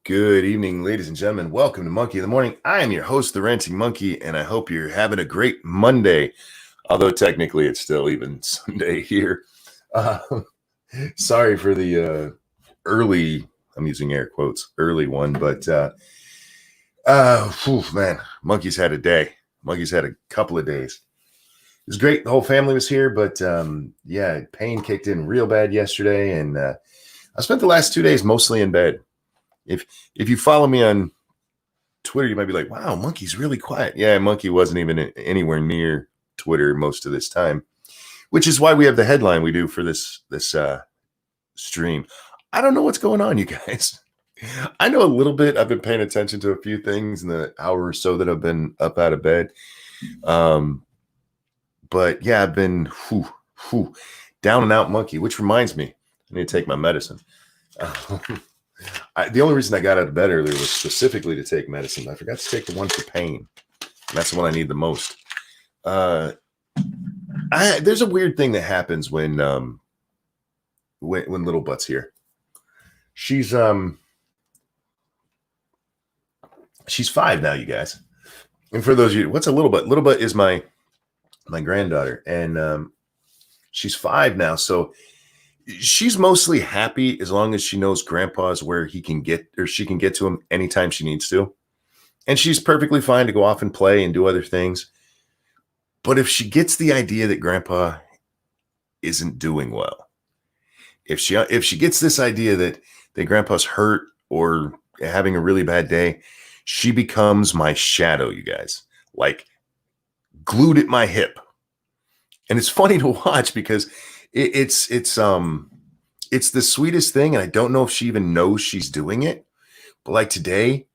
Good evening, ladies and gentlemen. Welcome to Monkey in the Morning. I am your host, the Ranting Monkey, and I hope you're having a great Monday. Although technically it's still even Sunday here. Uh, Sorry for the early, I'm using air quotes, early one, but man, Monkey's had a day. Monkey's had a couple of days. It was great. The whole family was here, but yeah, pain kicked in real bad yesterday, and I spent the last 2 days mostly in bed. If you follow me on Twitter, you might be like, wow, Monkey's really quiet. Yeah, Monkey wasn't even anywhere near Twitter most of this time, which is why we have the headline we do for this stream. I don't know what's going on, you guys. I know a little bit. I've been paying attention to a few things in the hour or so that I've been up out of bed. But yeah, I've been down and out monkey, which reminds me, I need to take my medicine. The only reason I got out of bed earlier was specifically to take medicine. I forgot to take the one for pain. And that's the one I need the most. There's a weird thing that happens when Little Butt's here. She's 5 now, you guys. And for those of you, what's a Little Butt? Little Butt is my granddaughter, and she's 5 now. So she's mostly happy as long as she knows Grandpa's where he can get, or she can get to him anytime she needs to. And she's perfectly fine to go off and play and do other things. But if she gets the idea that Grandpa isn't doing well, if she gets this idea that Grandpa's hurt or having a really bad day, she becomes my shadow, you guys, like glued at my hip. And it's funny to watch because it's the sweetest thing, and I don't know if she even knows she's doing it. But like today,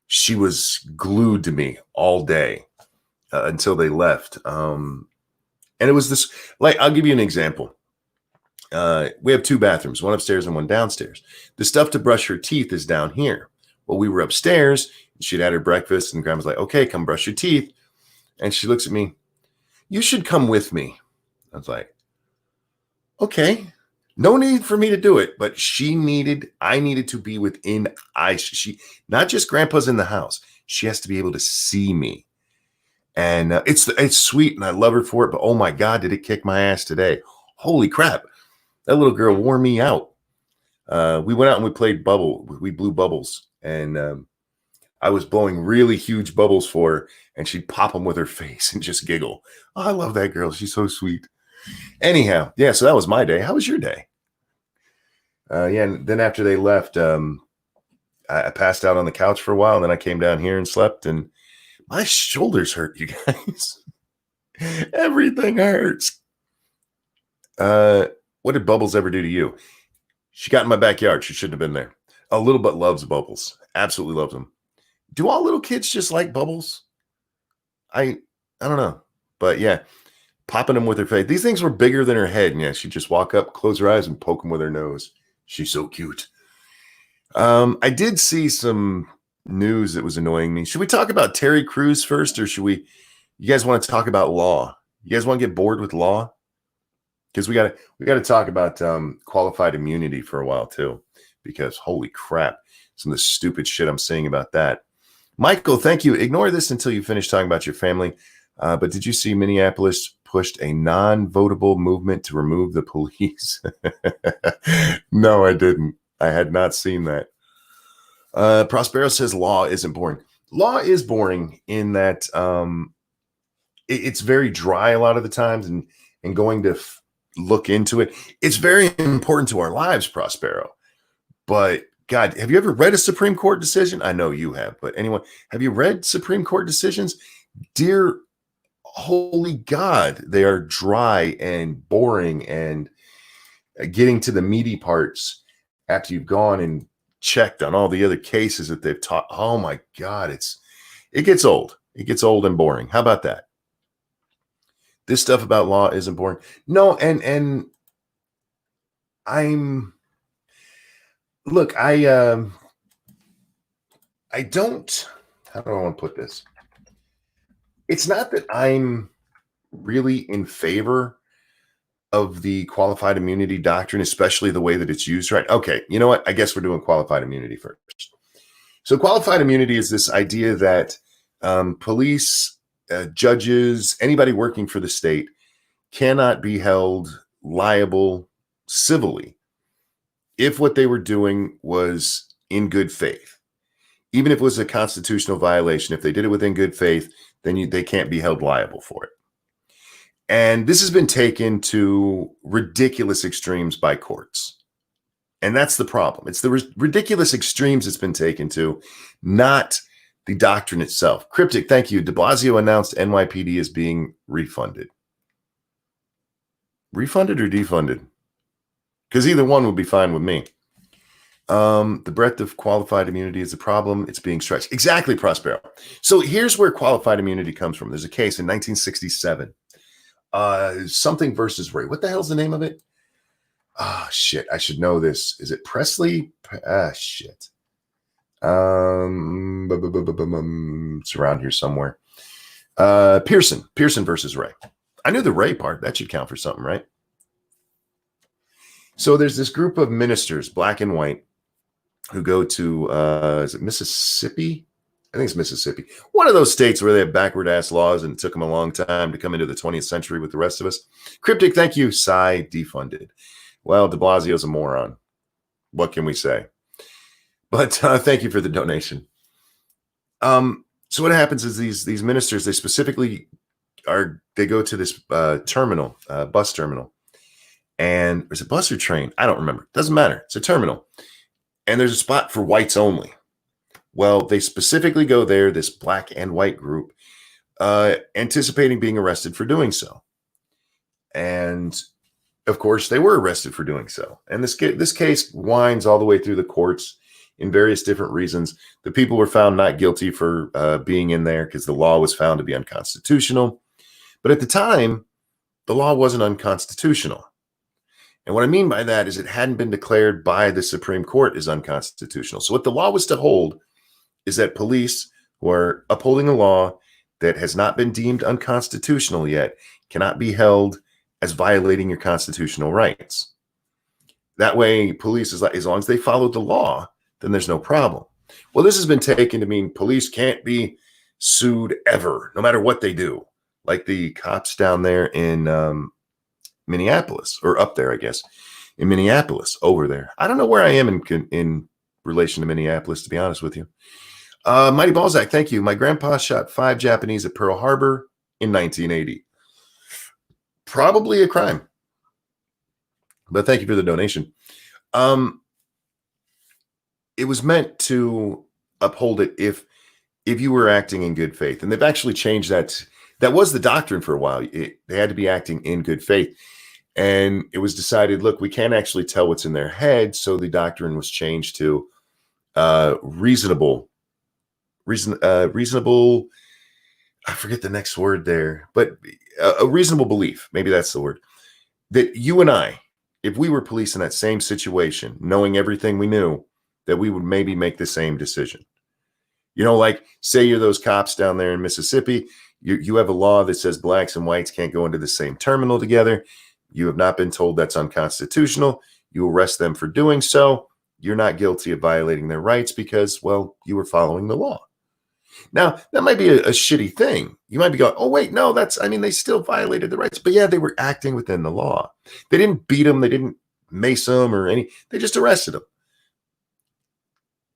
she was glued to me all day until they left. And it was this, like, I'll give you an example. We have 2 bathrooms, one upstairs and one downstairs. The stuff to brush her teeth is down here. Well, we were upstairs. She'd had her breakfast, and Grandma's like, "Okay, come brush your teeth." And she looks at me, "You should come with me." I was like, okay, no need for me to do it, but I needed to be within eyes. She, not just Grandpa's in the house, she has to be able to see me. And it's sweet, and I love her for it, but oh my God, did it kick my ass today. Holy crap. That little girl wore me out. We went out and we played we blew bubbles, and I was blowing really huge bubbles for her, and she'd pop them with her face and just giggle. Oh, I love that girl. She's so sweet. Anyhow, yeah, so that was my day. How was your day? Yeah, and then after they left, I passed out on the couch for a while, and then I came down here and slept, and my shoulders hurt, you guys. Everything hurts. What did Bubbles ever do to you? She got in my backyard. She shouldn't have been there. A Little Butt loves Bubbles. Absolutely loves them. Do all little kids just like Bubbles? I don't know. But yeah, popping them with her face. These things were bigger than her head. And yeah, she'd just walk up, close her eyes, and poke them with her nose. She's so cute. I did see some news that was annoying me. Should we talk about Terry Crews first, or you guys want to talk about law? You guys want to get bored with law? Because we got to talk about qualified immunity for a while too, because holy crap, some of the stupid shit I'm seeing about that. Michael, thank you. Ignore this until you finish talking about your family. But did you see Minneapolis pushed a non-votable movement to remove the police? No, I didn't. I had not seen that. Prospero says law isn't boring. Law is boring in that it's very dry a lot of the times, and going to look into it. It's very important to our lives, Prospero. But God, have you ever read a Supreme Court decision? I know you have, but anyone, have you read Supreme Court decisions? Dear holy God, they are dry and boring, and getting to the meaty parts after you've gone and checked on all the other cases that they've taught. Oh my God, it gets old. It gets old and boring. How about that? This stuff about law isn't boring. No, and look, I don't, how do I want to put this? It's not that I'm really in favor of the qualified immunity doctrine, especially the way that it's used, right? Okay, you know what? I guess we're doing qualified immunity first. So qualified immunity is this idea that police, judges, anybody working for the state cannot be held liable civilly if what they were doing was in good faith. Even if it was a constitutional violation, if they did it within good faith, then they can't be held liable for it. And this has been taken to ridiculous extremes by courts. And that's the problem. It's the ridiculous extremes it's been taken to, not the doctrine itself. Cryptic, thank you. De Blasio announced NYPD is being refunded. Refunded or defunded? Because either one would be fine with me. The breadth of qualified immunity is a problem. It's being stretched. Exactly, Prospero. So here's where qualified immunity comes from. There's a case in 1967. Something versus Ray. What the hell's the name of it? Ah, shit. I should know this. Is it Presley? Shit. It's around here somewhere. Pearson versus Ray. I knew the Ray part. That should count for something, right? So there's this group of ministers, black and white, who go to, is it Mississippi? I think it's Mississippi. One of those states where they have backward ass laws and it took them a long time to come into the 20th century with the rest of us. Cryptic, thank you. Sigh, defunded. Well, de Blasio's a moron. What can we say? But thank you for the donation. So what happens is these ministers, they specifically they go to this terminal, bus terminal. And is it bus or train? I don't remember. Doesn't matter. It's a terminal. And there's a spot for whites only. Well, they specifically go there, this black and white group, anticipating being arrested for doing so. And of course, they were arrested for doing so. And this case winds all the way through the courts in various different reasons. The people were found not guilty for being in there because the law was found to be unconstitutional. But at the time, the law wasn't unconstitutional. And what I mean by that is it hadn't been declared by the Supreme Court as unconstitutional. So what the law was to hold is that police who are upholding a law that has not been deemed unconstitutional yet cannot be held as violating your constitutional rights. That way, police, as long as they followed the law, then there's no problem. Well, this has been taken to mean police can't be sued ever, no matter what they do. Like the cops down there in Minneapolis, or up there, I guess, in Minneapolis, over there. I don't know where I am in relation to Minneapolis, to be honest with you. Mighty Balzac, thank you. My grandpa shot 5 Japanese at Pearl Harbor in 1980. Probably a crime. But thank you for the donation. It was meant to uphold it if you were acting in good faith. And they've actually changed that. That was the doctrine for a while. They had to be acting in good faith. And it was decided, look, we can't actually tell what's in their head. So the doctrine was changed to reasonable. I forget the next word there, but a reasonable belief. Maybe that's the word. That you and I, if we were police in that same situation, knowing everything we knew, that we would maybe make the same decision. You know, like say you're those cops down there in Mississippi. You have a law that says blacks and whites can't go into the same terminal together. You have not been told that's unconstitutional. You arrest them for doing so. You're not guilty of violating their rights because, well, you were following the law. Now, that might be a shitty thing. You might be going, oh, wait, no, they still violated the rights. But yeah, they were acting within the law. They didn't beat them. They didn't mace them or they just arrested them.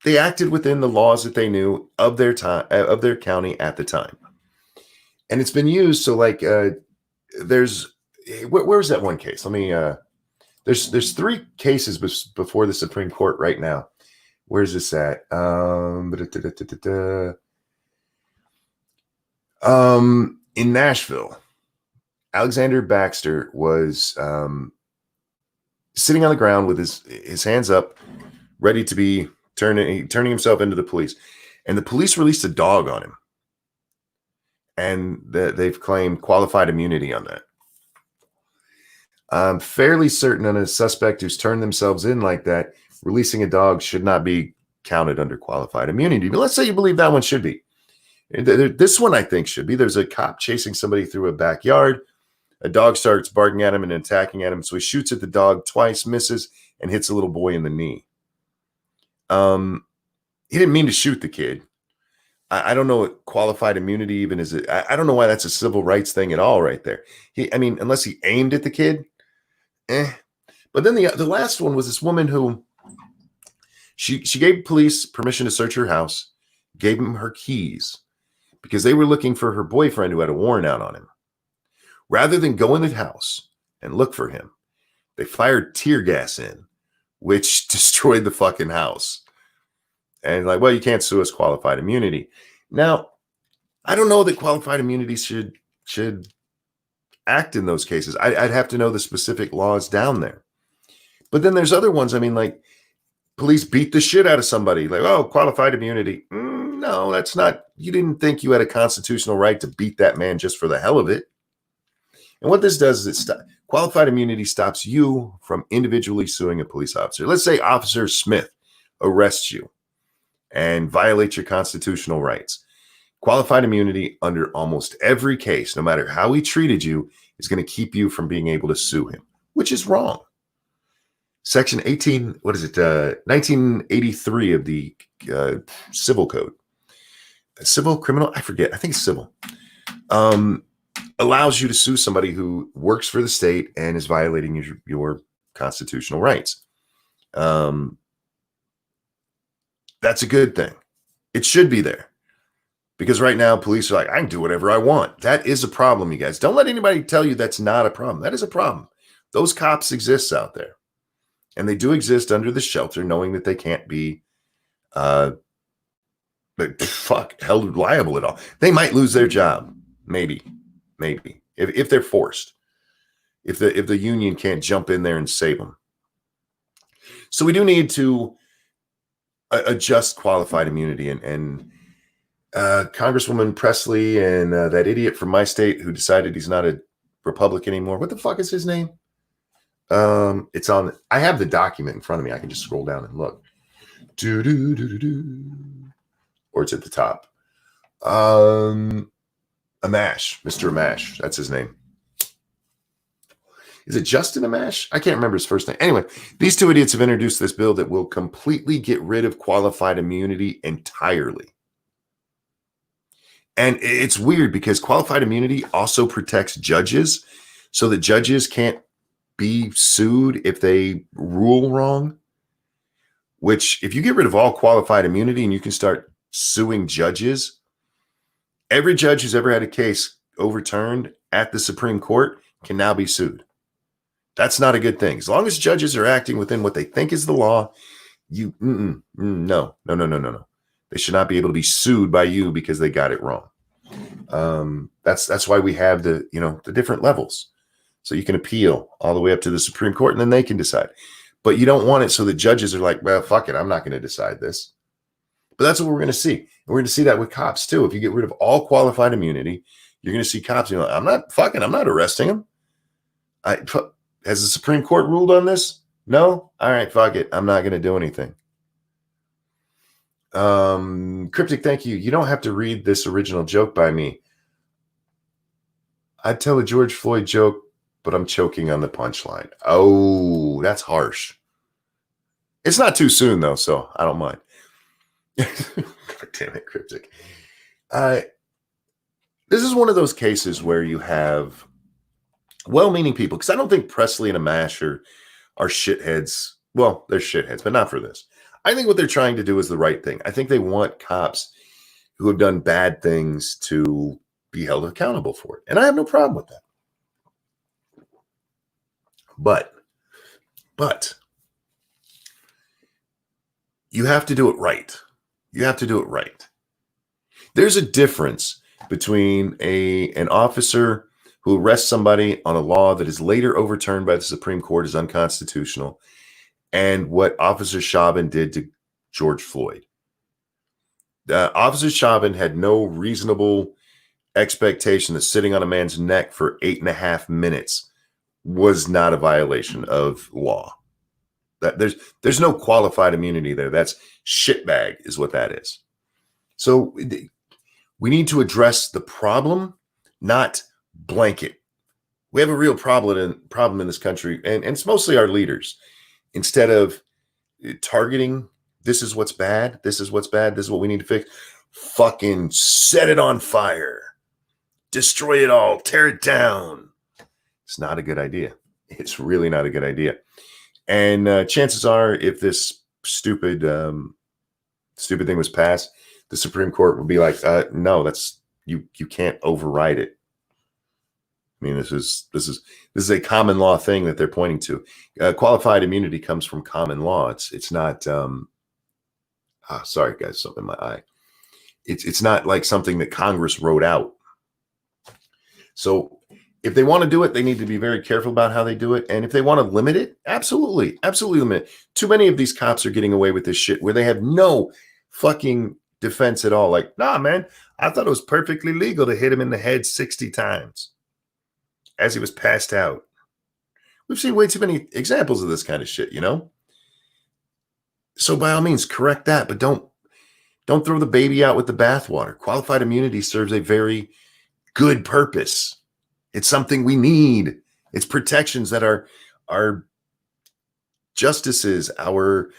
They acted within the laws that they knew of their time, of their county at the time. And it's been used. So like there's, where's that one case? Let me, there's 3 cases before the Supreme Court right now. Where's this at? In Nashville, Alexander Baxter was sitting on the ground with his hands up, ready to be turning himself into the police. And the police released a dog on him. And they've claimed qualified immunity on that. I'm fairly certain on a suspect who's turned themselves in like that, releasing a dog should not be counted under qualified immunity. But let's say you believe that one should be. This one I think should be. There's a cop chasing somebody through a backyard. A dog starts barking at him and attacking at him. So he shoots at the dog twice, misses, and hits a little boy in the knee. He didn't mean to shoot the kid. I don't know what qualified immunity even is. I don't know why that's a civil rights thing at all right there. I mean, unless he aimed at the kid, eh. But then the last one was this woman who she gave police permission to search her house, gave them her keys because they were looking for her boyfriend who had a warrant out on him. Rather than go in the house and look for him, they fired tear gas in, which destroyed the fucking house. And like, well, you can't sue us qualified immunity. Now, I don't know that qualified immunity should act in those cases. I'd have to know the specific laws down there. But then there's other ones. I mean, like police beat the shit out of somebody. Like, oh, qualified immunity. No, that's not. You didn't think you had a constitutional right to beat that man just for the hell of it. And what this does is qualified immunity stops you from individually suing a police officer. Let's say Officer Smith arrests you and violates your constitutional rights. Qualified immunity under almost every case, no matter how he treated you, is going to keep you from being able to sue him, which is wrong. Section 1983 of the Civil Code. Civil, criminal, I forget. I think it's civil. Allows you to sue somebody who works for the state and is violating your constitutional rights. That's a good thing. It should be there. Because right now, police are like, I can do whatever I want. That is a problem, you guys. Don't let anybody tell you that's not a problem. That is a problem. Those cops exist out there. And they do exist under the shelter, knowing that they can't be held liable at all. They might lose their job. Maybe. If they're forced. If the union can't jump in there and save them. So we do need to adjust qualified immunity, and Congresswoman Presley and that idiot from my state who decided he's not a Republican anymore. What the fuck is his name? It's on. I have the document in front of me. I can just scroll down and look. Or it's at the top. Amash, Mr. Amash. That's his name. Is it Justin Amash? I can't remember his first name. Anyway, these two idiots have introduced this bill that will completely get rid of qualified immunity entirely. And it's weird because qualified immunity also protects judges so that judges can't be sued if they rule wrong. Which, if you get rid of all qualified immunity and you can start suing judges, every judge who's ever had a case overturned at the Supreme Court can now be sued. That's not a good thing. As long as judges are acting within what they think is the law, no. They should not be able to be sued by you because they got it wrong. That's why we have the different levels. So you can appeal all the way up to the Supreme Court and then they can decide. But you don't want it so that judges are like, well, fuck it, I'm not going to decide this. But that's what we're going to see. And we're going to see that with cops too. If you get rid of all qualified immunity, you're going to see cops, I'm not arresting them. Has the Supreme Court ruled on this? No? All right, fuck it. I'm not going to do anything. Cryptic, thank you. You don't have to read this original joke by me. I'd tell a George Floyd joke, but I'm choking on the punchline. Oh, that's harsh. It's not too soon, though, so I don't mind. God damn it, Cryptic. This is one of those cases where you have well-meaning people, because I don't think Presley and Amash are shitheads. Well, they're shitheads, but not for this. I think what they're trying to do is the right thing. I think they want cops who have done bad things to be held accountable for it. And I have no problem with that. But you have to do it right. You have to do it right. There's a difference between an officer who arrests somebody on a law that is later overturned by the Supreme Court as unconstitutional and what Officer Chauvin did to George Floyd. Officer Chauvin had no reasonable expectation that sitting on a man's neck for 8.5 minutes was not a violation of law. That there's no qualified immunity there. That's shitbag is what that is. So we need to address the problem, not blanket. We have a real problem in this country, and it's mostly our leaders. Instead of targeting This is what's bad. This is what's bad. This is what we need to fix. Fucking set it on fire. Destroy it all. Tear it down. It's not a good idea. It's really not a good idea. And chances are, if this stupid thing was passed, the Supreme Court would be like, no, that's you can't override it. I mean, this is a common law thing that they're pointing to. Qualified immunity comes from common law. It's not. Sorry, guys, something in my eye. It's not like something that Congress wrote out. So if they want to do it, they need to be very careful about how they do it. And if they want to limit it, absolutely limit it. Too many of these cops are getting away with this shit where they have no fucking defense at all. Like, nah, man, I thought it was perfectly legal to hit him in the head 60 times as he was passed out. We've seen way too many examples of this kind of shit, you know? So by all means, correct that, but don't throw the baby out with the bathwater. Qualified immunity serves a very good purpose. It's something we need. It's protections that our justices, our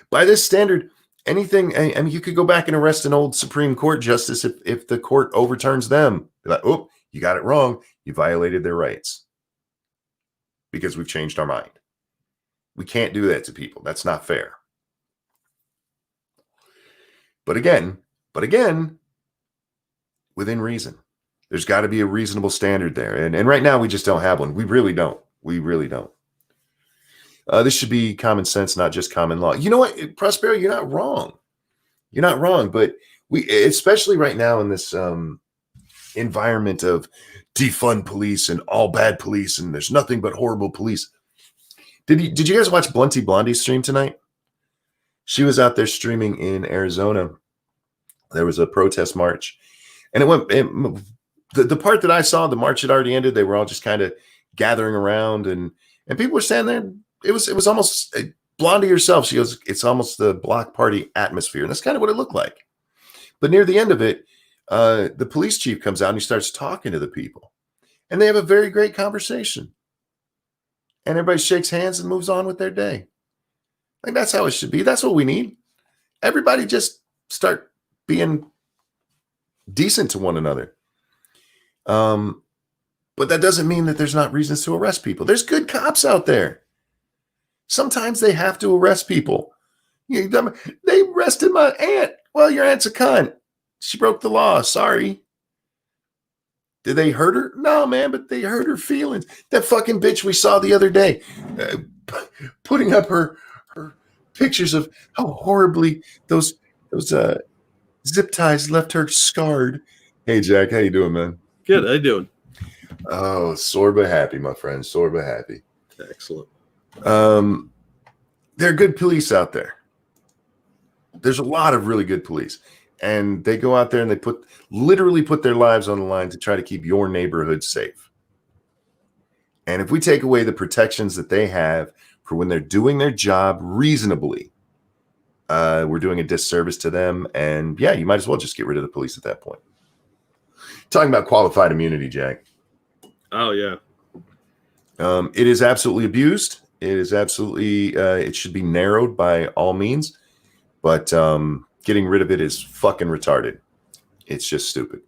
by this standard, anything. I mean, you could go back and arrest an old Supreme Court justice if the court overturns them. Be like, oh, you got it wrong. You violated their rights because we've changed our mind. We can't do that to people. That's not fair. But again, within reason. There's got to be a reasonable standard there. And right now we just don't have one. We really don't. This should be common sense, not just common law. You know what, Prospero, you're not wrong. But we, especially right now in this environment of defund police and all bad police and there's nothing but horrible police. Did you guys watch Blunty Blondie's stream tonight? She was out there streaming in Arizona. There was a protest march. And the part that I saw, the march had already ended. They were all just kind of gathering around and people were standing there. It was almost Blondie herself. She goes, it's almost the block party atmosphere. And that's kind of what it looked like. But near the end of it, the police chief comes out and he starts talking to the people. And they have a very great conversation. And everybody shakes hands and moves on with their day. Like, that's how it should be. That's what we need. Everybody just start being decent to one another. But that doesn't mean that there's not reasons to arrest people. There's good cops out there. Sometimes they have to arrest people. They arrested my aunt. Well, your aunt's a cunt. She broke the law. Sorry. Did they hurt her? No, man, but they hurt her feelings. That fucking bitch we saw the other day, putting up her pictures of how horribly those zip ties left her scarred. Hey, Jack, how you doing, man? Good. How you doing? Oh, Sorba happy, my friend. Sorba happy. Excellent. There are good police out there. There's a lot of really good police. And they go out there and they literally put their lives on the line to try to keep your neighborhood safe. And if we take away the protections that they have for when they're doing their job reasonably, we're doing a disservice to them. And yeah, you might as well just get rid of the police at that point. Talking about qualified immunity, Jack. Oh, yeah. It is absolutely abused. It is absolutely, it should be narrowed by all means. But getting rid of it is fucking retarded. It's just stupid.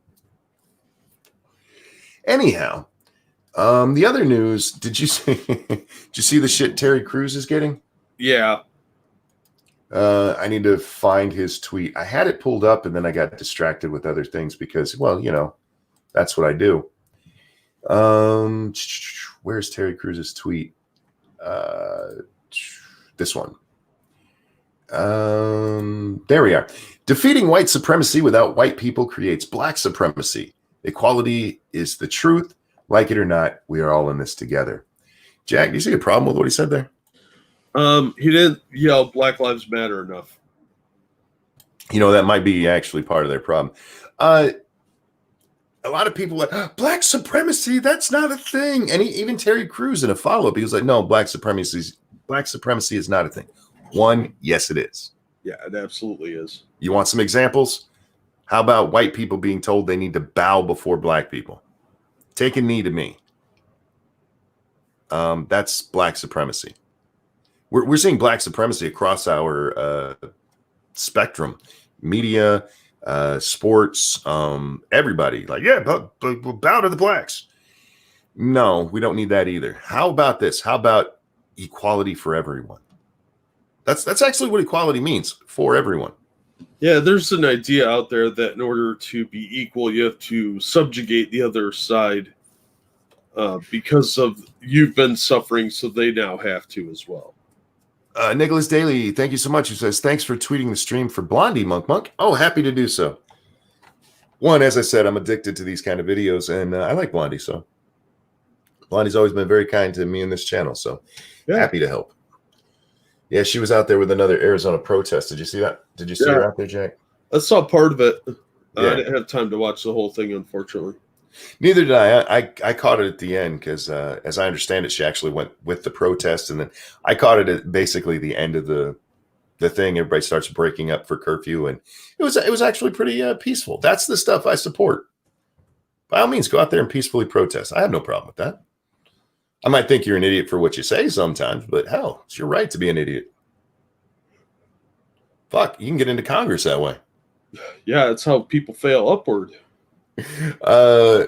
Anyhow, the other news, did you see the shit Terry Crews is getting? Yeah. I need to find his tweet. I had it pulled up and then I got distracted with other things because, well, you know, that's what I do. Where's Terry Crews's tweet? This one. There we are. Defeating white supremacy without white people creates black supremacy. Equality is the truth. Like it or not, we are all in this together. Jack, do you see a problem with what he said there? He didn't yell Black Lives Matter enough. You know, that might be actually part of their problem. A lot of people are like, black supremacy, that's not a thing. And even Terry Crews in a follow-up, he was like, no, black supremacy is not a thing. One, yes, it is. Yeah, it absolutely is. You want some examples? How about white people being told they need to bow before black people? Take a knee to me. That's black supremacy. we're seeing black supremacy across our spectrum, media, sports, everybody. Like, yeah, bow to the blacks. No, we don't need that either. How about this? How about equality for everyone? That's actually what equality means, for everyone. Yeah, there's an idea out there that in order to be equal, you have to subjugate the other side because of you've been suffering, so they now have to as well. Nicholas Daly, thank you so much. Who says, thanks for tweeting the stream for Blondie, Monk. Oh, happy to do so. One, as I said, I'm addicted to these kind of videos, and I like Blondie, so Blondie's always been very kind to me in this channel, so happy to help. Yeah, she was out there with another Arizona protest. Did you see that? Did you see her out there, Jack? I saw part of it. I didn't have time to watch the whole thing, unfortunately. Neither did I. I caught it at the end because, as I understand it, she actually went with the protest, and then I caught it at basically the end of the thing. Everybody starts breaking up for curfew, and it was actually pretty peaceful. That's the stuff I support. By all means, go out there and peacefully protest. I have no problem with that. I might think you're an idiot for what you say sometimes, but hell, it's your right to be an idiot. Fuck, you can get into Congress that way. Yeah, it's how people fail upward.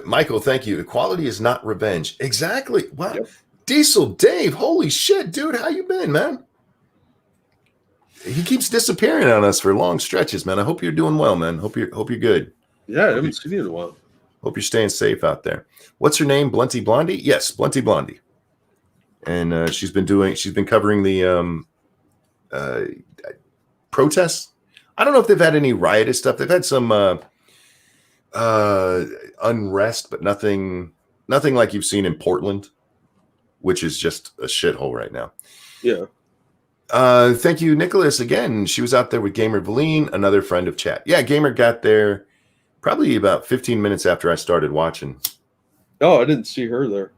Michael, thank you. Equality is not revenge. Exactly. Wow. Yep. Diesel Dave, holy shit, dude, how you been, man? He keeps disappearing on us for long stretches, man. I hope you're doing well, man. Hope you're good. Yeah, I haven't seen you in a while. Hope you're staying safe out there. What's her name? Blunty Blondie? Yes, Blunty Blondie. And she's been covering the protests. I don't know if they've had any riotous stuff. They've had some unrest, but nothing like you've seen in Portland, which is just a shithole right now. Yeah. Thank you, Nicholas. Again, she was out there with Gamer Valine, another friend of chat. Yeah, Gamer got there probably about 15 minutes after I started watching. Oh, I didn't see her there.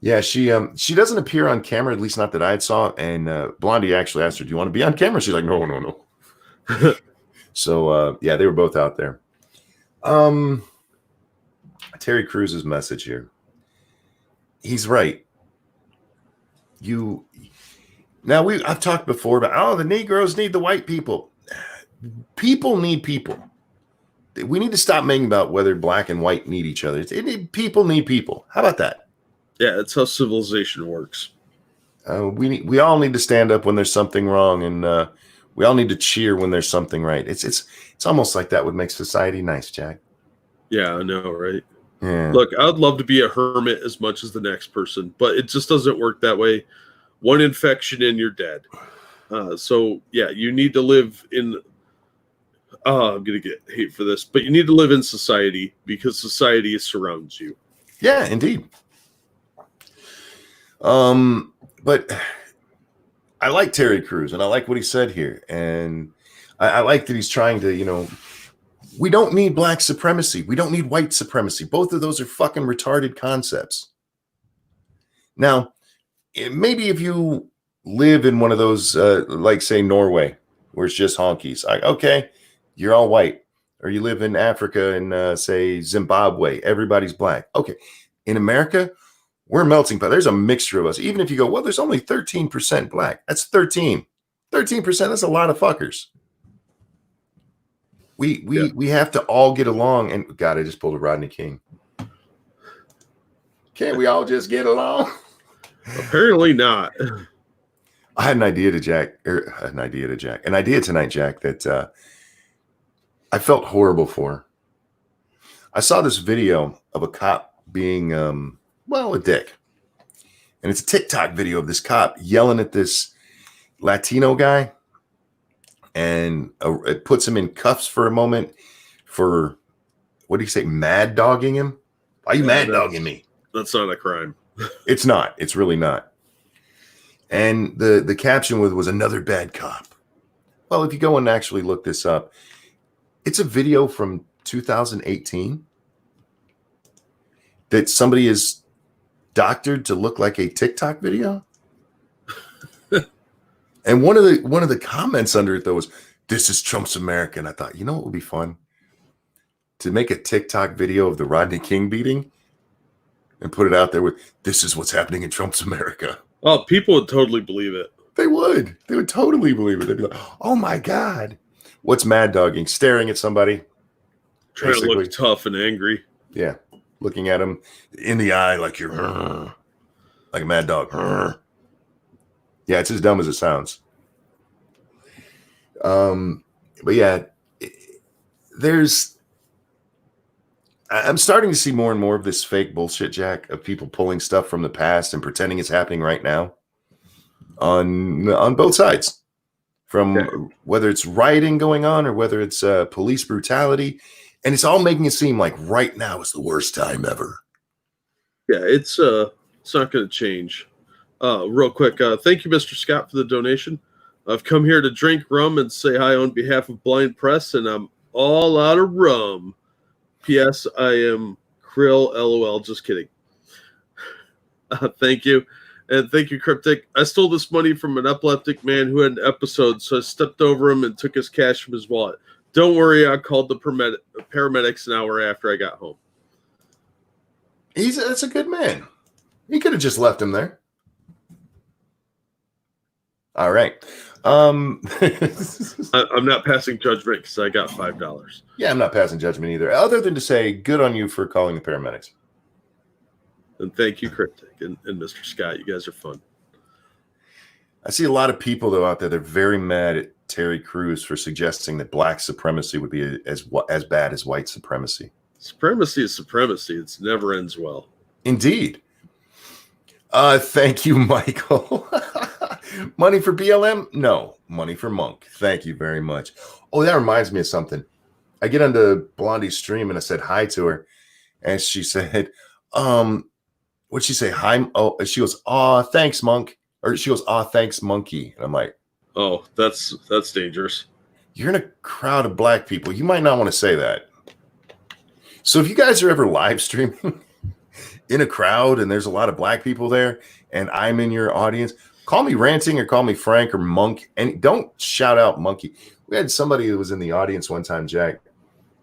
Yeah, she doesn't appear on camera, at least not that I had saw. And Blondie actually asked her, "Do you want to be on camera?" She's like, "No." So yeah, they were both out there. Terry Cruz's message here. He's right. I've talked before about the Negroes need the white people. People need people. We need to stop making about whether black and white need each other. People need people. How about that? Yeah, it's how civilization works. We all need to stand up when there's something wrong, and we all need to cheer when there's something right. It's almost like that would make society nice, Jack. Yeah, I know, right? Yeah. Look, I'd love to be a hermit as much as the next person, but it just doesn't work that way. One infection and you're dead. So yeah, you need to live in. I'm gonna get hate for this, but you need to live in society because society surrounds you. Yeah, indeed. But I like Terry Crews, and I like what he said here, and I like that he's trying to, we don't need black supremacy. We don't need white supremacy. Both of those are fucking retarded concepts. Now, maybe if you live in one of those, like say Norway, where it's just honkies, okay, you're all white. Or you live in Africa and say Zimbabwe, everybody's black. Okay, in America, we're a melting pot. There's a mixture of us. Even if you go, well, there's only 13% black. That's 13%. That's a lot of fuckers. We have to all get along. And God, I just pulled a Rodney King. Can't we all just get along? Apparently not. I had an idea tonight, Jack, that I felt horrible for. I saw this video of a cop being, a dick. And it's a TikTok video of this cop yelling at this Latino guy. And it puts him in cuffs for a moment for, what do you say, mad dogging him? Why are you mad dogging me? That's not a crime. It's not. It's really not. And the caption was another bad cop. Well, if you go and actually look this up, it's a video from 2018 that somebody is doctored to look like a TikTok video. And one of the comments under it though was, "This is Trump's America." And I thought, what would be fun? To make a TikTok video of the Rodney King beating and put it out there with, "This is what's happening in Trump's America." Oh, people would totally believe it. They would. They would totally believe it. They'd be like, "Oh my god, what's mad dogging? Staring at somebody, Trying to basically. look tough and angry. Yeah, looking at them in the eye like you're like a mad dog. Yeah, it's as dumb as it sounds. But yeah, I'm starting to see more and more of this fake bullshit, Jack, of people pulling stuff from the past and pretending it's happening right now on both sides, from whether it's rioting going on or whether it's police brutality, and it's all making it seem like right now is the worst time ever. Yeah, it's not going to change. Real quick, thank you, Mr. Scott, for the donation. I've come here to drink rum and say hi on behalf of Blind Press, and I'm all out of rum. P.S. I am Krill, LOL. Just kidding. Thank you. And thank you, Cryptic. I stole this money from an epileptic man who had an episode, so I stepped over him and took his cash from his wallet. Don't worry, I called the paramedics an hour after I got home. That's a good man. He could have just left him there. All right. I'm not passing judgment because I got $5. Yeah, I'm not passing judgment either, other than to say good on you for calling the paramedics. And thank you, Cryptic and Mr. Scott. You guys are fun. I see a lot of people, though, out there. They're very mad at Terry Crews for suggesting that black supremacy would be as bad as white supremacy. Supremacy is supremacy. It never ends well. Indeed. Thank you, Michael. Money for BLM? No. Money for Monk. Thank you very much. Oh, that reminds me of something. I get onto Blondie's stream and I said hi to her. And she said, what'd she say? Hi. Oh, she goes, aw, thanks, Monk. Or she goes, aw, thanks, Monkey. And I'm like, oh, that's dangerous. You're in a crowd of black people. You might not want to say that. So if you guys are ever live streaming in a crowd and there's a lot of black people there and I'm in your audience, call me Ranting or call me Frank or Monk, and don't shout out Monkey. We had somebody who was in the audience one time, Jack,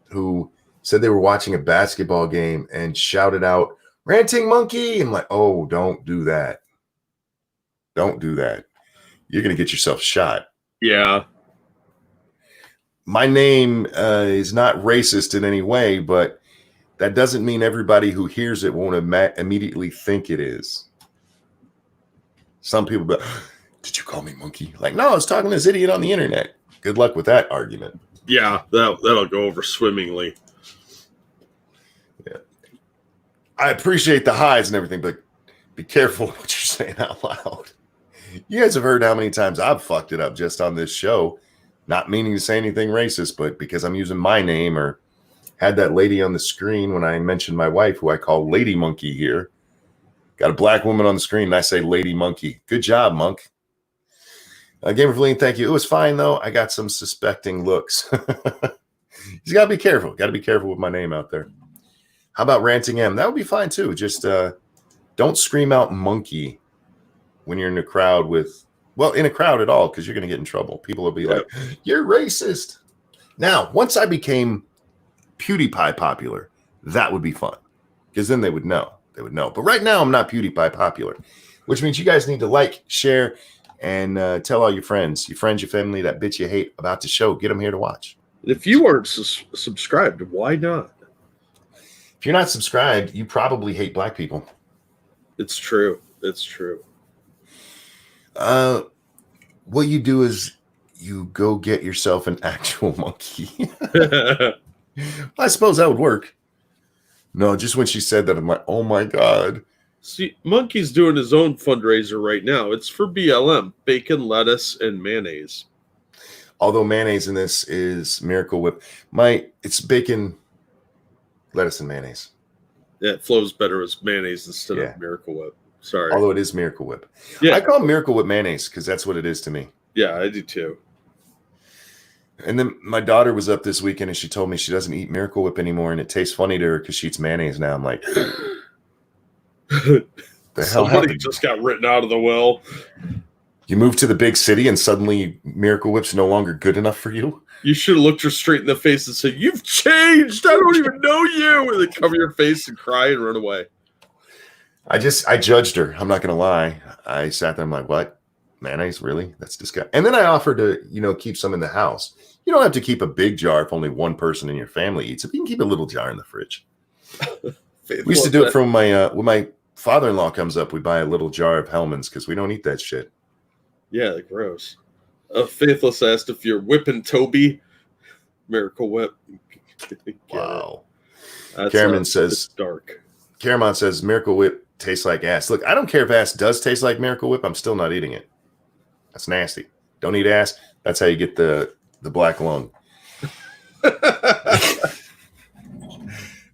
who said they were watching a basketball game and shouted out, Ranting Monkey. I'm like, oh, don't do that. Don't do that. You're going to get yourself shot. Yeah. My name is not racist in any way, but that doesn't mean everybody who hears it won't immediately think it is. Some people be like, did you call me Monkey? Like, no, I was talking to this idiot on the internet. Good luck with that argument. Yeah, that'll go over swimmingly. Yeah. I appreciate the highs and everything, but be careful what you're saying out loud. You guys have heard how many times I've fucked it up just on this show, not meaning to say anything racist, but because I'm using my name, or had that lady on the screen when I mentioned my wife, who I call Lady Monkey here. Got a black woman on the screen, and I say Lady Monkey. Good job, Monk. Gamer Feline, thank you. It was fine, though. I got some suspecting looks. You got to be careful. Got to be careful with my name out there. How about Ranting M? That would be fine, too. Just don't scream out Monkey when you're in a crowd in a crowd at all, because you're going to get in trouble. People will be like, you're racist. Now, once I became PewDiePie popular, that would be fun, because then they would know. But right now, I'm not PewDiePie popular, which means you guys need to like, share, and tell all your friends, your family, that bitch you hate about the show. Get them here to watch. If you aren't subscribed, why not? If you're not subscribed, you probably hate black people. It's true. It's true. What you do is you go get yourself an actual monkey. I suppose that would work. No, just when she said that, I'm like, oh my God. See, Monkey's doing his own fundraiser right now. It's for BLM, bacon, lettuce, and mayonnaise. Although mayonnaise in this is Miracle Whip. It's bacon, lettuce, and mayonnaise. Yeah, it flows better as mayonnaise instead of Miracle Whip. Sorry. Although it is Miracle Whip. Yeah. I call it Miracle Whip mayonnaise because that's what it is to me. Yeah, I do too. And then my daughter was up this weekend and she told me she doesn't eat Miracle Whip anymore and it tastes funny to her because she eats mayonnaise now. I'm like, the hell Somebody happened? just got written out of the will. You moved to the big city and suddenly Miracle Whip's no longer good enough for you? You should have looked her straight in the face and said, you've changed. I don't even know you. And then cover your face and cry and run away. I judged her. I'm not going to lie. I sat there. I'm like, what? Mayonnaise, really? That's disgusting. And then I offered to, keep some in the house. You don't have to keep a big jar if only one person in your family eats it. You can keep a little jar in the fridge. We used to do it from when my father-in-law comes up, we buy a little jar of Hellman's because we don't eat that shit. Yeah, gross. Faithless asked if you're whipping Toby. Miracle Whip. Wow. Cameron says dark. Caramon says Miracle Whip tastes like ass. Look, I don't care if ass does taste like Miracle Whip. I'm still not eating it. That's nasty. Don't eat ass. That's how you get the black lung.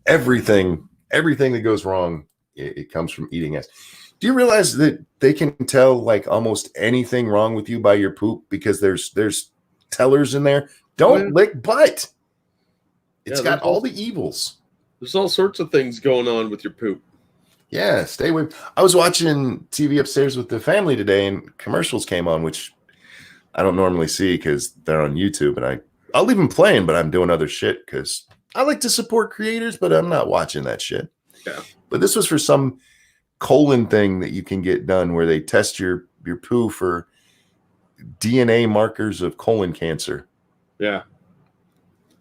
Everything that goes wrong, it comes from eating ass. Do you realize that they can tell like almost anything wrong with you by your poop because there's tellers in there? Don't lick butt. It's got all the evils. There's all sorts of things going on with your poop. Yeah, stay away. I was watching TV upstairs with the family today, and commercials came on, which I don't normally see because they're on YouTube, and I'll leave them playing, but I'm doing other shit because I like to support creators, but I'm not watching that shit. Yeah. But this was for some colon thing that you can get done where they test your poo for DNA markers of colon cancer. Yeah.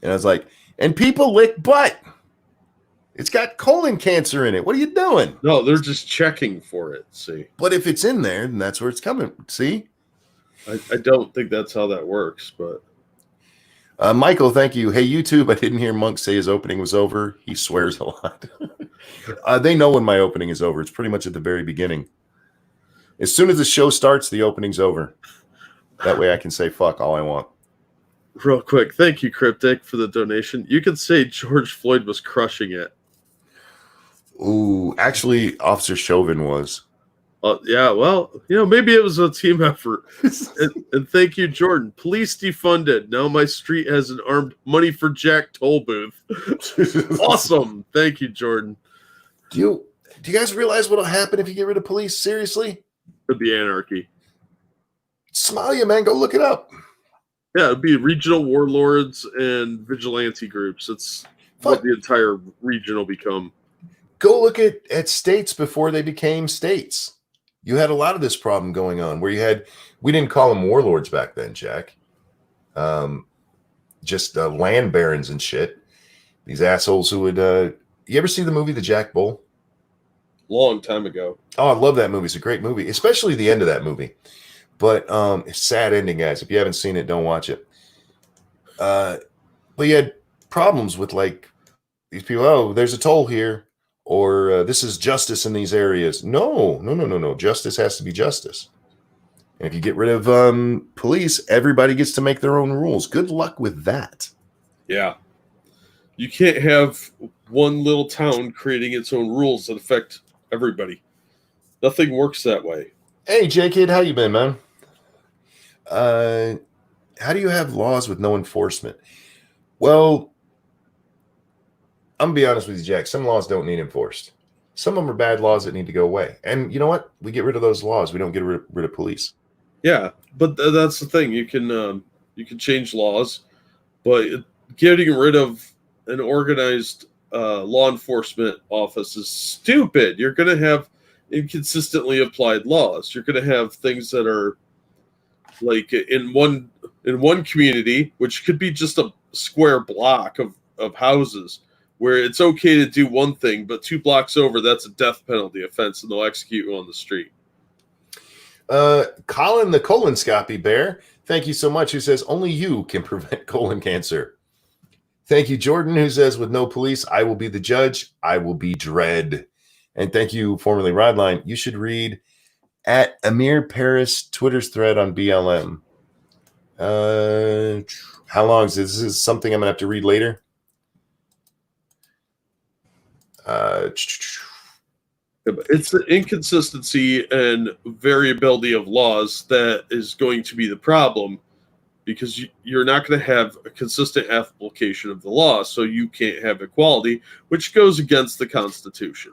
And I was like, and people lick butt. It's got colon cancer in it. What are you doing? No, they're just checking for it. See. But if it's in there, then that's where it's coming. See? I don't think that's how that works, but Michael, thank you. Hey, YouTube, I didn't hear Monk say his opening was over. He swears a lot. They know when my opening is over. It's pretty much at the very beginning. As soon as the show starts, the opening's over. That way I can say fuck all I want. Real quick, thank you, Cryptic, for the donation. You could say George Floyd was crushing it. Ooh, actually, Officer Chauvin was. Yeah, well, maybe it was a team effort. and thank you, Jordan. Police defunded. Now my street has an armed money for Jack toll booth. Awesome. Thank you, Jordan. Do you guys realize what'll happen if you get rid of police? Seriously? It'd be anarchy. Somalia, man, go look it up. Yeah, it'd be regional warlords and vigilante groups. It's what the entire region will become. Go look at states before they became states. You had a lot of this problem going on where we didn't call them warlords back then, Jack. Just land barons and shit. These assholes who would, you ever see the movie The Jack Bull? Long time ago. Oh, I love that movie. It's a great movie, especially the end of that movie. But it's sad ending, guys. If you haven't seen it, don't watch it. But you had problems with like these people. Oh, there's a toll here. Or this is justice in these areas. No. Justice has to be justice. And if you get rid of police, everybody gets to make their own rules. Good luck with that. Yeah. You can't have one little town creating its own rules that affect everybody. Nothing works that way. Hey, J-Kid, how you been, man? How do you have laws with no enforcement? Well, I'm going to be honest with you, Jack. Some laws don't need enforced. Some of them are bad laws that need to go away. And you know what? We get rid of those laws. We don't get rid of police. Yeah, but that's the thing. You can change laws, but getting rid of an organized law enforcement office is stupid. You're going to have inconsistently applied laws. You're going to have things that are like in one community, which could be just a square block of houses, where it's okay to do one thing, but 2 blocks over, that's a death penalty offense, and they'll execute you on the street. Colin the colonoscopy bear, thank you so much, who says, only you can prevent colon cancer. Thank you, Jordan, who says, with no police, I will be the judge. I will be dread. And thank you, formerly Rodline. You should read at Amir Paris Twitter's thread on BLM. How long is this? This is something I'm going to have to read later. It's the inconsistency and variability of laws that is going to be the problem, because you're not going to have a consistent application of the law, so you can't have equality, which goes against the Constitution.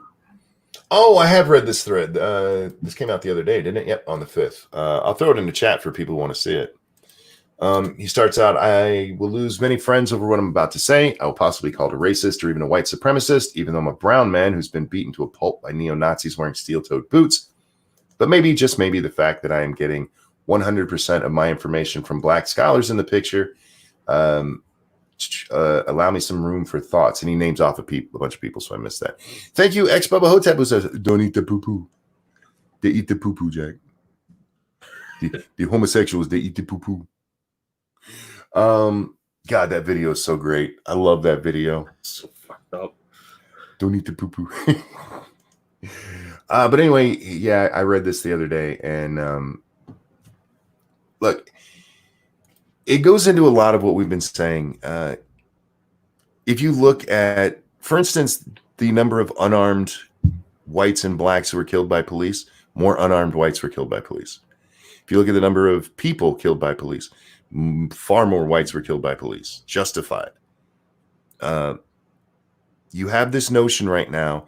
Oh, I have read this thread. This came out the other day, didn't it? Yep, on the 5th. I'll throw it in the chat for people who want to see it. He starts out, I will lose many friends over what I'm about to say. I will possibly be called a racist or even a white supremacist, even though I'm a brown man who's been beaten to a pulp by neo-Nazis wearing steel-toed boots. But maybe, just maybe, the fact that I am getting 100% of my information from black scholars in the picture. Allow me some room for thoughts. And he names off a bunch of people, so I missed that. Thank you, X Bubba Hotep, who says, don't eat the poo-poo. They eat the poo-poo, Jack. The homosexuals, they eat the poo-poo. God, that video is so great. I love that video. So fucked up. Don't eat the poo-poo. But anyway, yeah, I read this the other day, and look, it goes into a lot of what we've been saying. If you look at, for instance, the number of unarmed whites and blacks who were killed by police, more unarmed whites were killed by police. If you look at the number of people killed by police, far more whites were killed by police. Justified. You have this notion right now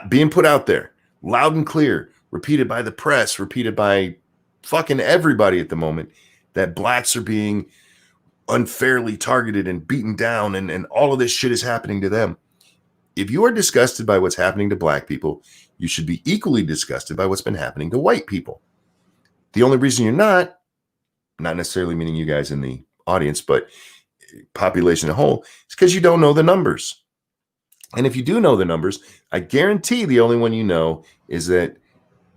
being put out there, loud and clear, repeated by the press, repeated by fucking everybody at the moment, that blacks are being unfairly targeted and beaten down, and all of this shit is happening to them. If you are disgusted by what's happening to black people, you should be equally disgusted by what's been happening to white people. The only reason you're not necessarily meaning you guys in the audience, but population as a whole, is because you don't know the numbers. And if you do know the numbers, I guarantee the only one you know is that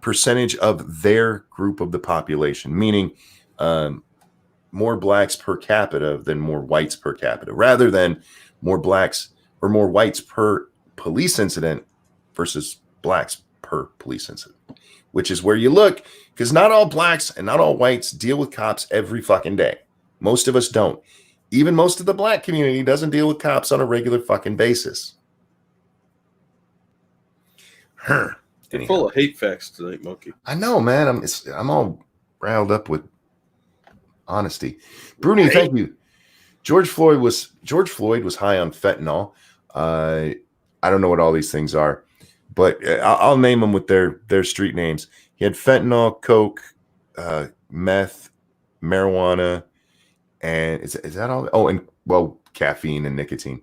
percentage of their group of the population, meaning more blacks per capita than more whites per capita, rather than more blacks or more whites per police incident versus blacks per police incident, which is where you look, because not all blacks and not all whites deal with cops every fucking day. Most of us don't. Even most of the black community doesn't deal with cops on a regular fucking basis. You're full of hate facts tonight, Monkey. I know, man. I'm all riled up with honesty. Bruni, thank you. George Floyd was high on fentanyl. I don't know what all these things are, but I'll name them with their street names. He had fentanyl, coke, meth, marijuana, and is that all? Oh, and well, caffeine and nicotine.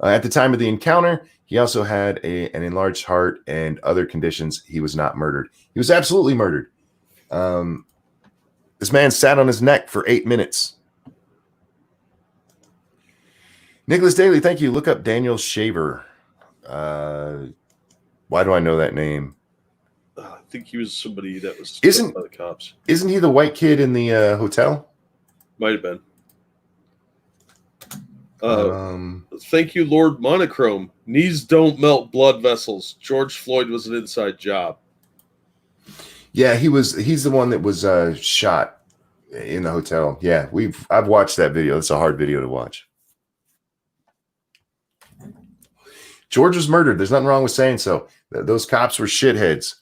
At the time of the encounter, he also had an enlarged heart and other conditions. He was not murdered. He was absolutely murdered. This man sat on his neck for 8 minutes. Nicholas Daly, thank you. Look up Daniel Shaver. Why do I know that name? I think he was somebody that was killed by the cops. Isn't he the white kid in the hotel? Might have been. Thank you, Lord Monochrome. Knees don't melt blood vessels. George Floyd was an inside job. Yeah, he's the one that was shot in the hotel. Yeah, I've watched that video. It's a hard video to watch. George was murdered. There's nothing wrong with saying so. Those cops were shitheads.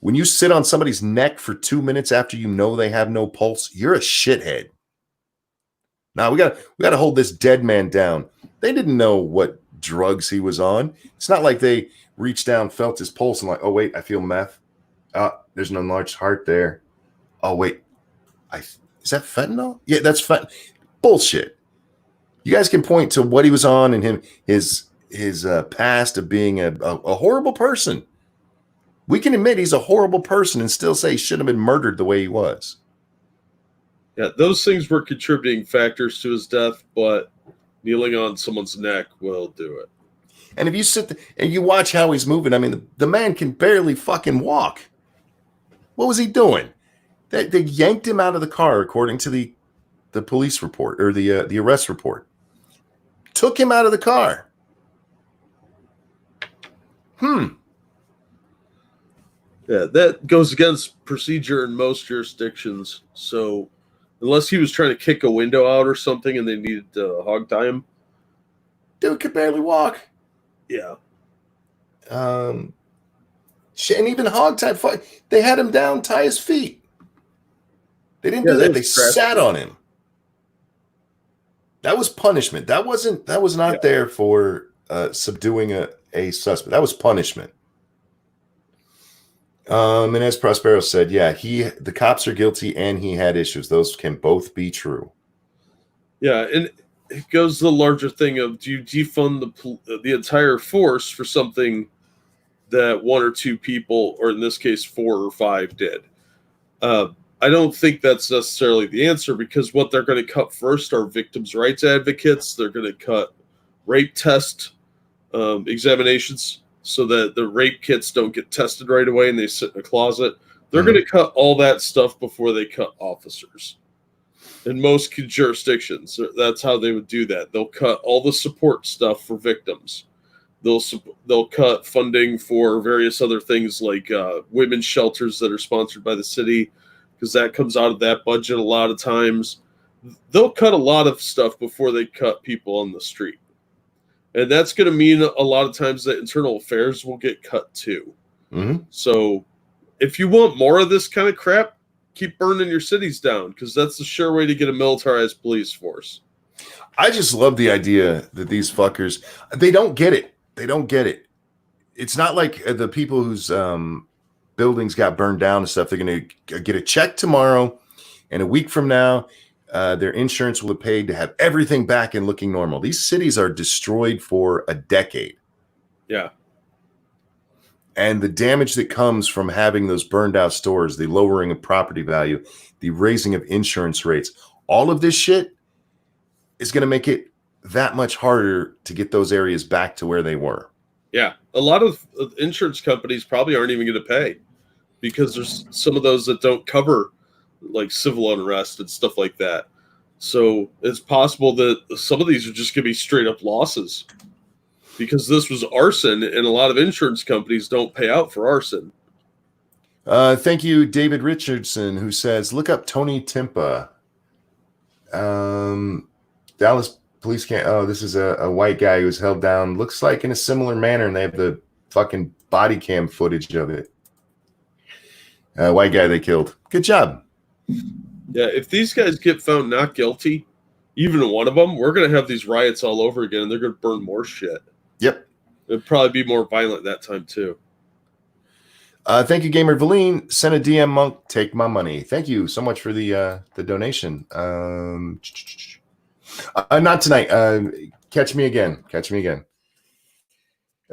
When you sit on somebody's neck for 2 minutes after you know they have no pulse, you're a shithead. Now we got to hold this dead man down. They didn't know what drugs he was on. It's not like they reached down, felt his pulse, and like, oh wait, I feel meth. There's an enlarged heart there. Oh wait, is that fentanyl? Yeah, that's fentanyl. Bullshit. You guys can point to what he was on and his past of being a horrible person. We can admit he's a horrible person and still say he shouldn't have been murdered the way he was. Yeah, those things were contributing factors to his death, but kneeling on someone's neck will do it. And if you sit and you watch how he's moving, I mean, the man can barely fucking walk. What was he doing? They yanked him out of the car, according to the police report or the arrest report. Took him out of the car. Yeah, that goes against procedure in most jurisdictions. So unless he was trying to kick a window out or something and they needed to hog tie him. Dude could barely walk. Yeah. And even hog tie, they had him down, tie his feet. They didn't do that. They sat on him. That was punishment. That was not there for subduing a suspect. That was punishment. And as Prospero said, yeah, the cops are guilty and he had issues. Those can both be true. Yeah, and it goes to the larger thing of, do you defund the entire force for something that one or two people, or in this case 4 or 5, did? I don't think that's necessarily the answer, because what they're going to cut first are victims' rights advocates. They're going to cut rape test examinations so that the rape kits don't get tested right away and they sit in a closet. They're going to cut all that stuff before they cut officers. In most jurisdictions, that's how they would do that. They'll cut all the support stuff for victims. They'll cut funding for various other things like women's shelters that are sponsored by the city, because that comes out of that budget a lot of times. They'll cut a lot of stuff before they cut people on the street. And that's going to mean a lot of times that internal affairs will get cut too. Mm-hmm. So if you want more of this kind of crap, keep burning your cities down, because that's the sure way to get a militarized police force. I just love the idea that these fuckers, they don't get it. They don't get it. It's not like the people whose buildings got burned down and stuff. They're going to get a check tomorrow, and a week from now, their insurance will have paid to have everything back and looking normal. These cities are destroyed for a decade. Yeah. And the damage that comes from having those burned out stores, the lowering of property value, the raising of insurance rates, all of this shit is going to make it that much harder to get those areas back to where they were. Yeah. A lot of insurance companies probably aren't even going to pay, because there's some of those that don't cover like civil unrest and stuff like that. So it's possible that some of these are just going to be straight up losses, because this was arson, and a lot of insurance companies don't pay out for arson. Thank you, David Richardson, who says, look up Tony Timpa. Dallas police can't. Oh, this is a white guy who's held down, looks like in a similar manner, and they have the fucking body cam footage of it. White guy they killed. Good job. Yeah, if these guys get found not guilty, even one of them, we're going to have these riots all over again, and they're going to burn more shit. Yep. It'd probably be more violent that time, too. Thank you, Gamer Valine. Send a DM, Monk. Take my money. Thank you so much for the donation. Not tonight. Catch me again. Catch me again.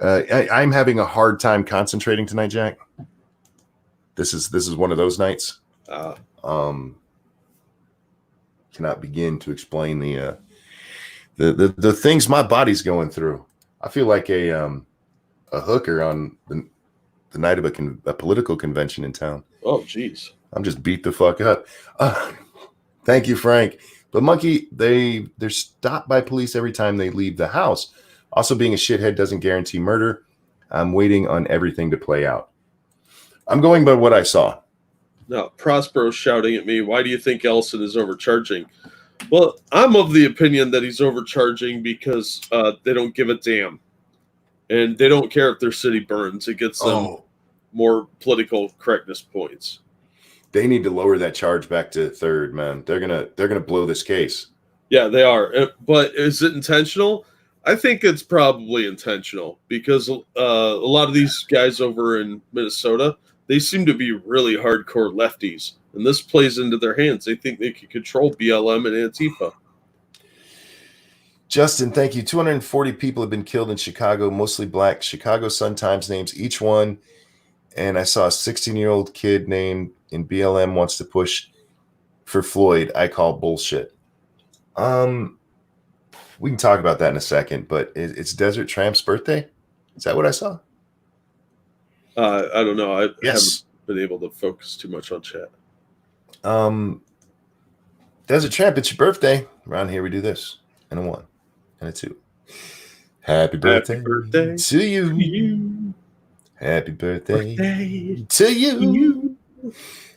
I'm having a hard time concentrating tonight, Jack. This is one of those nights. Cannot begin to explain the things my body's going through. I feel like a hooker on the night of a political convention in town. Oh, geez. I'm just beat the fuck up. Thank you, Frank. But Monkey, they're stopped by police every time they leave the house. Also, being a shithead doesn't guarantee murder. I'm waiting on everything to play out. I'm going by what I saw. No, Prospero's shouting at me, why do you think Elson is overcharging? Well, I'm of the opinion that he's overcharging because they don't give a damn. And they don't care if their city burns. It gets them more political correctness points. They need to lower that charge back to third, man. They're gonna blow this case. Yeah, they are. But is it intentional? I think it's probably intentional, because a lot of these guys over in Minnesota, they seem to be really hardcore lefties, and this plays into their hands. They think they can control BLM and Antifa. Justin, thank you. 240 people have been killed in Chicago, mostly black. Chicago Sun-Times names each one, and I saw a 16-year-old kid named in BLM wants to push for Floyd. I call bullshit. We can talk about that in a second, but it's Desert Tramp's birthday. Is that what I saw? I don't know. I Yes. haven't been able to focus too much on chat. Desert Tramp, it's your birthday. Around here we do this. And a 1 and a 2. Happy birthday, to you. Happy birthday to you.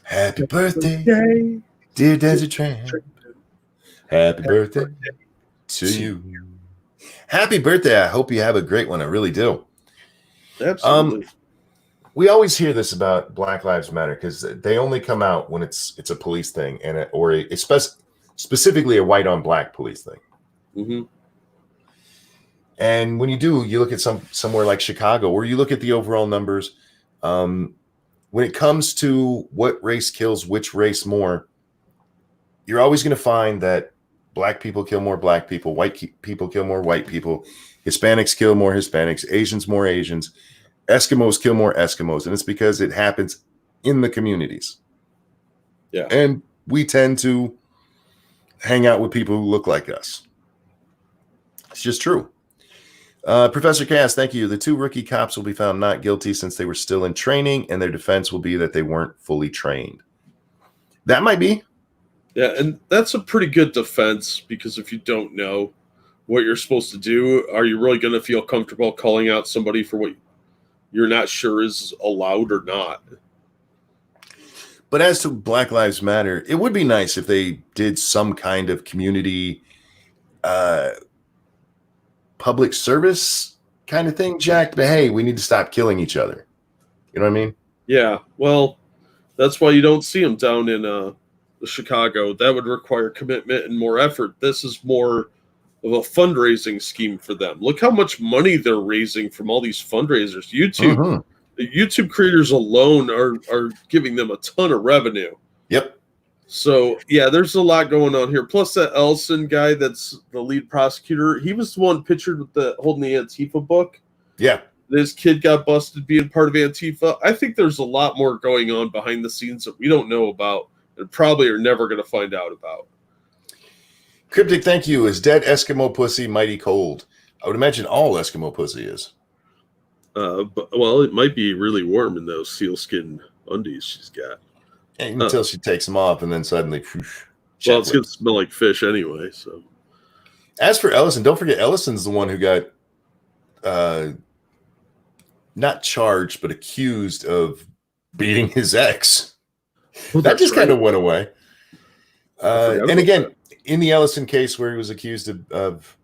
Happy birthday, dear Desert Tramp. Happy birthday to you. Happy birthday. I hope you have a great one. I really do. Absolutely. We always hear this about Black Lives Matter because they only come out when it's a police thing or specifically a white on black police thing. Mm-hmm. And when you do, you look at somewhere like Chicago, or you look at the overall numbers. When it comes to what race kills which race more, you're always going to find that black people kill more black people, white people kill more white people, Hispanics kill more Hispanics, Asians more Asians, Eskimos kill more Eskimos. And it's because it happens in the communities. Yeah. And we tend to hang out with people who look like us. It's just true. Professor Cass, thank you. The 2 rookie cops will be found not guilty since they were still in training, and their defense will be that they weren't fully trained. That might be. Yeah, and that's a pretty good defense, because if you don't know what you're supposed to do, are you really going to feel comfortable calling out somebody for what you're not sure is allowed or not? But as to Black Lives Matter, it would be nice if they did some kind of community public service kind of thing, Jack. But hey, we need to stop killing each other. You know what I mean? Yeah, well, that's why you don't see them down in Chicago. That would require commitment and more effort. This is more of a fundraising scheme for them. Look how much money they're raising from all these fundraisers. The YouTube creators alone are giving them a ton of revenue. Yep. So yeah, there's a lot going on here. Plus that Ellison guy, that's the lead prosecutor. He was the one pictured with holding the Antifa book. Yeah. This kid got busted being part of Antifa. I think there's a lot more going on behind the scenes that we don't know about and probably are never going to find out about. Cryptic, thank you. Is dead Eskimo pussy mighty cold? I would imagine all Eskimo pussy is. Well, it might be really warm in those sealskin undies she's got. Until she takes them off, and then suddenly, whoosh, well, it's going to smell like fish anyway. So, as for Ellison, don't forget Ellison's the one who got not charged but accused of beating his ex. Well, that just kind of went away. And again, in the Ellison case where he was accused of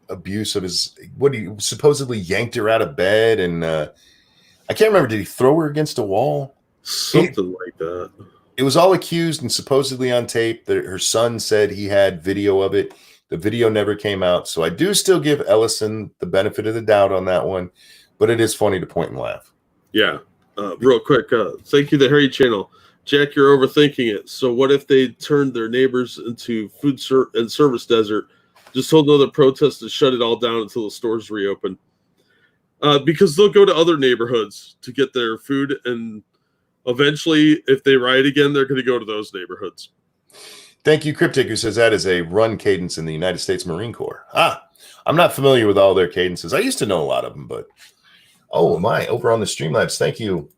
abuse of he supposedly yanked her out of bed, and I can't remember, did he throw her against a wall? Something like that. It was all accused and supposedly on tape. Her son said he had video of it. The video never came out. So I do still give Ellison the benefit of the doubt on that one, but it is funny to point and laugh. Yeah. Real quick. Thank you, the Harry channel. Jack, you're overthinking it. So what if they turned their neighbors into food and service desert? Just told another protest to shut it all down until the stores reopen. Because they'll go to other neighborhoods to get their food, and eventually, if they riot again, they're going to go to those neighborhoods. Thank you, Cryptic, who says that is a run cadence in the United States Marine Corps. I'm not familiar with all their cadences. I used to know a lot of them, but over on the Streamlabs. Thank you,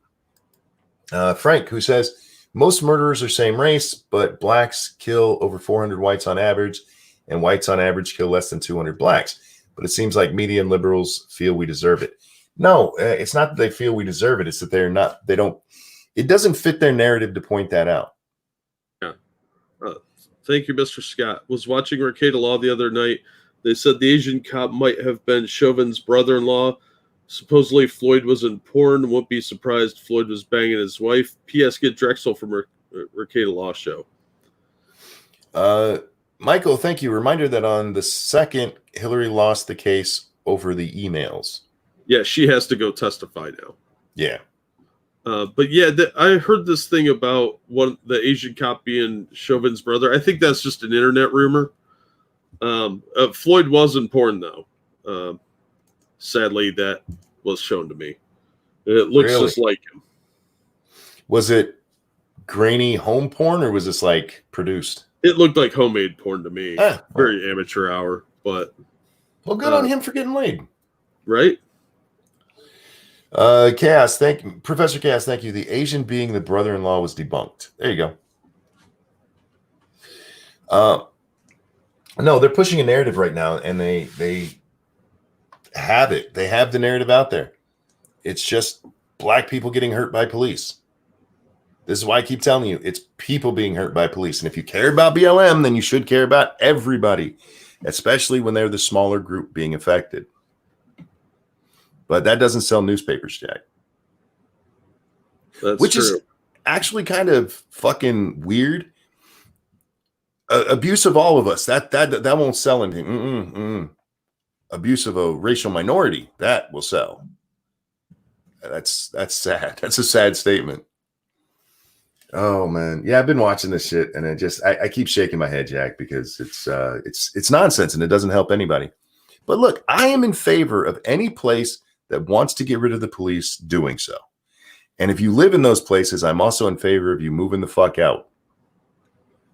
Frank, who says most murderers are same race, but blacks kill over 400 whites on average, and whites on average kill less than 200 blacks. But it seems like media and liberals feel we deserve it. No, it's not that they feel we deserve it. It's that they don't. It doesn't fit their narrative to point that out. Yeah. Thank you, Mr. Scott. Was watching Rekieta Law the other night. They said the Asian cop might have been Chauvin's brother-in-law. Supposedly Floyd was in porn. Won't be surprised Floyd was banging his wife. P.S. Get Drexel from Rekieta Law show. Michael, thank you. Reminder that on the 2nd, Hillary lost the case over the emails. Yeah, she has to go testify now. Yeah. But yeah, I heard this thing about the Asian cop being Chauvin's brother. I think that's just an internet rumor. Floyd was in porn, though. Sadly, that was shown to me. It looks just like him. Was it grainy home porn, or was this like produced? It looked like homemade porn to me. Very amateur hour, but well, good on him for getting laid, right? Chaos, Professor Chaos, thank you. The Asian being the brother-in-law was debunked. There you go. No, they're pushing a narrative right now, and they have it. They have the narrative out there. It's just black people getting hurt by police. This is why I keep telling you, it's people being hurt by police. And if you care about BLM, then you should care about everybody, especially when they're the smaller group being affected. But that doesn't sell newspapers, Jack. Which is actually kind of fucking weird. Abuse of all of us, that won't sell anything. Abuse of a racial minority, that will sell. That's sad. That's a sad statement. Oh man, yeah, I've been watching this shit, and I keep shaking my head, Jack, because it's nonsense and it doesn't help anybody. But look, I am in favor of any place that wants to get rid of the police doing so. And if you live in those places, I'm also in favor of you moving the fuck out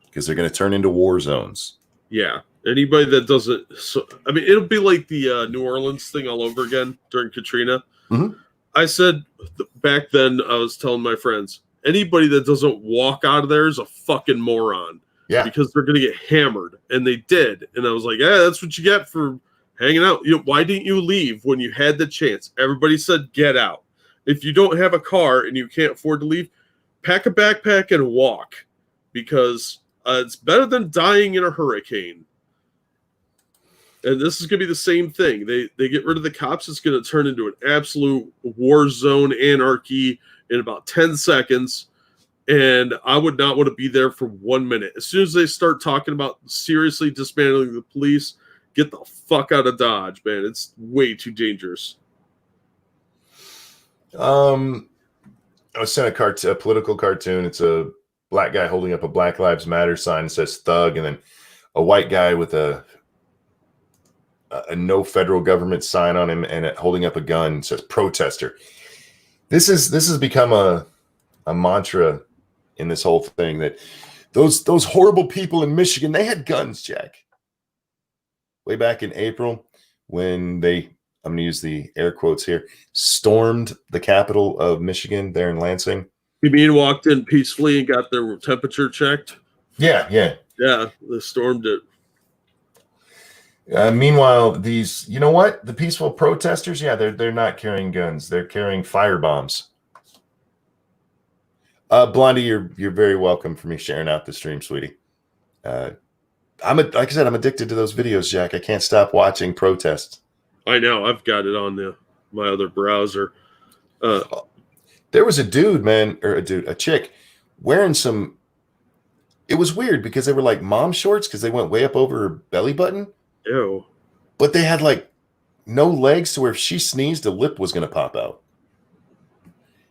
because they're going to turn into war zones. Yeah. Anybody that doesn't, I mean, it'll be like the New Orleans thing all over again during Katrina. Mm-hmm. I said back then, I was telling my friends, anybody that doesn't walk out of there is a fucking moron. Yeah. Because they're going to get hammered. And they did. And I was like, yeah, that's what you get for hanging out. Why didn't you leave when you had the chance? Everybody said, get out. If you don't have a car and you can't afford to leave, pack a backpack and walk. Because it's better than dying in a hurricane. And this is going to be the same thing. They get rid of the cops. It's going to turn into an absolute war zone anarchy in about 10 seconds. And I would not want to be there for 1 minute. As soon as they start talking about seriously dismantling the police, get the fuck out of Dodge, man. It's way too dangerous. I was sent a political cartoon. It's a black guy holding up a Black Lives Matter sign that says thug, and then a white guy with a no federal government sign on him and holding up a gun says protester. This has become a mantra in this whole thing that those horrible people in Michigan, they had guns, Jack. Way back in April when I'm going to use the air quotes here, stormed the capital of Michigan there in Lansing. You mean walked in peacefully and got their temperature checked? Yeah. Yeah, they stormed it. Meanwhile, the peaceful protesters, they're not carrying guns. They're carrying fire bombs. Blondie, you're very welcome for me sharing out the stream, sweetie. Like I said, I'm addicted to those videos, Jack. I can't stop watching protests. I know. I've got it on my other browser. There was a chick wearing some. It was weird because they were like mom shorts because they went way up over her belly button. Ew. But they had like no legs to where if she sneezed, a lip was going to pop out.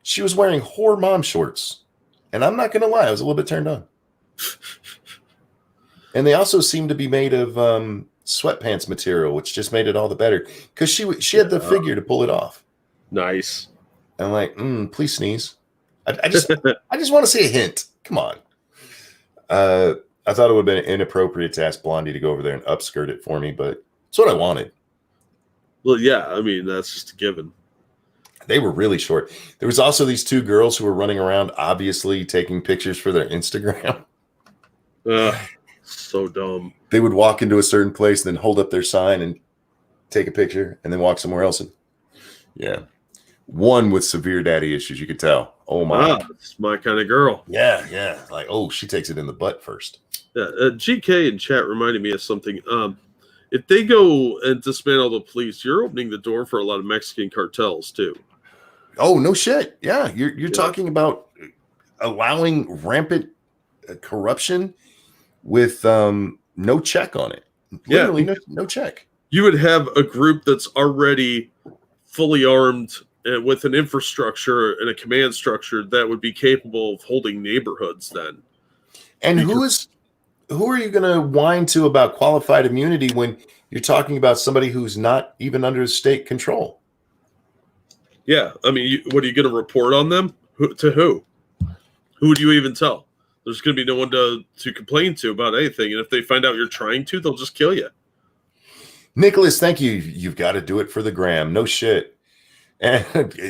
She was wearing whore mom shorts. And I'm not going to lie, I was a little bit turned on. And they also seemed to be made of sweatpants material, which just made it all the better. Because she had the figure to pull it off. Nice. I'm like, please sneeze. I just want to see a hint. Come on. I thought it would have been inappropriate to ask Blondie to go over there and upskirt it for me, but it's what I wanted. Well, yeah, I mean, that's just a given. They were really short. There was also these two girls who were running around, obviously taking pictures for their Instagram. So dumb. They would walk into a certain place and then hold up their sign and take a picture and then walk somewhere else. And yeah. One with severe daddy issues, you could tell. Oh my. It's my kind of girl. Yeah. Like, she takes it in the butt first. Yeah, GK in chat reminded me of something. If they go and dismantle the police, you're opening the door for a lot of Mexican cartels too. Oh, no shit. Yeah, you're talking about allowing rampant corruption with no check on it. Literally no check. You would have a group that's already fully armed with an infrastructure and a command structure that would be capable of holding neighborhoods then. And who are you going to whine to about qualified immunity when you're talking about somebody who's not even under state control? Yeah. I mean, what are you going to report on them? To who? Who would you even tell? There's going to be no one to complain to about anything. And if they find out you're trying to, they'll just kill you. Nicholas, thank you. You've got to do it for the gram. No shit. And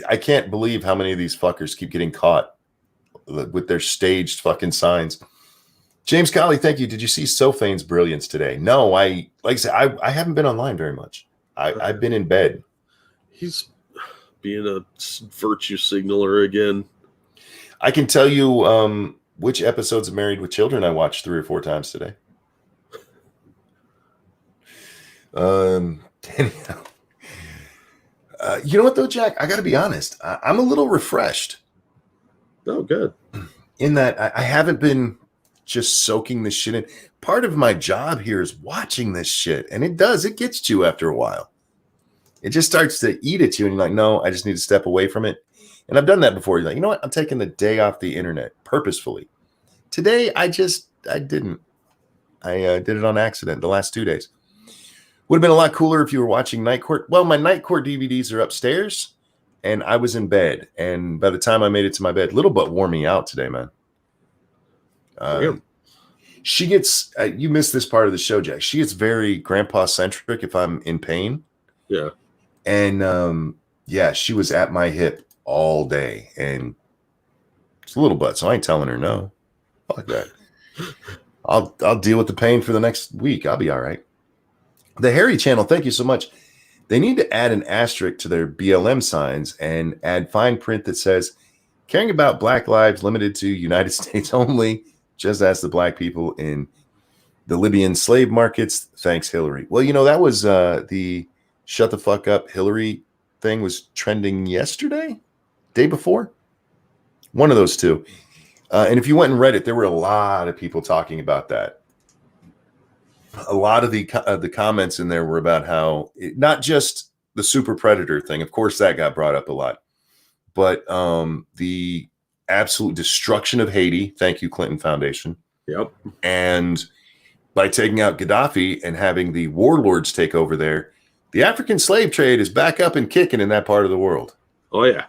I can't believe how many of these fuckers keep getting caught with their staged fucking signs. James Colley, thank you. Did you see Sophane's brilliance today? No, like I said, I haven't been online very much. I've been in bed. He's being a virtue signaler again. I can tell you which episodes of Married with Children I watched 3 or 4 times today. Anyhow. You know what though, Jack? I got to be honest. I'm a little refreshed. Oh, good. In that I haven't been just soaking this shit in. Part of my job here is watching this shit, and it gets to you after a while. It just starts to eat at you, and you're like, no, I just need to step away from it. And I've done that before. You're like, you know what? I'm taking the day off the internet purposefully. Today, I didn't. I did it on accident the last 2 days. Would have been a lot cooler if you were watching Night Court. Well, my Night Court DVDs are upstairs. and I was in bed. And by the time I made it to my bed, little butt wore me out today, man. She gets, you missed this part of the show, Jack. She gets very grandpa centric if I'm in pain. Yeah. And yeah, she was at my hip all day, and it's a little butt, so I ain't telling her no. Fuck that. I'll deal with the pain for the next week. I'll be all right. The Harry channel, thank you so much. They need to add an asterisk to their BLM signs and add fine print that says, caring about Black lives limited to United States only, just as the Black people in the Libyan slave markets. Thanks, Hillary. Well, you know, that was the shut the fuck up Hillary thing was trending yesterday, day before. One of those two. And if you went and read it, there were a lot of people talking about that. A lot of the comments in there were about how not just the super predator thing. Of course, that got brought up a lot, but the absolute destruction of Haiti. Thank you, Clinton Foundation. Yep. And by taking out Gaddafi and having the warlords take over there, the African slave trade is back up and kicking in that part of the world. Oh, yeah.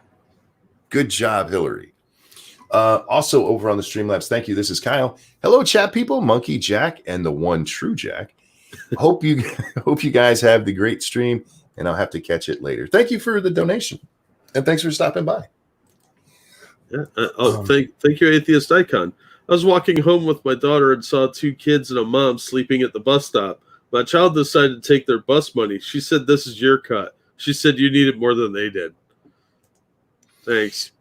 Good job, Hillary. Also over on the Streamlabs, thank you. This is Kyle. Hello, chat people, Monkey Jack, and the one true Jack. hope you guys have the great stream, and I'll have to catch it later. Thank you for the donation, and thanks for stopping by. Yeah. Thank you, Atheist Icon. I was walking home with my daughter and saw two kids and a mom sleeping at the bus stop. My child decided to take their bus money. She said, "This is your cut." She said, "You need it more than they did." Thanks.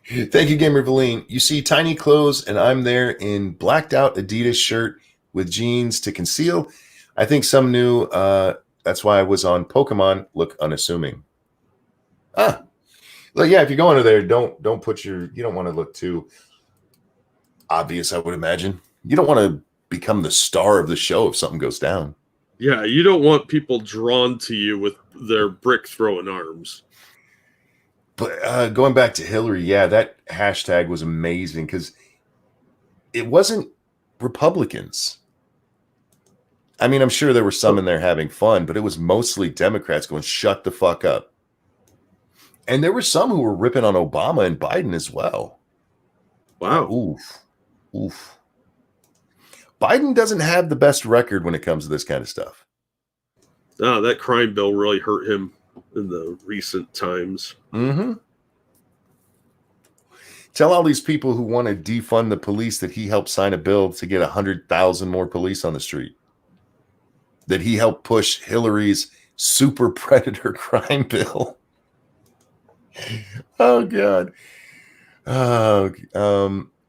Thank you, Gamer Valine. You see tiny clothes, and I'm there in blacked out Adidas shirt with jeans to conceal. I think some new, that's why I was on Pokemon, look unassuming. Well, yeah, if you go under there, don't put you don't want to look too obvious, I would imagine. You don't want to become the star of the show if something goes down. Yeah, you don't want people drawn to you with their brick throwing arms. But going back to Hillary, yeah, that hashtag was amazing because it wasn't Republicans. I mean, I'm sure there were some in there having fun, but it was mostly Democrats going, shut the fuck up. And there were some who were ripping on Obama and Biden as well. Wow. Oof. Biden doesn't have the best record when it comes to this kind of stuff. No, that crime bill really hurt him in the recent times. Mm-hmm. Tell all these people who want to defund the police that he helped sign a bill to get 100,000 more police on the street. That he helped push Hillary's super predator crime bill. Oh, God.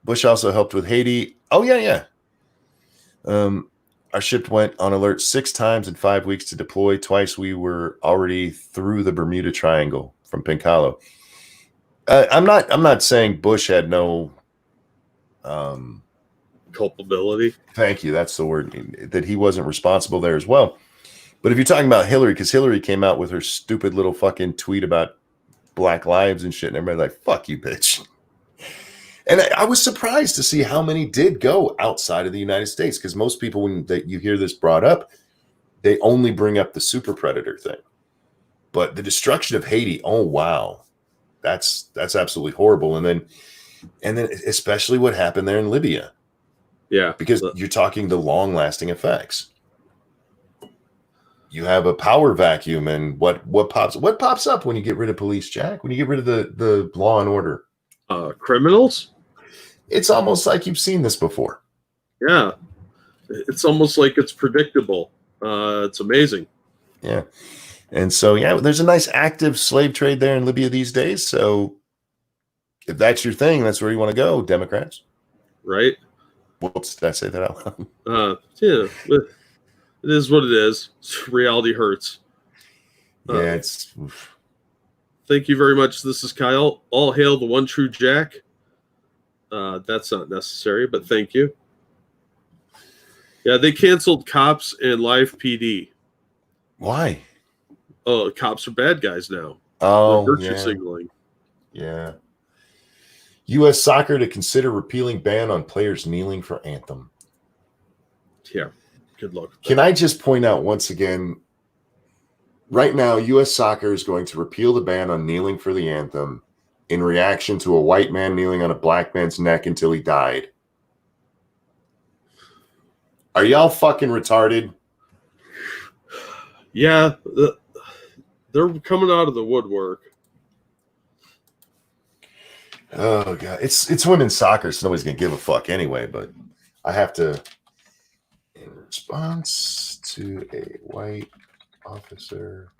Bush also helped with Haiti. Oh, yeah. Our ship went on alert 6 times in 5 weeks to deploy. Twice we were already through the Bermuda Triangle from Pincalo. I'm not saying Bush had no culpability. Thank you. That's the word. That he wasn't responsible there as well. But if you're talking about Hillary, because Hillary came out with her stupid little fucking tweet about Black lives and shit, and everybody's like, "Fuck you, bitch." And I was surprised to see how many did go outside of the United States, because most people, when you hear this brought up, they only bring up the super predator thing. But the destruction of Haiti, oh wow, that's absolutely horrible. And then especially what happened there in Libya. Yeah, because you're talking the long-lasting effects. You have a power vacuum, and what pops up when you get rid of police, Jack? When you get rid of the law and order? Criminals. It's almost like you've seen this before. Yeah. It's almost like it's predictable. It's amazing. Yeah. And so, yeah, there's a nice active slave trade there in Libya these days. So if that's your thing, that's where you want to go, Democrats. Right. Whoops, did I say that out loud? Yeah. It is what it is. Reality hurts. Yeah, it's... Thank you very much. This is Kyle. All hail the one true Jack. That's not necessary, but thank you. Yeah, they canceled cops and live PD. Why? Oh, cops are bad guys now. Oh, virtue signaling. Yeah. U.S. Soccer to consider repealing ban on players kneeling for anthem. Yeah. Good luck. Can I just point out once again, Right now, U.S. soccer is going to repeal the ban on kneeling for the anthem in reaction to a white man kneeling on a black man's neck until he died. Are y'all fucking retarded? Yeah, they're coming out of the woodwork. Oh god, it's women's soccer, so nobody's gonna give a fuck anyway. But I have to. In response to a white officer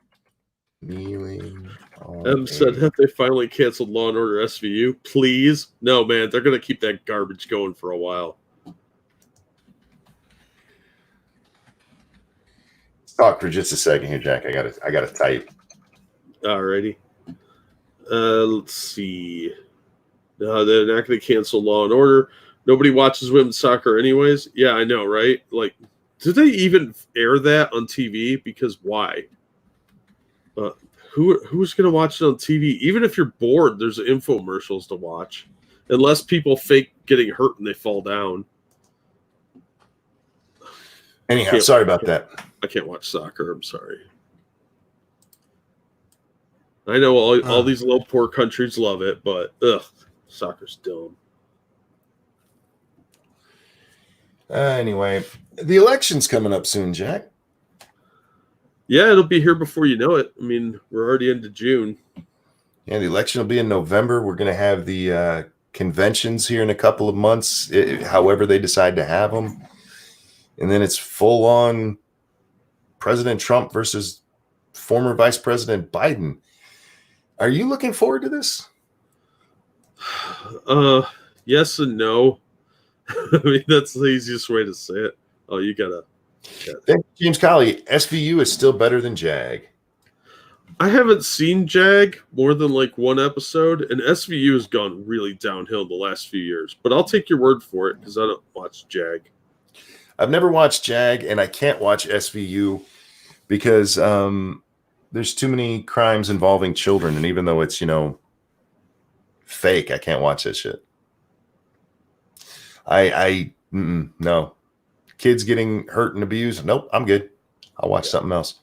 kneeling on Said, have they finally canceled Law and Order SVU? Please, no, man. They're gonna keep that garbage going for a while. Talk for just a second here, Jack. I gotta type. Alrighty. Let's see. No, they're not going to cancel Law and Order. Nobody watches women's soccer, anyways. Yeah, I know, right? Like, did they even air that on TV? Because why? Who's going to watch it on TV? Even if you're bored, there's infomercials to watch, unless people fake getting hurt and they fall down. Anyhow, sorry about that. I can't watch soccer. I'm sorry. I know all these little poor countries love it, but soccer's dumb. Anyway, the election's coming up soon, Jack. Yeah, it'll be here before you know it. I mean, we're already into June. Yeah, the election will be in November. We're going to have the conventions here in a couple of months, however they decide to have them. And then it's full on President Trump versus former Vice President Biden. Are you looking forward to this? Yes and no. I mean, that's the easiest way to say it. Oh, you gotta. James Colley, SVU is still better than JAG. I haven't seen JAG more than like one episode, and SVU has gone really downhill the last few years. But I'll take your word for it because I don't watch JAG. I've never watched JAG, and I can't watch SVU because there's too many crimes involving children, and even though it's fake, I can't watch that shit. No. Kids getting hurt and abused. Nope, I'm good. I'll watch something else.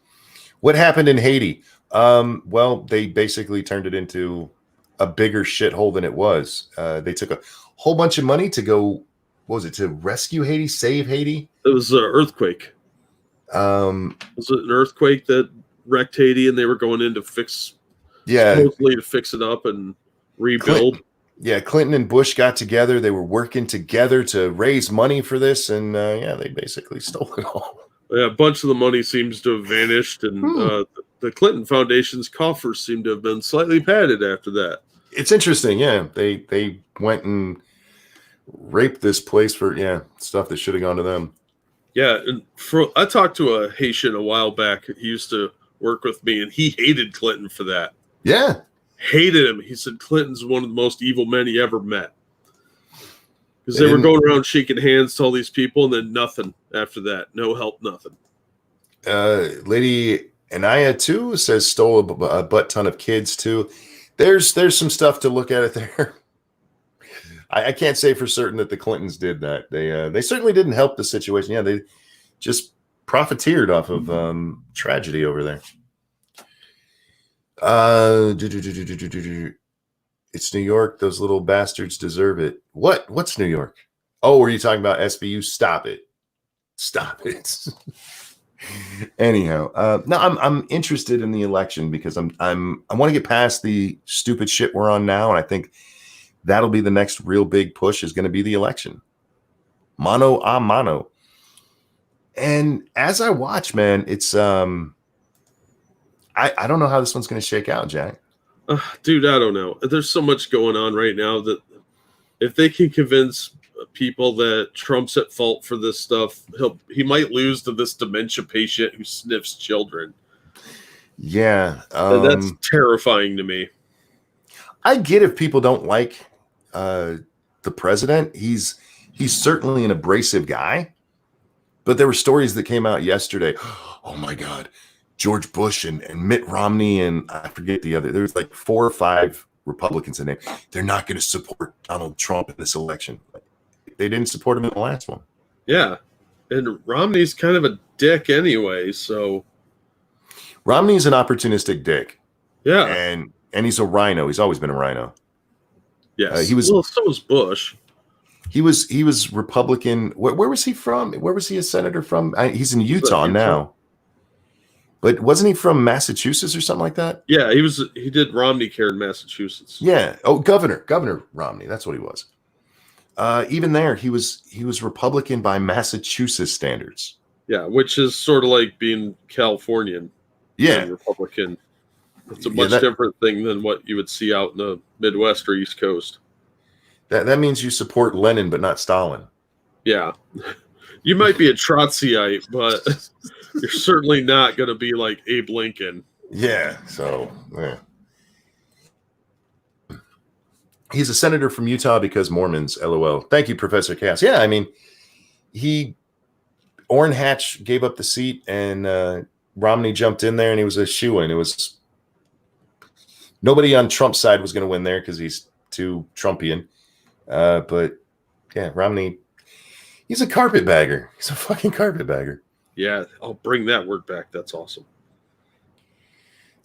What happened in Haiti? Well, they basically turned it into a bigger shithole than it was. They took a whole bunch of money to go, what was it, to rescue Haiti, save Haiti? It was an earthquake. Was it an earthquake that wrecked Haiti and they were going in to fix, supposedly to fix it up and rebuild? Clinton and Bush got together. They were working together to raise money for this, and they basically stole it all. Yeah, a bunch of the money seems to have vanished, and the Clinton Foundation's coffers seem to have been slightly padded after that. It's interesting, yeah. They went and raped this place for stuff that should have gone to them. Yeah, and I talked to a Haitian a while back. He used to work with me, and he hated Clinton for that. Yeah. Hated him. He said Clinton's one of the most evil men he ever met. Because they were going around shaking hands to all these people, and then nothing after that. No help, nothing. Lady Anaya, too, says stole a butt ton of kids, too. There's some stuff to look at it there. I can't say for certain that the Clintons did that. They certainly didn't help the situation. Yeah, they just profiteered off of tragedy over there. It's New York. Those little bastards deserve it. What's New York? Oh, were you talking about SVU? Stop it. Anyhow, no, I'm interested in the election because I want to get past the stupid shit we're on now, and I think that'll be the next real big push is going to be the election. Mano a mano. And as I watch, man, it's I don't know how this one's going to shake out, Jack. Dude, I don't know. There's so much going on right now that if they can convince people that Trump's at fault for this stuff, he might lose to this dementia patient who sniffs children. Yeah. That's terrifying to me. I get if people don't like the president. He's certainly an abrasive guy. But there were stories that came out yesterday. Oh, my God. George Bush and Mitt Romney and I forget the other. There's like 4 or 5 Republicans in there. They're not going to support Donald Trump in this election. They didn't support him in the last one. Yeah. And Romney's kind of a dick anyway, so. Romney's an opportunistic dick, Yeah. and he's a rhino. He's always been a rhino. Yes. He was. Well, so was Bush. He was Republican. Where was he from? Where was he a senator from? He's in Utah now. But wasn't he from Massachusetts or something like that? Yeah, he did Romney Care in Massachusetts. Yeah. Oh, Governor Romney. That's what he was. Even there, he was Republican by Massachusetts standards. Yeah, which is sort of like being Californian. Yeah, Republican. It's a much different thing than what you would see out in the Midwest or East Coast. That means you support Lenin, but not Stalin. Yeah. You might be a Trotskyite, but you're certainly not going to be like Abe Lincoln. Yeah. So, yeah. He's a senator from Utah because Mormons, LOL. Thank you, Professor Cass. Yeah, I mean, Orrin Hatch gave up the seat and Romney jumped in there and he was a shoo-in. It was nobody on Trump's side was going to win there because he's too Trumpian. But yeah, Romney, he's a carpetbagger. He's a fucking carpetbagger. Yeah, I'll bring that word back. That's awesome.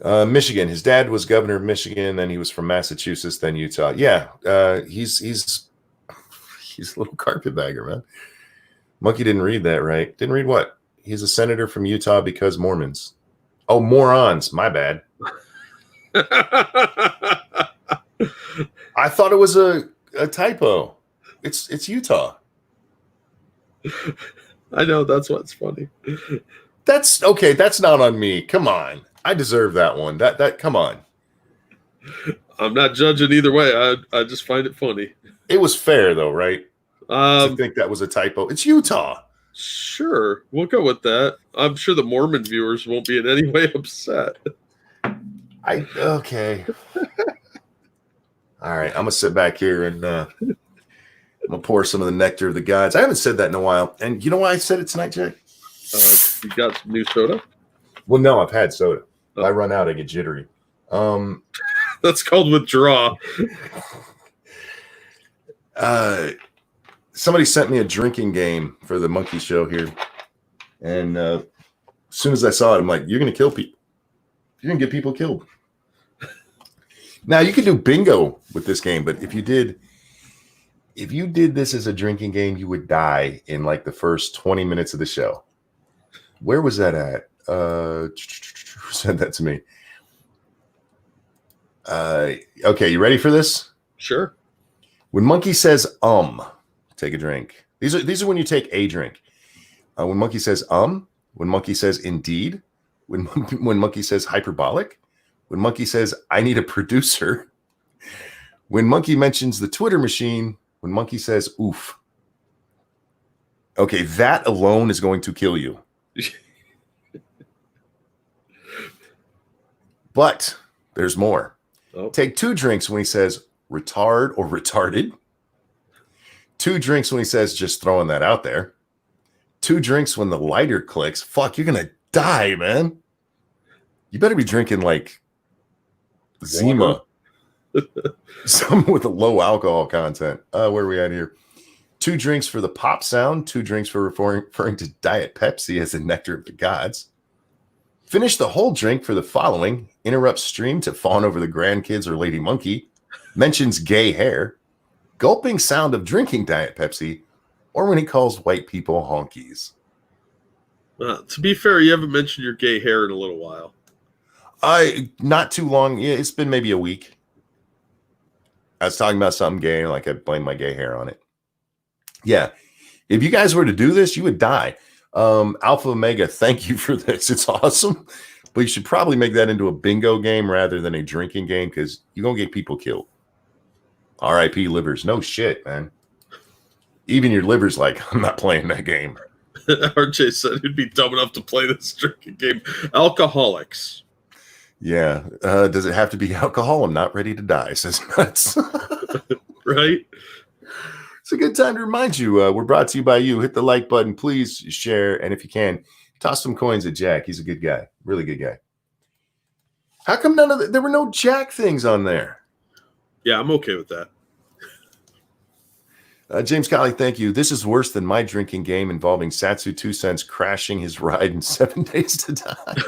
Michigan. His dad was governor of Michigan, then he was from Massachusetts, then Utah. Yeah, he's a little carpetbagger, man. Monkey didn't read that right. Didn't read what? He's a senator from Utah because Mormons. Oh, morons. My bad. I thought it was a typo. It's Utah. I know, that's what's funny. That's okay. That's not on me. Come on. I deserve that one. That come on. I'm not judging either way. I just find it funny. It was fair though, right? To think that was a typo. It's Utah. Sure, we'll go with that. I'm sure the Mormon viewers won't be in any way upset. Okay. All right, I'm gonna sit back here and I'm gonna pour some of the nectar of the gods. I haven't said that in a while, and you know why I said it tonight, Jack? You got some new soda? Well, no, I've had soda. If I run out, I get jittery. That's called withdraw. Somebody sent me a drinking game for the Monkey Show here, and as soon as I saw it, I'm like, "You're gonna kill people. You're gonna get people killed." Now you can do bingo with this game, but if you did this as a drinking game, you would die in like the first 20 minutes of the show. Where was that at? Who sent that to me? Okay, you ready for this? Sure. When Monkey says take a drink. These are when you take a drink. When Monkey says when Monkey says indeed, when Monkey says hyperbolic, when Monkey says I need a producer, when Monkey mentions the Twitter machine, when Monkey says oof. Okay, that alone is going to kill you. But there's more. Oh. Take 2 drinks when he says retard or retarded. 2 drinks when he says just throwing that out there. 2 drinks when the lighter clicks. Fuck, you're going to die, man. You better be drinking like Zima. Something with a low alcohol content. Where are we at here? 2 drinks for the pop sound. 2 drinks for referring to Diet Pepsi as the nectar of the gods. Finish the whole drink for the following. Interrupts stream to fawn over the grandkids or Lady Monkey. Mentions gay hair. Gulping sound of drinking Diet Pepsi. Or when he calls white people honkies. To be fair, you haven't mentioned your gay hair in a little while. Not too long. Yeah, it's been maybe a week. I was talking about something gay, like I blamed my gay hair on it. Yeah. If you guys were to do this, you would die. Alpha Omega, thank you for this. It's awesome. But you should probably make that into a bingo game rather than a drinking game because you're going to get people killed. RIP livers. No shit, man. Even your liver's like, I'm not playing that game. RJ said he'd be dumb enough to play this drinking game. Alcoholics. Yeah. Does it have to be alcohol? I'm not ready to die, says Nuts. Right? It's a good time to remind you, we're brought to you by you. Hit the like button, please share. And if you can, toss some coins at Jack. He's a good guy. Really good guy. How come there were no Jack things on there? Yeah, I'm okay with that. James Colley, thank you. This is worse than my drinking game involving Satsu 2 cents crashing his ride in 7 days to die.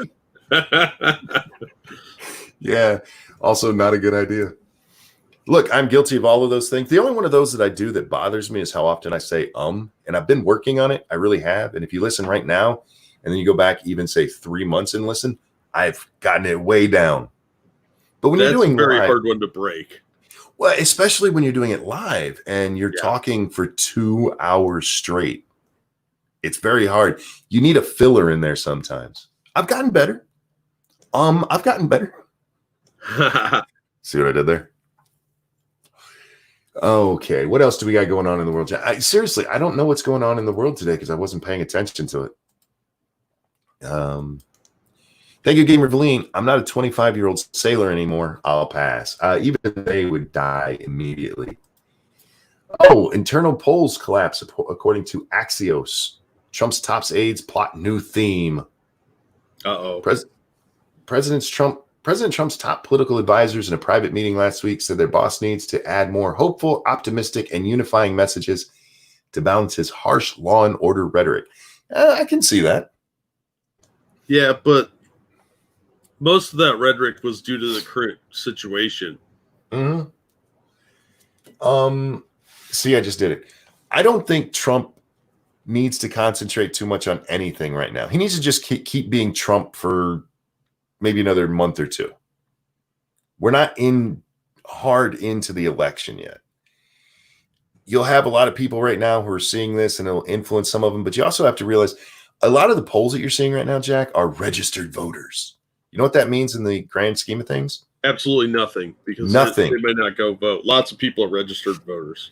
Yeah, also not a good idea. Look, I'm guilty of all of those things. The only one of those that I do that bothers me is how often I say and I've been working on it. I really have. And if you listen right now, and then you go back even say 3 months and listen, I've gotten it way down. But when you're doing a very live, hard one to break. well, especially when you're doing it live and you're Yeah. talking for 2 hours straight, it's very hard. You need a filler in there sometimes. I've gotten better. I've gotten better. See what I did there? Okay, what else do we got going on in the world? Seriously, I don't know what's going on in the world today because I wasn't paying attention to it. Thank you, Gamer Valine. I'm not a 25-year-old sailor anymore. I'll pass. Even they would die immediately. Oh, internal polls collapse according to Axios. Trump's top aides plot new theme. Uh-oh. President Trump's top political advisors in a private meeting last week said their boss needs to add more hopeful, optimistic, and unifying messages to balance his harsh law and order rhetoric. I can see that. Yeah, but most of that rhetoric was due to the current situation. Mm-hmm. See, I just did it. I don't think Trump needs to concentrate too much on anything right now. He needs to just keep being Trump for maybe another month or two. We're not hard into the election yet. You'll have a lot of people right now who are seeing this and it'll influence some of them, but you also have to realize a lot of the polls that you're seeing right now, Jack, are registered voters. You know what that means in the grand scheme of things? Absolutely nothing, because Nothing. They may not go vote. Lots of people are registered voters.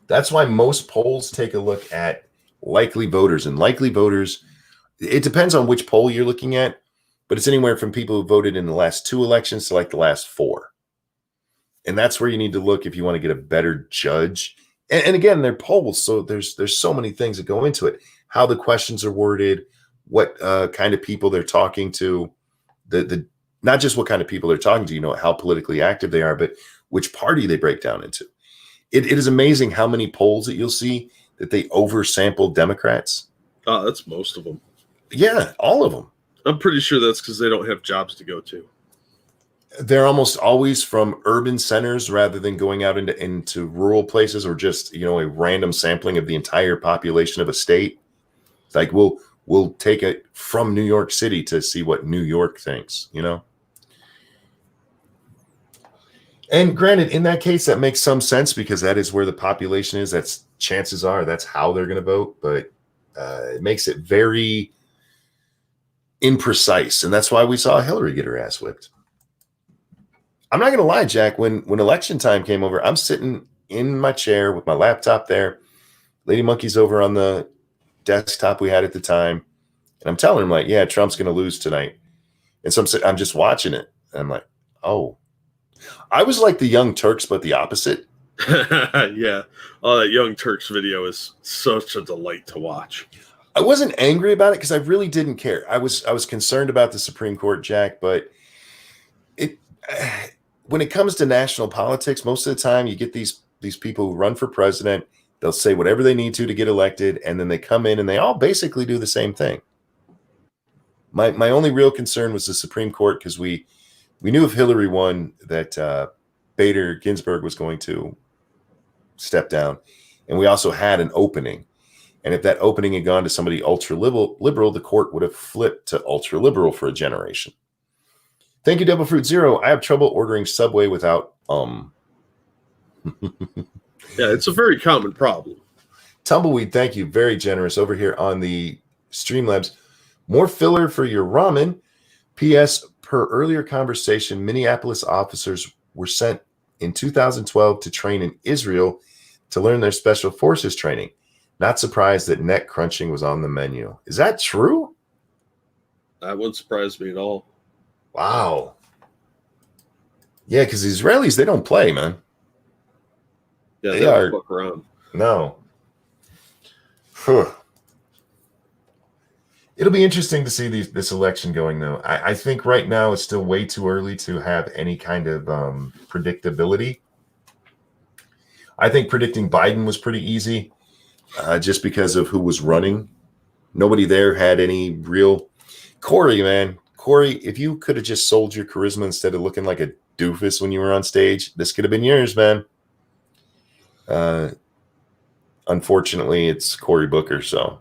That's why most polls take a look at likely voters, and likely voters, it depends on which poll you're looking at, but it's anywhere from people who voted in the last 2 elections to like the last 4. And that's where you need to look if you want to get a better judge. And again, they're polls, so there's so many things that go into it. How the questions are worded, what kind of people they're talking to, the not just what kind of people they're talking to, how politically active they are, but which party they break down into. It is amazing how many polls that you'll see that they oversample Democrats. Oh, that's most of them. Yeah, all of them. I'm pretty sure that's because they don't have jobs to go to. They're almost always from urban centers rather than going out into rural places, or just, a random sampling of the entire population of a state. It's like we'll take it from New York City to see what New York thinks, And granted, in that case, that makes some sense because that is where the population is. Chances are that's how they're going to vote, but it makes it very imprecise. And that's why we saw Hillary get her ass whipped. I'm not going to lie, Jack, when election time came over, I'm sitting in my chair with my laptop there. Lady Monkey's over on the desktop we had at the time. And I'm telling him, like, yeah, Trump's going to lose tonight. And so I'm just watching it. And I'm like, oh. I was like the Young Turks, but the opposite. Yeah. Oh, that Young Turks video is such a delight to watch. I wasn't angry about it because I really didn't care. I was concerned about the Supreme Court, Jack, but when it comes to national politics, most of the time you get these people who run for president. They'll say whatever they need to get elected, and then they come in and they all basically do the same thing. My only real concern was the Supreme Court, because we knew if Hillary won that Bader Ginsburg was going to step down, and we also had an opening. And if that opening had gone to somebody ultra liberal, the court would have flipped to ultra liberal for a generation. Thank you, Devil Fruit Zero. I have trouble ordering Subway without Yeah, it's a very common problem. Tumbleweed, thank you. Very generous over here on the Streamlabs. More filler for your ramen. P.S. Per earlier conversation, Minneapolis officers were sent in 2012 to train in Israel to learn their special forces training. Not surprised that neck crunching was on the menu. Is that true? That wouldn't surprise me at all. Wow. Yeah, because the Israelis, they don't play, man. Yeah, they don't fuck around. No. It'll be interesting to see this election going, though. I think right now it's still way too early to have any kind of predictability. I think predicting Biden was pretty easy just because of who was running. Nobody there had any real... Corey, man. Corey, if you could have just sold your charisma instead of looking like a doofus when you were on stage, this could have been yours, man. Unfortunately, it's Cory Booker. So,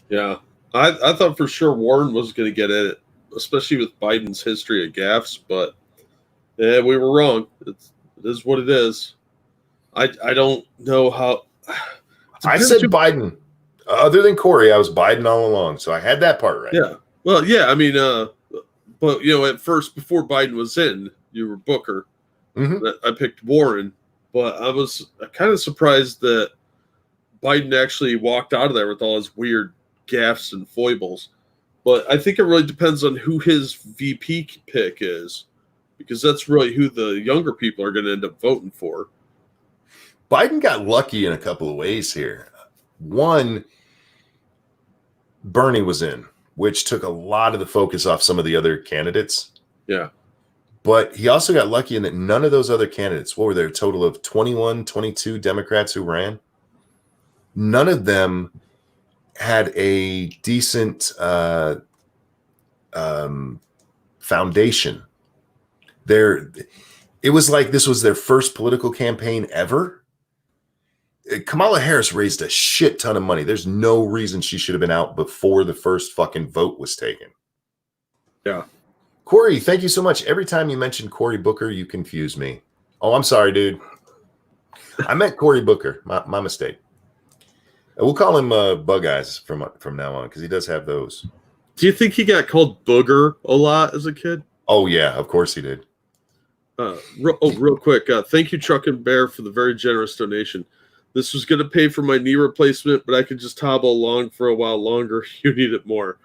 yeah, I thought for sure Warren was going to get it, especially with Biden's history of gaffes. But yeah, we were wrong. It is what it is. I don't know how. I said Biden. Other than Corey, I was Biden all along. So I had that part right. Yeah. Well, yeah. I mean, but at first, before Biden was in, you were Booker. Mm-hmm. I picked Warren, but I was kind of surprised that Biden actually walked out of there with all his weird gaffes and foibles. But I think it really depends on who his VP pick is, because that's really who the younger people are going to end up voting for. Biden got lucky in a couple of ways here. One, Bernie was in, which took a lot of the focus off some of the other candidates. Yeah. But he also got lucky in that none of those other candidates, what were there, a total of 21, 22 Democrats who ran? None of them had a decent foundation. It was like this was their first political campaign ever. Kamala Harris raised a shit ton of money. There's no reason she should have been out before the first fucking vote was taken. Yeah. Corey, thank you so much. Every time you mention Cory Booker, you confuse me. Oh, I'm sorry, dude. I meant Cory Booker. My mistake. We'll call him Bug Eyes from now on because he does have those. Do you think he got called Booger a lot as a kid? Oh, yeah. Of course he did. Real quick. Thank you, Truck and Bear, for the very generous donation. This was going to pay for my knee replacement, but I could just hobble along for a while longer. You need it more.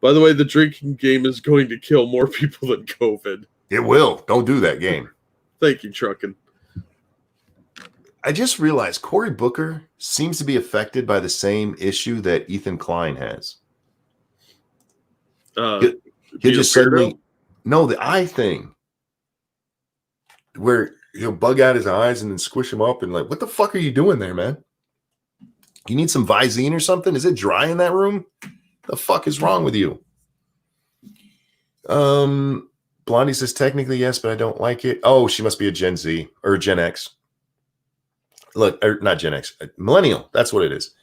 By the way, the drinking game is going to kill more people than COVID. It will. Don't do that game. Thank you, Truckin'. I just realized Cory Booker seems to be affected by the same issue that Ethan Klein has. He just suddenly, the eye thing, where he'll bug out his eyes and then squish them up and like, what the fuck are you doing there, man? You need some Visine or something? Is it dry in that room? The fuck is wrong with you? Blondie says technically yes, but I don't like it. Oh, she must be a Gen Z or a Gen X. Look, or not Gen X, millennial. That's what it is.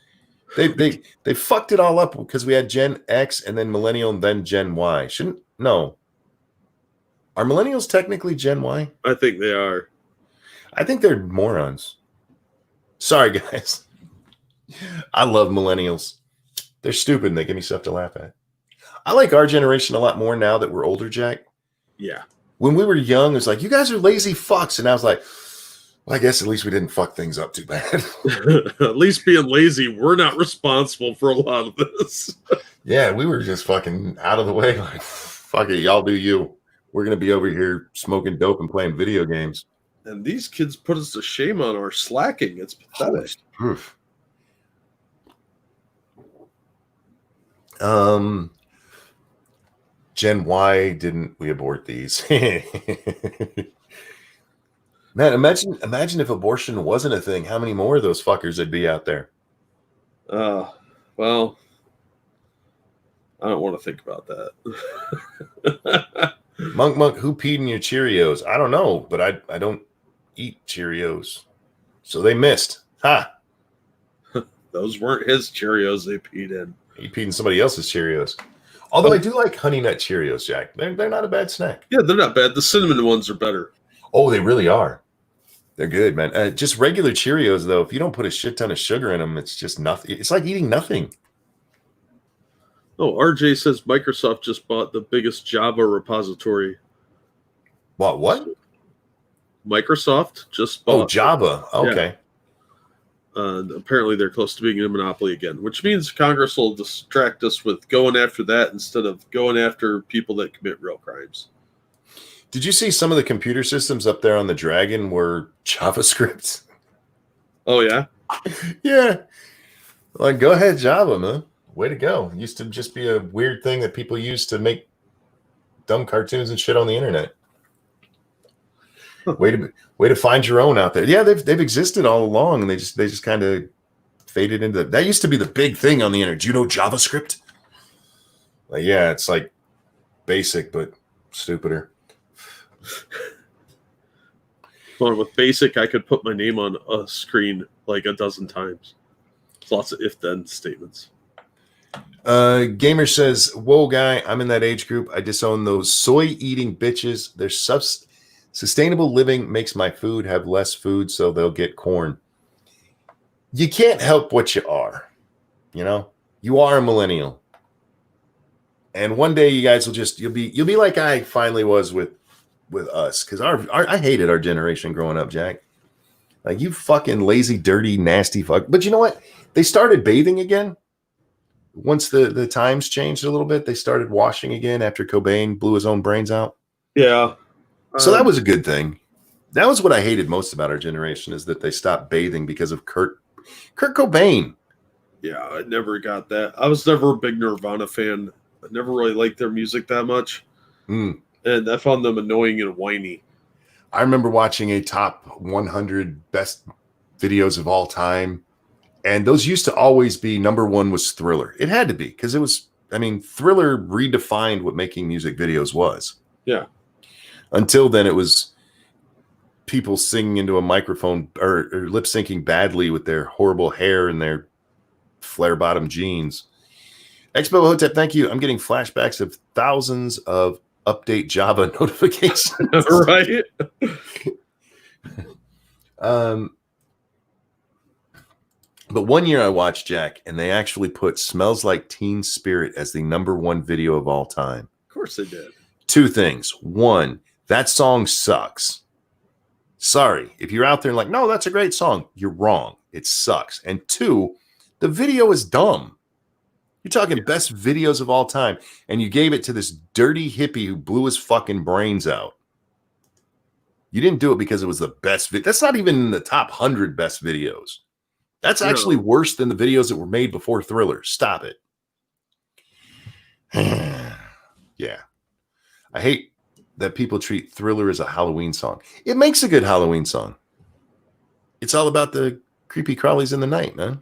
They fucked it all up because we had Gen X and then millennial and then Gen Y. No. Are millennials technically Gen Y? I think they are. I think they're morons. Sorry, guys. I love millennials. They're stupid and they give me stuff to laugh at. I like our generation a lot more now that we're older, Jack. Yeah. When we were young, it was like, you guys are lazy fucks. And I was like, well, I guess at least we didn't fuck things up too bad. At least being lazy, we're not responsible for a lot of this. Yeah, we were just fucking out of the way. Like, fuck it, y'all do you. We're going to be over here smoking dope and playing video games. And these kids put us to shame on our slacking. It's pathetic. Oof. Gen Y, didn't we abort these? Man, imagine if abortion wasn't a thing. How many more of those fuckers would be out there? Well, I don't want to think about that. Monk, who peed in your Cheerios? I don't know, but I don't eat Cheerios. So they missed. Ha! Those weren't his Cheerios they peed in. He peed in somebody else's Cheerios. Although I do like Honey Nut Cheerios, Jack. They're not a bad snack. Yeah, they're not bad. The cinnamon ones are better. Oh, they really are. They're good, man. Just regular Cheerios, though, if you don't put a shit ton of sugar in them, it's just nothing. It's like eating nothing. Oh, RJ says Microsoft just bought the biggest Java repository. What? Microsoft just bought. Oh, Java. Okay. Yeah. Apparently, they're close to being in a monopoly again, which means Congress will distract us with going after that instead of going after people that commit real crimes. Did you see some of the computer systems up there on the Dragon were JavaScript? Oh, yeah? Yeah. Like, go ahead, Java, man. Way to go. It used to just be a weird thing that people used to make dumb cartoons and shit on the internet. Way to find your own out there. Yeah, they've existed all along, and they just kind of faded into that. Used to be the big thing on the internet. Do you know JavaScript? Like, yeah, it's like basic, but stupider. Well, with basic, I could put my name on a screen like a dozen times. It's lots of if-then statements. Gamer says, whoa, guy, I'm in that age group. I disown those soy-eating bitches. Their sustainable living makes my food have less food, so they'll get corn. You can't help what you are. You know? You are a millennial. And one day you guys will you'll be like I finally was with us, because I hated our generation growing up, Jack. Like, you fucking lazy, dirty, nasty fuck. But you know what? They started bathing again. Once the times changed a little bit, they started washing again after Cobain blew his own brains out. Yeah. So that was a good thing. That was what I hated most about our generation, is that they stopped bathing because of Kurt Cobain. Yeah, I never got that. I was never a big Nirvana fan. I never really liked their music that much. And I found them annoying and whiny. I remember watching a top 100 best videos of all time. And those used to always be, number one was Thriller. It had to be, because it was, Thriller redefined what making music videos was. Yeah. Until then, it was people singing into a microphone or lip syncing badly with their horrible hair and their flare bottom jeans. Expo Hotep, thank you. I'm getting flashbacks of thousands of update Java notifications. Right. But one year I watched, Jack, and they actually put Smells Like Teen Spirit as the number one video of all time. Of course they did. Two things. One, that song sucks. Sorry. If you're out there and like, no, that's a great song, you're wrong. It sucks. And two, the video is dumb. You're talking best videos of all time, and you gave it to this dirty hippie who blew his fucking brains out. You didn't do it because it was the best video. That's not even in the top 100 best videos. That's actually worse than the videos that were made before Thriller. Stop it. Yeah. I hate that people treat Thriller as a Halloween song. It makes a good Halloween song. It's all about the creepy crawlies in the night, man.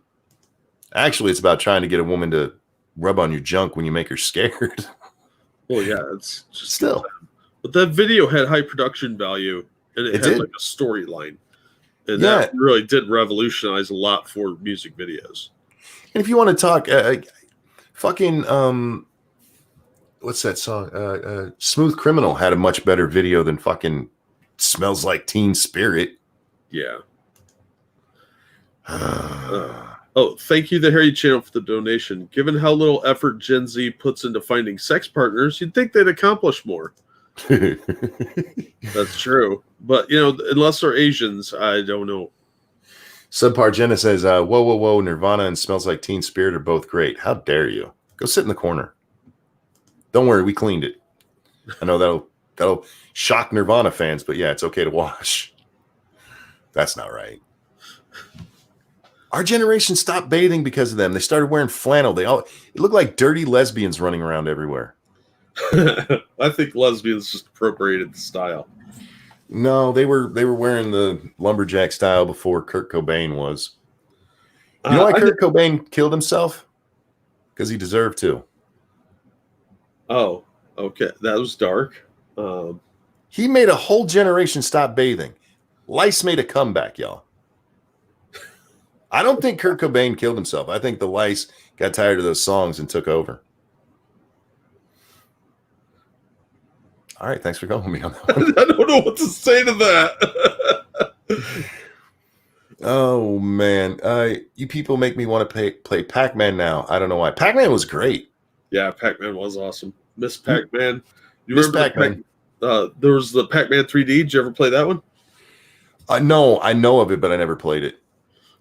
Actually, it's about trying to get a woman to rub on your junk when you make her scared. Well, yeah, it's just still. But that video had high production value, and it had like a storyline. And that really did revolutionize a lot for music videos. And if you want to talk, what's that song? Smooth Criminal had a much better video than fucking Smells Like Teen Spirit. Yeah. Oh, thank you, the Harry Channel, for the donation. Given how little effort Gen Z puts into finding sex partners, you'd think they'd accomplish more. That's true. But, unless they're Asians, I don't know. Subpar Jenna says, whoa, Nirvana and Smells Like Teen Spirit are both great. How dare you? Go sit in the corner. Don't worry, we cleaned it. I know that'll shock Nirvana fans, but yeah, it's okay to wash. That's not right. Our generation stopped bathing because of them. They started wearing flannel. It looked like dirty lesbians running around everywhere. I think lesbians just appropriated the style. No, they were wearing the lumberjack style before Kurt Cobain was. You know why Kurt Cobain killed himself? Because he deserved to. Oh, okay. That was dark. He made a whole generation stop bathing. Lice made a comeback, y'all. I don't think Kurt Cobain killed himself. I think the lice got tired of those songs and took over. All right, thanks for going with me on that one. I don't know what to say to that. Oh, man. You people make me want to play Pac-Man now. I don't know why. Pac-Man was great. Yeah, Pac-Man was awesome. Miss Pac-Man. You Miss remember Pac-Man. There was the Pac-Man 3D. Did you ever play that one? No, I know of it, but I never played it.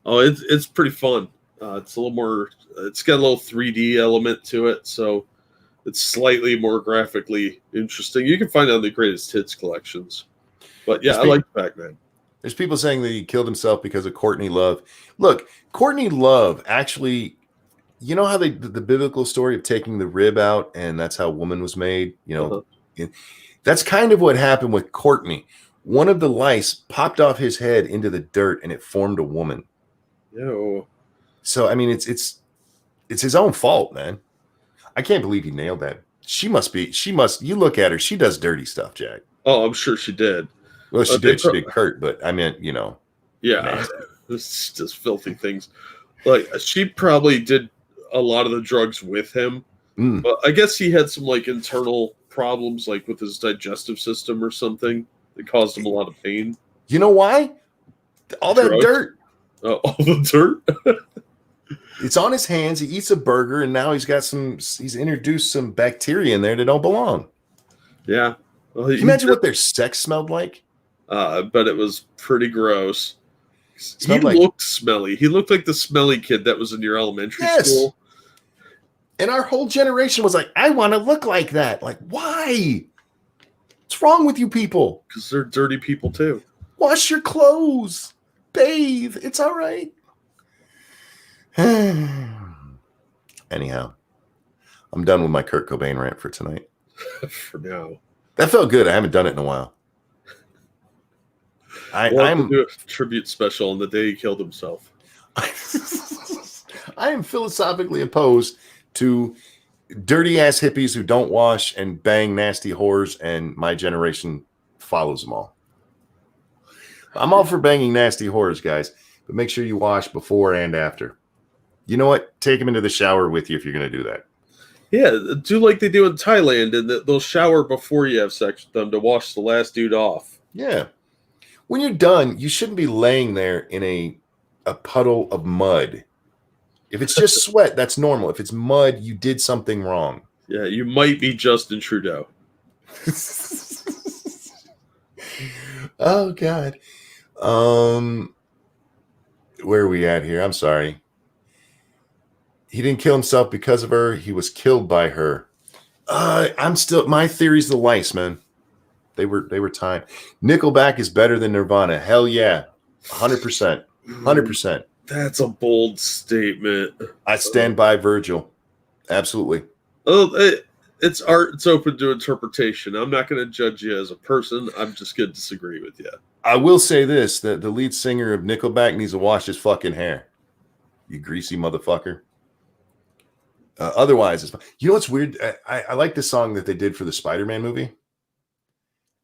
Oh, it's pretty fun. It's a little more. It's got a little 3D element to it, so it's slightly more graphically interesting. You can find it on the Greatest Hits collections. But yeah, I like Pac-Man. There's people saying that he killed himself because of Courtney Love. Look, Courtney Love actually, you know how the biblical story of taking the rib out and that's how woman was made? That's kind of what happened with Courtney. One of the lice popped off his head into the dirt and it formed a woman. Ew. So, I mean, it's his own fault, man. I can't believe he nailed that She must. You look at her. She does dirty stuff, Jack. Oh, I'm sure she did. Well, she did. She did Kurt, but I meant, Yeah, it's just filthy things. Like she probably did a lot of the drugs with him, but I guess he had some like internal problems, like with his digestive system or something that caused him a lot of pain. You know why? All that dirt. Oh, all the dirt. It's on his hands. He eats a burger, and now he's introduced some bacteria in there that don't belong. Yeah. Well, can you imagine what their sex smelled like? But it was pretty gross. He looked smelly. He looked like the smelly kid that was in your elementary school. And our whole generation was like, I want to look like that. Like, why? What's wrong with you people? Because they're dirty people too. Wash your clothes. Bathe. It's all right. Anyhow, I'm done with my Kurt Cobain rant for tonight. For now. That felt good. I haven't done it in a while. I'm do a tribute special on the day he killed himself. I am philosophically opposed to dirty ass hippies who don't wash and bang nasty whores, and my generation follows them all. I'm all for banging nasty whores, guys, but make sure you wash before and after. You know what? Take them into the shower with you if you're going to do that. Yeah, do like they do in Thailand, and they'll shower before you have sex with them to wash the last dude off. Yeah. When you're done, you shouldn't be laying there in a puddle of mud. If it's just sweat, that's normal. If it's mud, you did something wrong. Yeah, you might be Justin Trudeau. Oh, God. Where are we at here? I'm sorry. He didn't kill himself because of her. He was killed by her. My theory's the lice, man. They were time. Nickelback is better than Nirvana. Hell yeah. 100%. 100%. That's a bold statement. I stand by Virgil. Absolutely. Oh, it's art. It's open to interpretation. I'm not going to judge you as a person. I'm just going to disagree with you. I will say this, that the lead singer of Nickelback needs to wash his fucking hair. You greasy motherfucker. Otherwise, it's fine. You know what's weird? I like the song that they did for the Spider-Man movie.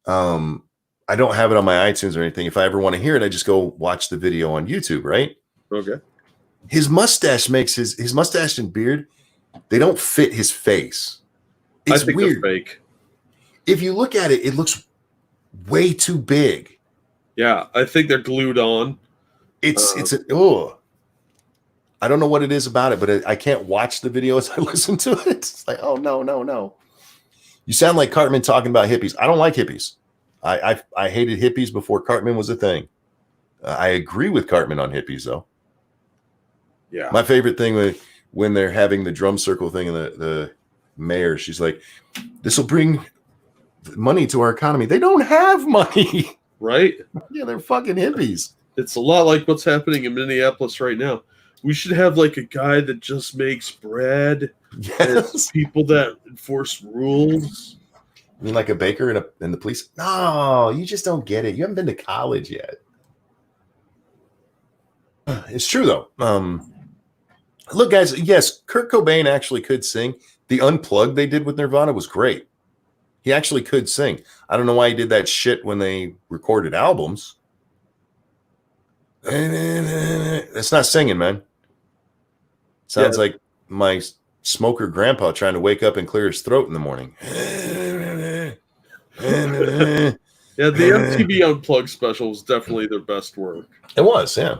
I don't have it on my iTunes or anything. If I ever want to hear it, I just go watch the video on YouTube, right? Okay. His mustache makes his mustache and beard, they don't fit his face. It's I think weird. They're fake. If you look at it, it looks way too big. Yeah, I think they're glued on. I don't know what it is about it, but I can't watch the video as I listen to it. It's like, oh, no. You sound like Cartman talking about hippies. I don't like hippies. I hated hippies before Cartman was a thing. I agree with Cartman on hippies, though. Yeah. My favorite thing when they're having the drum circle thing and the mayor, she's like, this will bring money to our economy. They don't have money. Right? Yeah, they're fucking hippies. It's a lot like what's happening in Minneapolis right now. We should have like a guy that just makes bread. Yes. People that enforce rules. You mean like a baker in the police? No, you just don't get it. You haven't been to college yet. It's true, though. Look, guys, yes, Kurt Cobain actually could sing. The Unplugged they did with Nirvana was great. He actually could sing. I don't know why he did that shit when they recorded albums. That's not singing, man. Sounds like my smoker grandpa trying to wake up and clear his throat in the morning. Yeah, the MTV Unplugged special was definitely their best work. It was, yeah.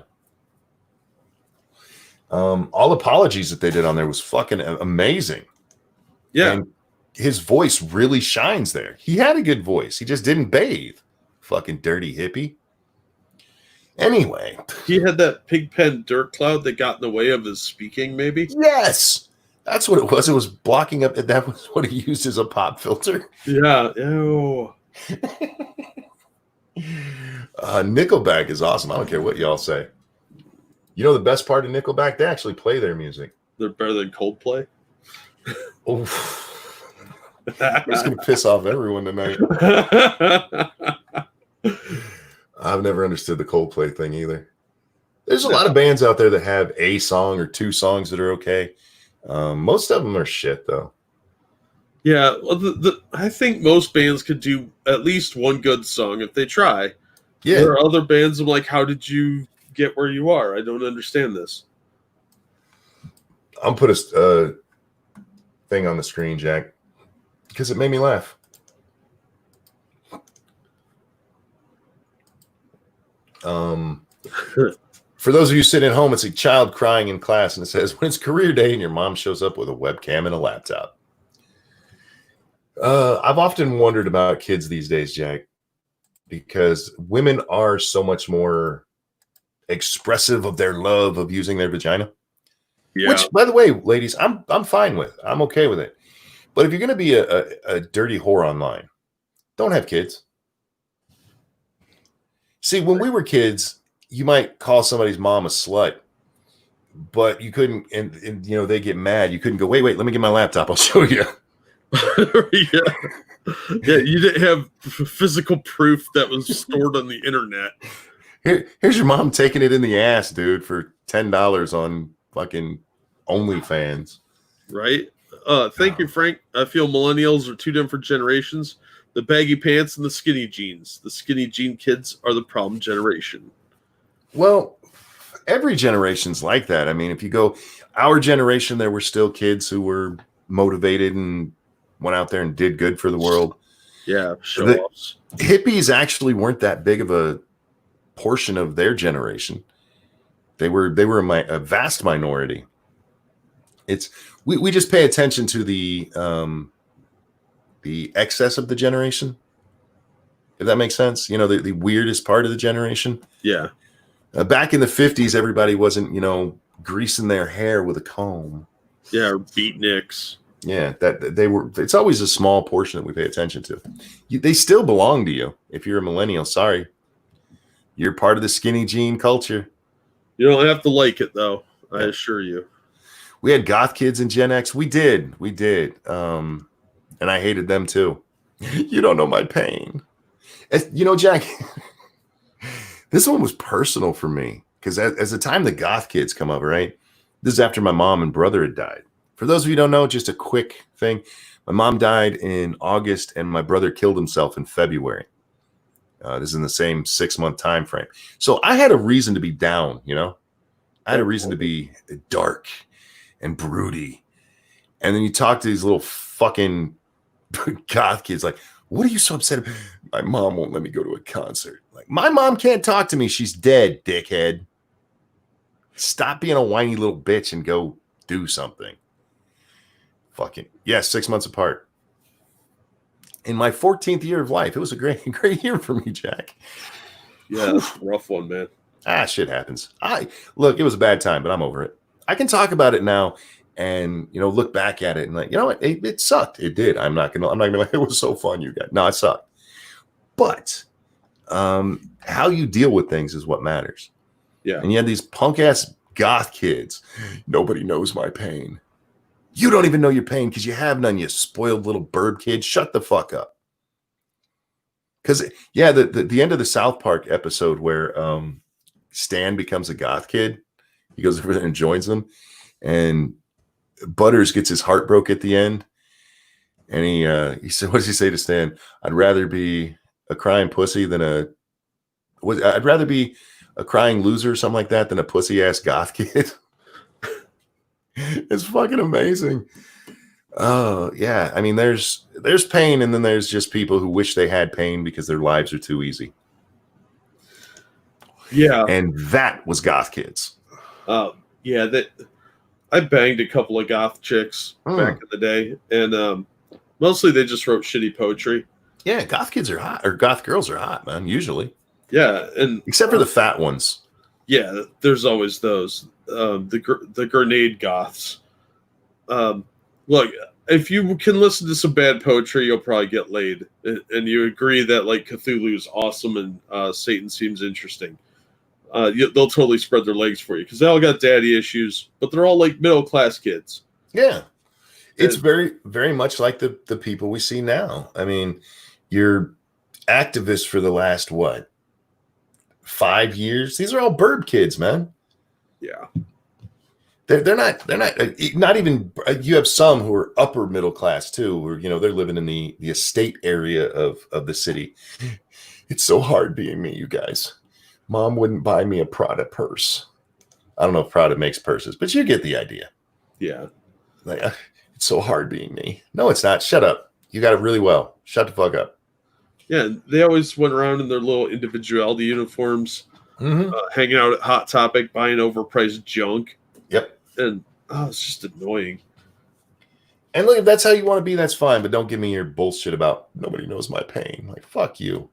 All Apologies that they did on there was fucking amazing. Yeah. And his voice really shines there. He had a good voice. He just didn't bathe. Fucking dirty hippie. Anyway. He had that pigpen dirt cloud that got in the way of his speaking, maybe? Yes. That's what it was. It was blocking up. That was what he used as a pop filter. Yeah. Ew. Nickelback is awesome. I don't care what y'all say. You know the best part of Nickelback? They actually play their music. They're better than Coldplay. I'm just going to piss off everyone tonight. I've never understood the Coldplay thing either. There's a lot of bands out there that have a song or two songs that are okay. Most of them are shit, though. Yeah, well, I think most bands could do at least one good song if they try. There Yeah, are other bands I'm like, how did you get where you are? I don't understand this. I'll put a thing on the screen, Jack, because it made me laugh. For those of you sitting at home, it's a child crying in class, and it says, "When it's career day and your mom shows up with a webcam and a laptop." I've often wondered about kids these days, Jack, because women are so much more expressive of their love of using their vagina. Yeah, Which, by the way, ladies, I'm fine with. I'm okay with it. But if you're going to be a dirty whore online, don't have kids. See, when we were kids, you might call somebody's mom a slut, but you couldn't, and you know they get mad. You couldn't go, wait, let me get my laptop. I'll show you. yeah, yeah. You didn't have physical proof that was stored on the internet, Here's your mom taking it in the ass, dude, for $10 on fucking OnlyFans. right? Thank you, Frank. I feel millennials are two different generations. The baggy pants and the skinny jeans. The skinny jean kids are the problem generation. Well, every generation's like that. I mean, if you go our generation, there were still kids who were motivated and went out there and did good for the world. Yeah, show The offs. hippies actually weren't that big of a portion of their generation. They were a vast minority. It's we just pay attention to the excess of the generation, if that makes sense. You know, the weirdest part of the generation. Yeah, Back in the 50s, everybody wasn't, you know, greasing their hair with a comb. yeah, or beatniks. Yeah, that they were. It's always a small portion that we pay attention to. They still belong to you. If you're a millennial, sorry, you're part of the skinny jean culture. You don't have to like it though. I assure you. We had goth kids in Gen X. We did. And I hated them too. You don't know my pain. You know, Jack, this one was personal for me because as the time the goth kids come up, right? This is after my mom and brother had died. For those of you who don't know, just a quick thing. My mom died in August and my brother killed himself in February. This is in the same 6-month time frame. So I had a reason to be down, you know? I had a reason to be dark and broody. And then you talk to these little fucking goth kids like, what are you so upset about? My mom won't let me go to a concert. Like, my mom can't talk to me. She's dead, dickhead. Stop being a whiny little bitch and go do something. Fucking, yeah, 6 months apart. In my 14th year of life, it was a great year for me, Jack. Yeah, that's a rough one, man. Shit happens. Look, it was a bad time, but I'm over it. I can talk about it now and, you know, look back at it and like, you know what? It sucked. It did. I'm not gonna like, it was so fun, you guys. No, it sucked. But how you deal with things is what matters. Yeah. And you had these punk ass goth kids. Nobody knows my pain. You don't even know your pain because you have none, you spoiled little burb kid. Shut the fuck up. Because, yeah, the end of the South Park episode where Stan becomes a goth kid, he goes over there and joins them. And Butters gets his heart broke at the end. And he said, what does he say to Stan? I'd rather be a crying pussy than I'd rather be a crying loser or something like that than a pussy ass goth kid. It's fucking amazing. Oh yeah. I mean, there's pain, and then there's just people who wish they had pain because their lives are too easy. Yeah. And that was goth kids. Yeah, that I banged a couple of goth chicks back in the day, and mostly they just wrote shitty poetry. Yeah, goth kids are hot, or goth girls are hot, man, usually. Yeah, and except for the fat ones. Yeah, there's always those. The grenade goths. Look, if you can listen to some bad poetry, you'll probably get laid. And you agree that like Cthulhu is awesome and Satan seems interesting. They'll totally spread their legs for you because they all got daddy issues, but they're all like middle class kids. Yeah, it's very, very much like the people we see now. I mean, you're activists for the last 5 years. These are all bird kids, man. Yeah. Not even. You have some who are upper middle class too, who they're living in the estate area of the city. It's so hard being me, you guys. Mom wouldn't buy me a Prada purse. I don't know if Prada makes purses, but you get the idea. Yeah. Like, it's so hard being me. No, it's not. Shut up. You got it really well. Shut the fuck up. Yeah, they always went around in their little individuality uniforms, hanging out at Hot Topic, buying overpriced junk. Yep. And it's just annoying. And look, if that's how you want to be, that's fine. But don't give me your bullshit about nobody knows my pain. Like, fuck you.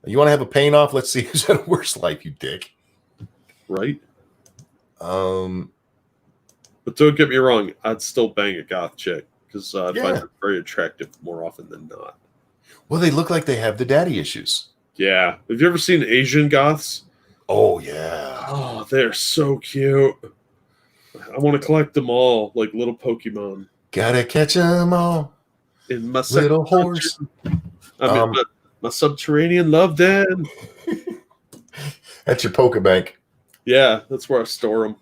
You want to have a pain off? Let's see who's had a worse life, you dick. Right? But don't get me wrong, I'd still bang a goth chick because I Yeah. find her very attractive more often than not. Well, they look like they have the daddy issues. Yeah. Have you ever seen Asian goths? Oh, yeah. Oh, they're so cute. I want to collect them all like little Pokemon. Gotta catch them all. In my Little horse. I'm in my subterranean love den. That's your Pokebank. Yeah, that's where I store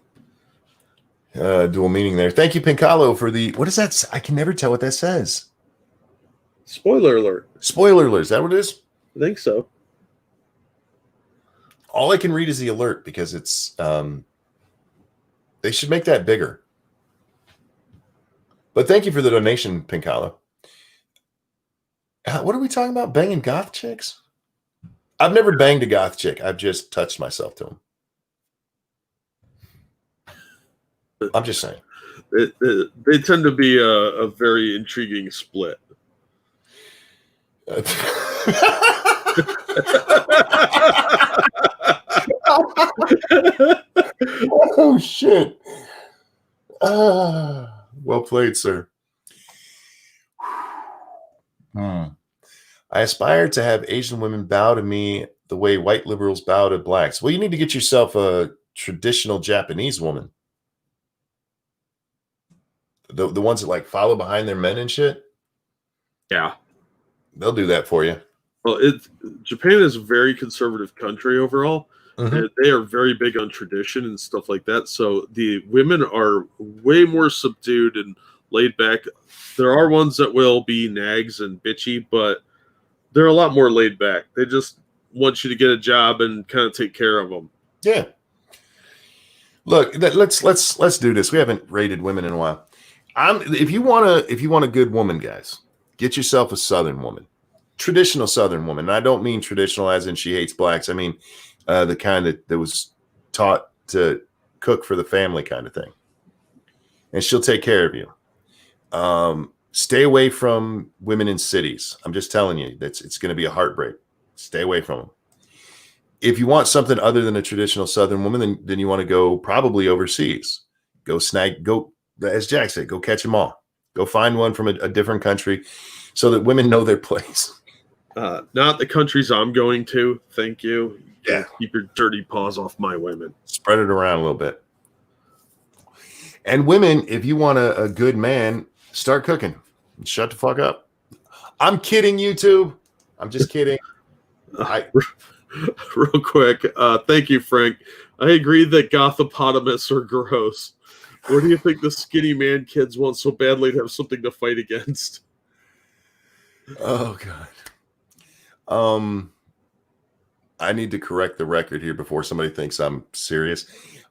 them. Dual meaning there. Thank you, Pincalo, for the... What is that? I can never tell what that says. Spoiler alert. Spoiler alert. Is that what it is? I think so. All I can read is the alert because it's... they should make that bigger. But thank you for the donation, Pincalo. What are we talking about? Banging goth chicks? I've never banged a goth chick. I've just touched myself to them. I'm just saying. They tend to be a very intriguing split. Oh, shit. Well played, sir. I aspire to have Asian women bow to me the way white liberals bow to blacks. Well, you need to get yourself a traditional Japanese woman. The ones that like follow behind their men and shit. Yeah. They'll do that for you. Well, Japan is a very conservative country overall. And they are very big on tradition and stuff like that. So the women are way more subdued and laid back. There are ones that will be nags and bitchy, but they're a lot more laid back. They just want you to get a job and kind of take care of them. Yeah. Look, let's do this. We haven't rated women in a while. If you want a good woman, guys, get yourself a Southern woman, traditional Southern woman. And I don't mean traditional as in she hates blacks. I mean the kind that was taught to cook for the family kind of thing. And she'll take care of you. Stay away from women in cities. I'm just telling you, it's going to be a heartbreak. Stay away from them. If you want something other than a traditional Southern woman, then you want to go probably overseas. Go, as Jack said, go catch them all. Go find one from a different country so that women know their place. Not the countries I'm going to. Thank you. Yeah. Keep your dirty paws off my women. Spread it around a little bit. And women, if you want a good man, start cooking. Shut the fuck up. I'm kidding, YouTube. I'm just kidding. Real quick. Thank you, Frank. I agree that Gothopotamus are gross. What do you think the skinny man kids want so badly to have something to fight against? Oh, God. I need to correct the record here before somebody thinks I'm serious.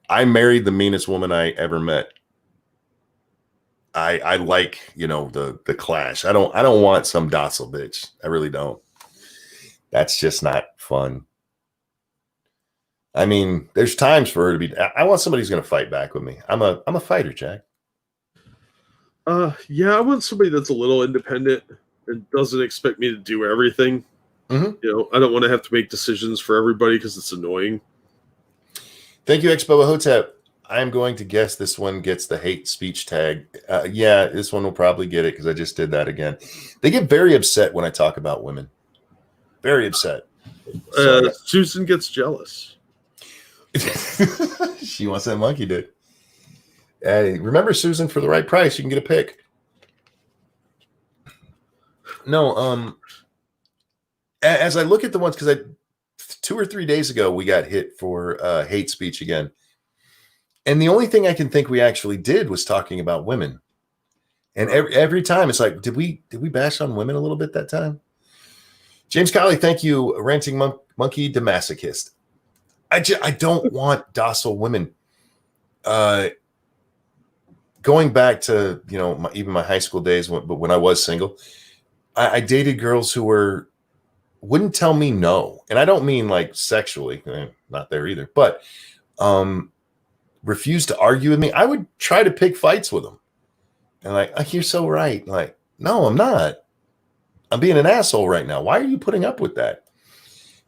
I married the meanest woman I ever met. I like, the clash. I don't want some docile bitch. I really don't. That's just not fun. I mean, there's times for her to be. I want somebody who's going to fight back with me. I'm a fighter, Jack. Yeah, I want somebody that's a little independent and doesn't expect me to do everything. I don't want to have to make decisions for everybody because it's annoying. Thank you, Expo Hotep. I'm going to guess this one gets the hate speech tag. Yeah, this one will probably get it because I just did that again. They get very upset when I talk about women. Very upset. Susan gets jealous. She wants that monkey dick. Hey, remember, Susan, for the right price, you can get a pick. No, as I look at the ones, because 2 or 3 days ago we got hit for hate speech again. And the only thing I can think we actually did was talking about women. And every time it's like, did we bash on women a little bit that time? James Colley, thank you. Ranting Monkey to Masochist. I don't want docile women. Going back to, even my high school days, but when I was single, I dated girls who wouldn't tell me no. And I don't mean like sexually, not there either, but refused to argue with me. I would try to pick fights with them. And like, oh, you're so right. Like, no, I'm not. I'm being an asshole right now. Why are you putting up with that?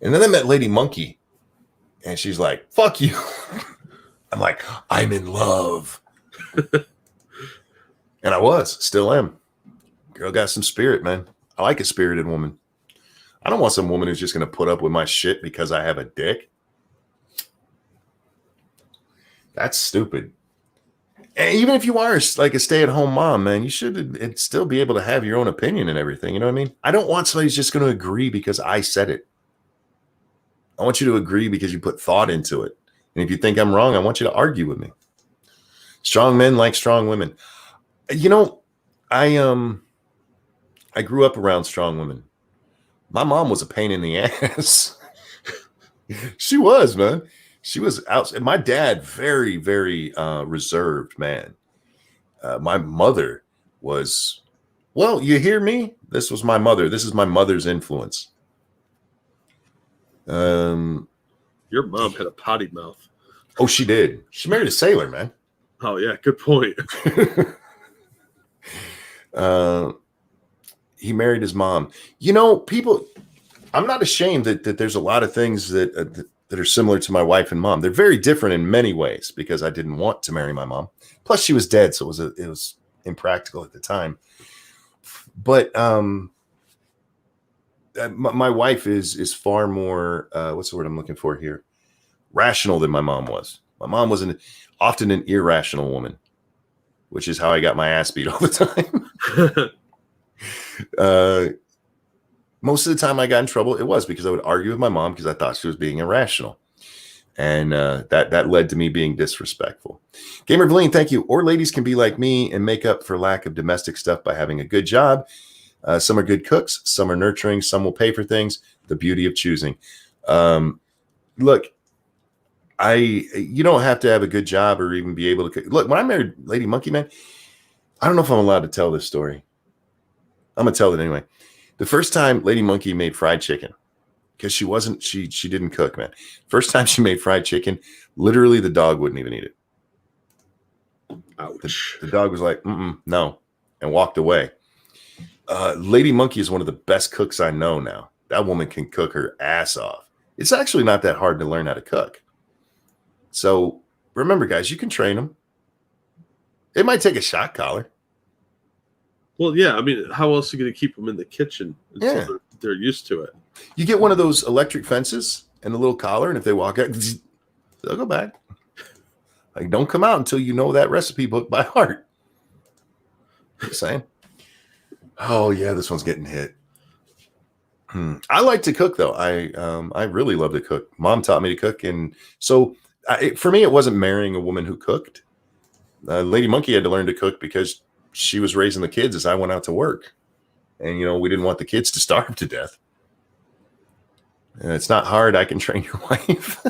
And then I met Lady Monkey, and she's like, fuck you. I'm like, I'm in love. And I still am. Girl got some spirit, man. I like a spirited woman. I don't want some woman who's just going to put up with my shit because I have a dick. That's stupid. And even if you are like a stay-at-home mom, man, you should still be able to have your own opinion and everything. You know what I mean? I don't want somebody who's just going to agree because I said it. I want you to agree because you put thought into it. And if you think I'm wrong, I want you to argue with me. Strong men like strong women. I grew up around strong women. My mom was a pain in the ass. She was, man. She was out. And my dad, very, very reserved man. My mother was, well, you hear me? This was my mother. This is my mother's influence. Your mom had a potty mouth. Oh, she did. She married a sailor, man. Oh, yeah. Good point. He married his mom. People, I'm not ashamed that there's a lot of things that are similar to my wife and mom. They're very different in many ways because I didn't want to marry my mom. Plus, she was dead, so it was impractical at the time. But my wife is far more what's the word I'm looking for here? Rational than my mom was. My mom was often an irrational woman, which is how I got my ass beat all the time. Most of the time I got in trouble, it was because I would argue with my mom because I thought she was being irrational. And that led to me being disrespectful. Gamer Valine, thank you. Or ladies can be like me and make up for lack of domestic stuff by having a good job. Some are good cooks. Some are nurturing. Some will pay for things. The beauty of choosing. Look, you don't have to have a good job or even be able to cook. Look, when I married Lady Monkey, man, I don't know if I'm allowed to tell this story. I'm going to tell it anyway. The first time Lady Monkey made fried chicken, because she didn't cook, man. First time she made fried chicken, literally the dog wouldn't even eat it. Ouch. The dog was like, no, and walked away. Lady Monkey is one of the best cooks I know now. That woman can cook her ass off. It's actually not that hard to learn how to cook. So remember, guys, you can train them. It might take a shock collar. Well, yeah. I mean, how else are you going to keep them in the kitchen? Yeah. So they're used to it. You get one of those electric fences and a little collar, and if they walk out, they'll go back. Like, don't come out until you know that recipe book by heart. Just saying. Oh yeah, this one's getting hit. I like to cook though. I really love to cook. Mom taught me to cook, and so for me, it wasn't marrying a woman who cooked. Lady Monkey had to learn to cook because she was raising the kids as I went out to work, and we didn't want the kids to starve to death. And it's not hard. I can train your wife.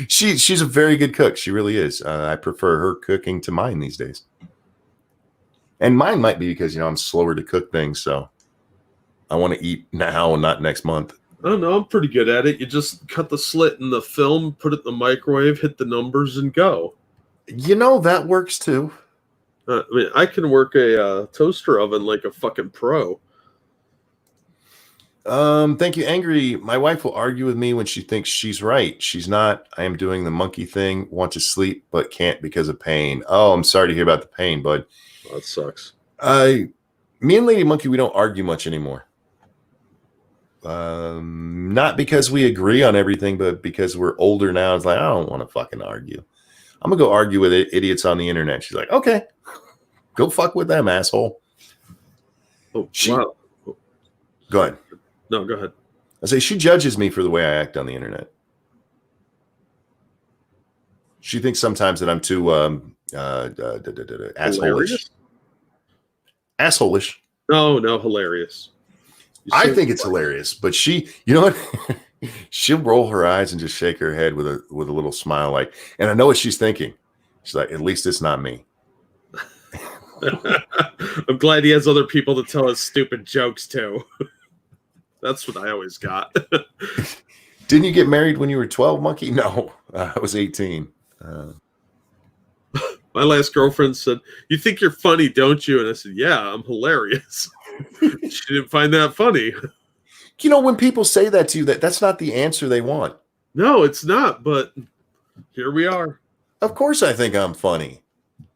She's a very good cook. She really is. I prefer her cooking to mine these days. And mine might be because, I'm slower to cook things. So I want to eat now and not next month. I don't know. I'm pretty good at it. You just cut the slit in the film, put it in the microwave, hit the numbers, and go. That works too. I mean, I can work a toaster oven like a fucking pro. Thank you, Angry. My wife will argue with me when she thinks she's right. She's not. I am doing the monkey thing, want to sleep, but can't because of pain. Oh, I'm sorry to hear about the pain, bud. Oh, that sucks. Me and Lady Monkey, we don't argue much anymore. Not because we agree on everything, but because we're older now. It's like, I don't want to fucking argue. I'm going to go argue with idiots on the internet. She's like, okay, go fuck with them, asshole. Oh, wow. Go ahead. No, go ahead. I say she judges me for the way I act on the internet. She thinks sometimes that I'm too asshole-ish. Hilarious? Asshole-ish. No, hilarious. I think it's hilarious, but she, you know what? She'll roll her eyes and just shake her head with a little smile, like, and I know what she's thinking. She's like, at least it's not me. I'm glad he has other people to tell his stupid jokes to. That's what I always got. Didn't you get married when you were 12, Monkey? No, I was 18. My last girlfriend said, "You think you're funny, don't you?" And I said, "Yeah, I'm hilarious." She didn't find that funny. You know, when people say that to you, that's not the answer they want. No, it's not, but here we are. Of course I think I'm funny.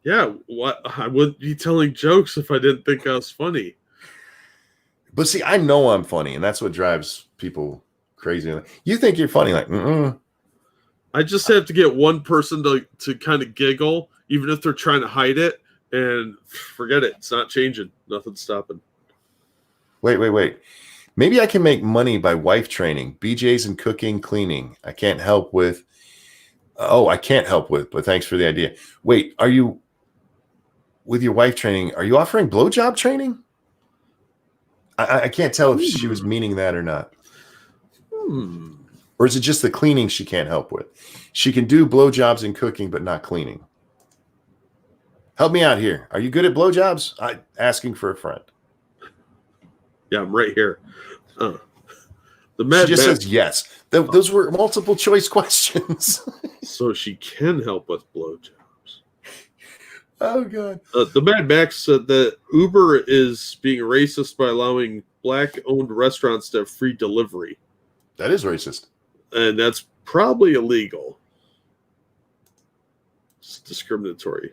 Yeah, what? I wouldn't be telling jokes if I didn't think I was funny. But see, I know I'm funny, and that's what drives people crazy. You think you're funny, like, I just have to get one person to kind of giggle, even if they're trying to hide it, and forget it. It's not changing. Nothing's stopping. Wait. Maybe I can make money by wife training, BJ's and cooking, cleaning. I can't help with, but thanks for the idea. Wait, are you, with your wife training, are you offering blowjob training? I can't tell if she was meaning that or not. Or is it just the cleaning she can't help with? She can do blowjobs and cooking, but not cleaning. Help me out here. Are you good at blowjobs? Asking for a friend. Yeah, I'm right here. She just says yes. Those were multiple choice questions. So she can help with blowjobs. Oh, God. The Mad Max said that Uber is being racist by allowing black-owned restaurants to have free delivery. That is racist. And that's probably illegal. It's discriminatory.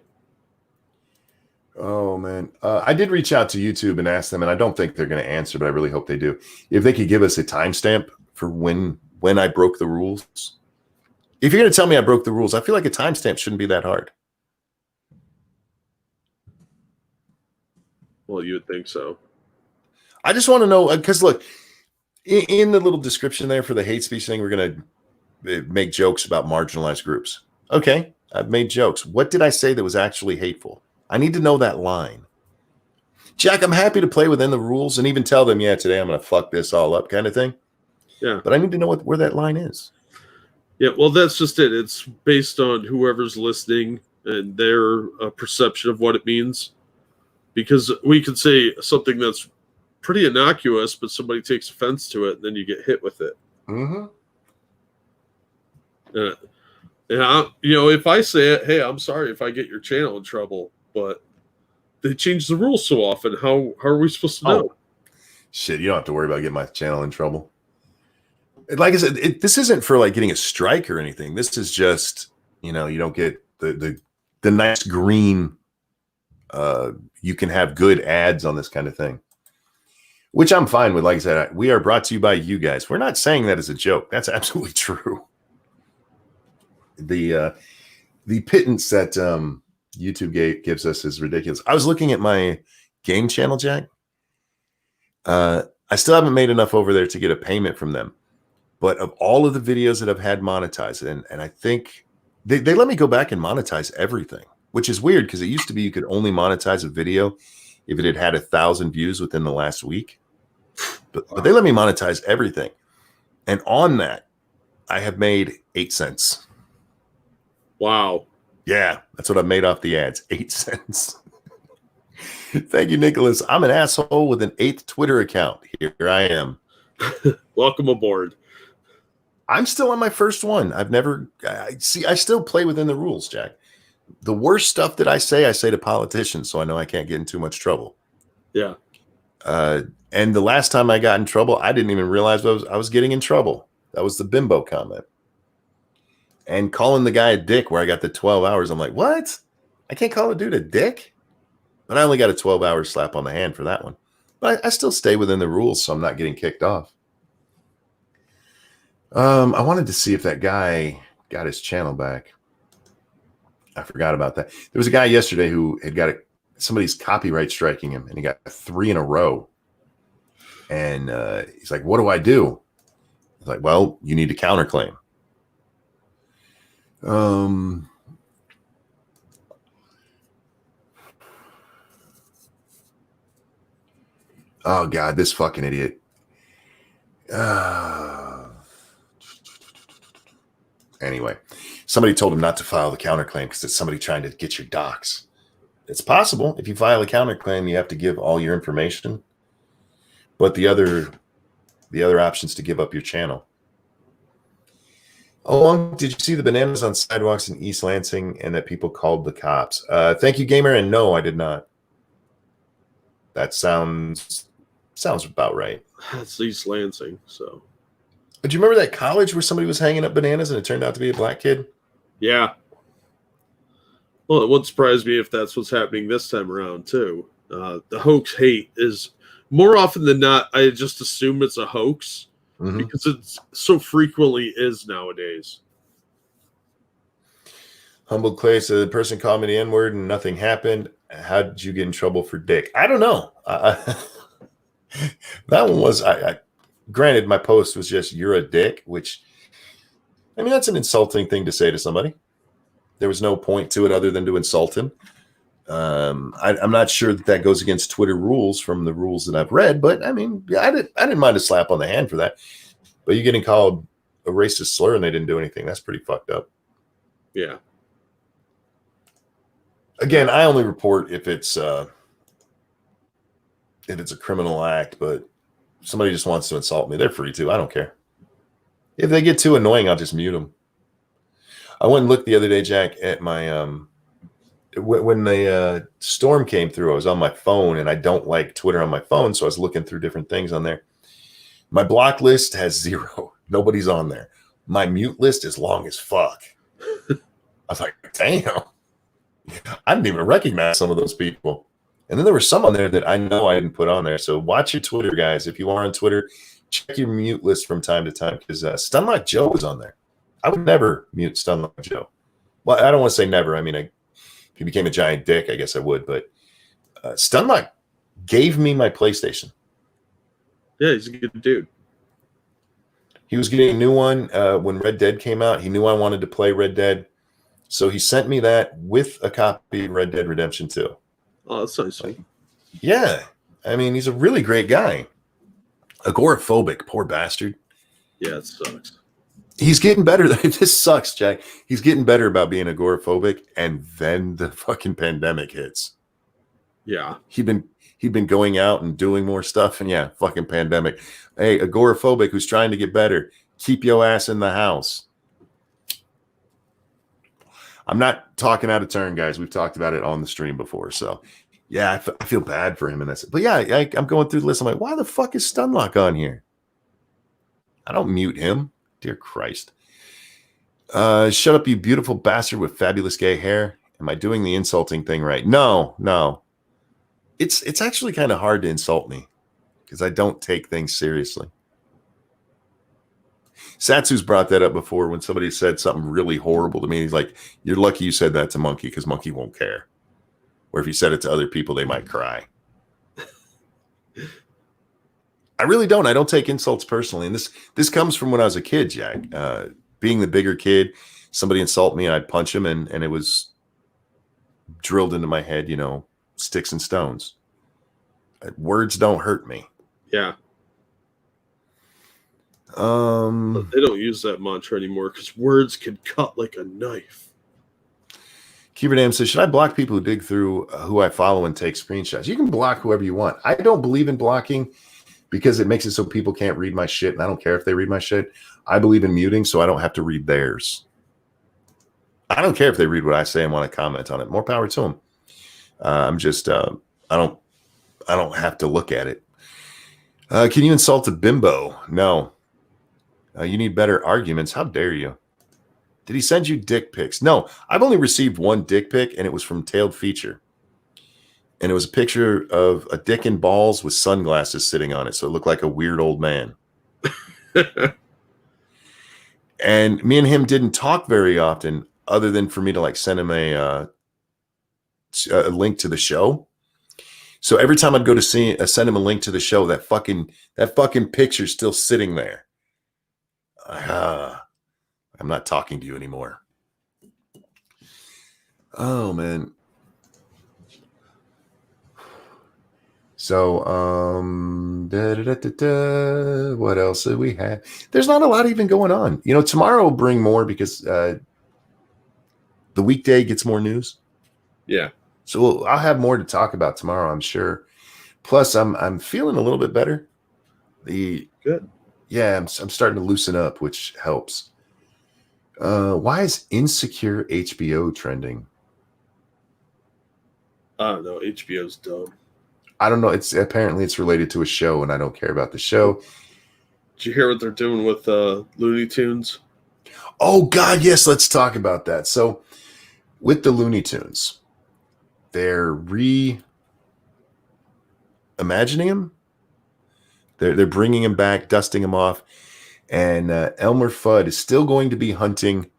Oh, man. I did reach out to YouTube and ask them, and I don't think they're going to answer, but I really hope they do. If they could give us a timestamp for when I broke the rules. If you're going to tell me I broke the rules, I feel like a timestamp shouldn't be that hard. Well, you would think so. I just want to know, because look, in the little description there for the hate speech thing, we're going to make jokes about marginalized groups. Okay, I've made jokes. What did I say that was actually hateful? I need to know that line. Jack, I'm happy to play within the rules and even tell them, yeah, today I'm going to fuck this all up kind of thing. Yeah. But I need to know where that line is. Yeah, well, that's just it. It's based on whoever's listening and their perception of what it means. Because we could say something that's pretty innocuous, but somebody takes offense to it, and then you get hit with it. Mm-hmm. And if I say it, hey, I'm sorry if I get your channel in trouble, but they change the rules so often. How are we supposed to know? Shit, you don't have to worry about getting my channel in trouble. Like I said, this isn't for like getting a strike or anything. This is just, you don't get the nice green. You can have good ads on this kind of thing, which I'm fine with. Like I said, we are brought to you by you guys. We're not saying that as a joke. That's absolutely true. The pittance that YouTube gives us is ridiculous. I was looking at my game channel, Jack. I still haven't made enough over there to get a payment from them. But of all of the videos that I've had monetized, and I think they let me go back and monetize everything, which is weird because it used to be you could only monetize a video if it had 1,000 views within the last week. But they let me monetize everything. And on that, I have made 8 cents. Wow. Yeah, that's what I've made off the ads. 8 cents. Thank you, Nicholas. I'm an asshole with an 8th Twitter account. Here I am. Welcome aboard. I'm still on my first one. I still play within the rules, Jack. The worst stuff that I say to politicians, so I know I can't get in too much trouble. Yeah. And the last time I got in trouble, I didn't even realize I was getting in trouble. That was the bimbo comment. And calling the guy a dick where I got the 12 hours. I'm like, what? I can't call a dude a dick? But I only got a 12-hour slap on the hand for that one. But I still stay within the rules, so I'm not getting kicked off. I wanted to see if that guy got his channel back. I forgot about that. There was a guy yesterday who had got somebody's copyright striking him, and he got 3 in a row. And he's like, what do I do? He's like, well, you need to counterclaim. Oh God, this fucking idiot. Anyway, somebody told him not to file the counterclaim because it's somebody trying to get your docs. It's possible. If you file a counterclaim, you have to give all your information. But the other option is to give up your channel. Oh, did you see the bananas on sidewalks in East Lansing and that people called the cops? Thank you, gamer. And no, I did not. That sounds about right. That's East Lansing. So, but do you remember that college where somebody was hanging up bananas and it turned out to be a black kid? Yeah. Well, it wouldn't surprise me if that's what's happening this time around too. The hoax hate is more often than not. I just assume it's a hoax because it so frequently is nowadays. Humble Clay said the person called me the N-word and nothing happened. How did you get in trouble for dick? I don't know. That one was, granted, my post was just, you're a dick, which, I mean, that's an insulting thing to say to somebody. There was no point to it other than to insult him. I'm not sure that goes against Twitter rules from the rules that I've read, but I mean, I didn't mind a slap on the hand for that. But you getting called a racist slur and they didn't do anything, that's pretty fucked up. Yeah. Again, I only report if it's a criminal act, but if somebody just wants to insult me, they're free to. I don't care. If they get too annoying, I'll just mute them. I went and looked the other day, Jack, at my when the storm came through. I was on my phone, and I don't like Twitter on my phone, so I was looking through different things on there. My block list has 0. Nobody's on there. My mute list is long as fuck. I was like, damn. I didn't even recognize some of those people. And then there were some on there that I know I didn't put on there. So watch your Twitter, guys. If you are on Twitter, check your mute list from time to time because Stunlock Joe was on there. I would never mute Stunlock Joe. Well, I don't want to say never. I mean, if he became a giant dick, I guess I would. But Stunlock gave me my PlayStation. Yeah, he's a good dude. He was getting a new one when Red Dead came out. He knew I wanted to play Red Dead. So he sent me that with a copy of Red Dead Redemption 2. Oh, that's nice. Yeah. I mean, he's a really great guy. Agoraphobic, poor bastard. Yeah, it sucks. He's getting better. This sucks, Jack. He's getting better about being agoraphobic, and then the fucking pandemic hits. Yeah. He'd been going out and doing more stuff, and yeah, fucking pandemic. Hey, agoraphobic who's trying to get better, keep your ass in the house. I'm not talking out of turn, guys. We've talked about it on the stream before. So, yeah, I feel bad for him in this. But yeah, I'm going through the list. I'm like, why the fuck is Stunlock on here? I don't mute him. Dear Christ. Shut up, you beautiful bastard with fabulous gay hair. Am I doing the insulting thing right? No. It's actually kind of hard to insult me because I don't take things seriously. Satsu's brought that up before when somebody said something really horrible to me. He's like, you're lucky you said that to Monkey because Monkey won't care. Or if you said it to other people, they might cry. I really don't. I don't take insults personally. And this comes from when I was a kid, Jack. Being the bigger kid, somebody insult me and I'd punch him and it was drilled into my head, sticks and stones. Words don't hurt me. Yeah. But they don't use that mantra anymore because words can cut like a knife. Kuberdam says, should I block people who dig through who I follow and take screenshots? You can block whoever you want. I don't believe in blocking because it makes it so people can't read my shit, and I don't care if they read my shit. I believe in muting so I don't have to read theirs. I don't care if they read what I say and want to comment on it. More power to them. I'm just, I don't have to look at it. Can you insult a bimbo? No. You need better arguments. How dare you? Did he send you dick pics? No, I've only received one dick pic, and it was from Tailed Feature. And it was a picture of a dick and balls with sunglasses sitting on it, so it looked like a weird old man. And me and him didn't talk very often, other than for me to send him a link to the show. So every time I'd go to send him a link to the show, that fucking picture's still sitting there. I'm not talking to you anymore. Oh, man. So, what else do we have? There's not a lot even going on. Tomorrow will bring more because the weekday gets more news. Yeah. So I'll have more to talk about tomorrow, I'm sure. Plus, I'm feeling a little bit better. Good. Yeah, I'm starting to loosen up, which helps. Why is Insecure HBO trending? I don't know. HBO's dumb. I don't know. Apparently it's related to a show, and I don't care about the show. Did you hear what they're doing with Looney Tunes? Oh God, yes. Let's talk about that. So, with the Looney Tunes, they're reimagining him. They're bringing him back, dusting him off, and Elmer Fudd is still going to be hunting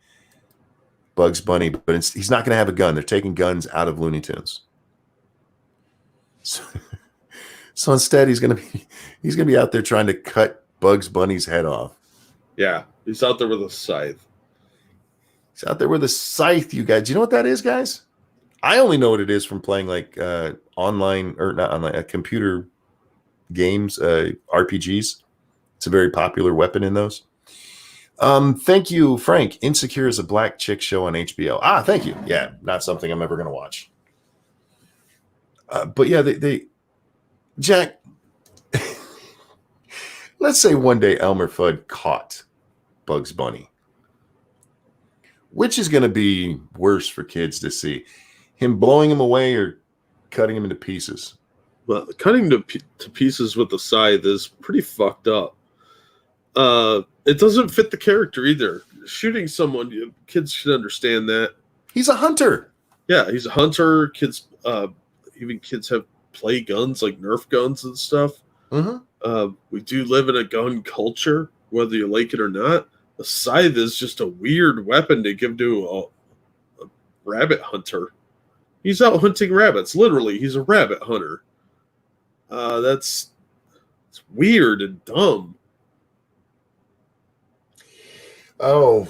Bugs Bunny, but he's not going to have a gun. They're taking guns out of Looney Tunes. So instead, he's gonna be out there trying to cut Bugs Bunny's head off. Yeah, he's out there with a scythe. He's out there with a scythe. You guys, do you know what that is, guys? I only know what it is from playing like online or not online, computer games, RPGs. It's a very popular weapon in those. Thank you, Frank. Insecure is a black chick show on HBO. Thank you. Yeah, not something I'm ever going to watch. But yeah, they Jack, let's say one day Elmer Fudd caught Bugs Bunny. Which is going to be worse for kids to see? Him blowing him away or cutting him into pieces? Well, cutting to pieces with the scythe is pretty fucked up. It doesn't fit the character either. Shooting someone, kids should understand that. He's a hunter. Yeah, he's a hunter. Kids, even kids have play guns like Nerf guns and stuff. Mm-hmm. We do live in a gun culture, whether you like it or not. The scythe is just a weird weapon to give to a rabbit hunter. He's out hunting rabbits. Literally, he's a rabbit hunter. It's weird and dumb. Oh,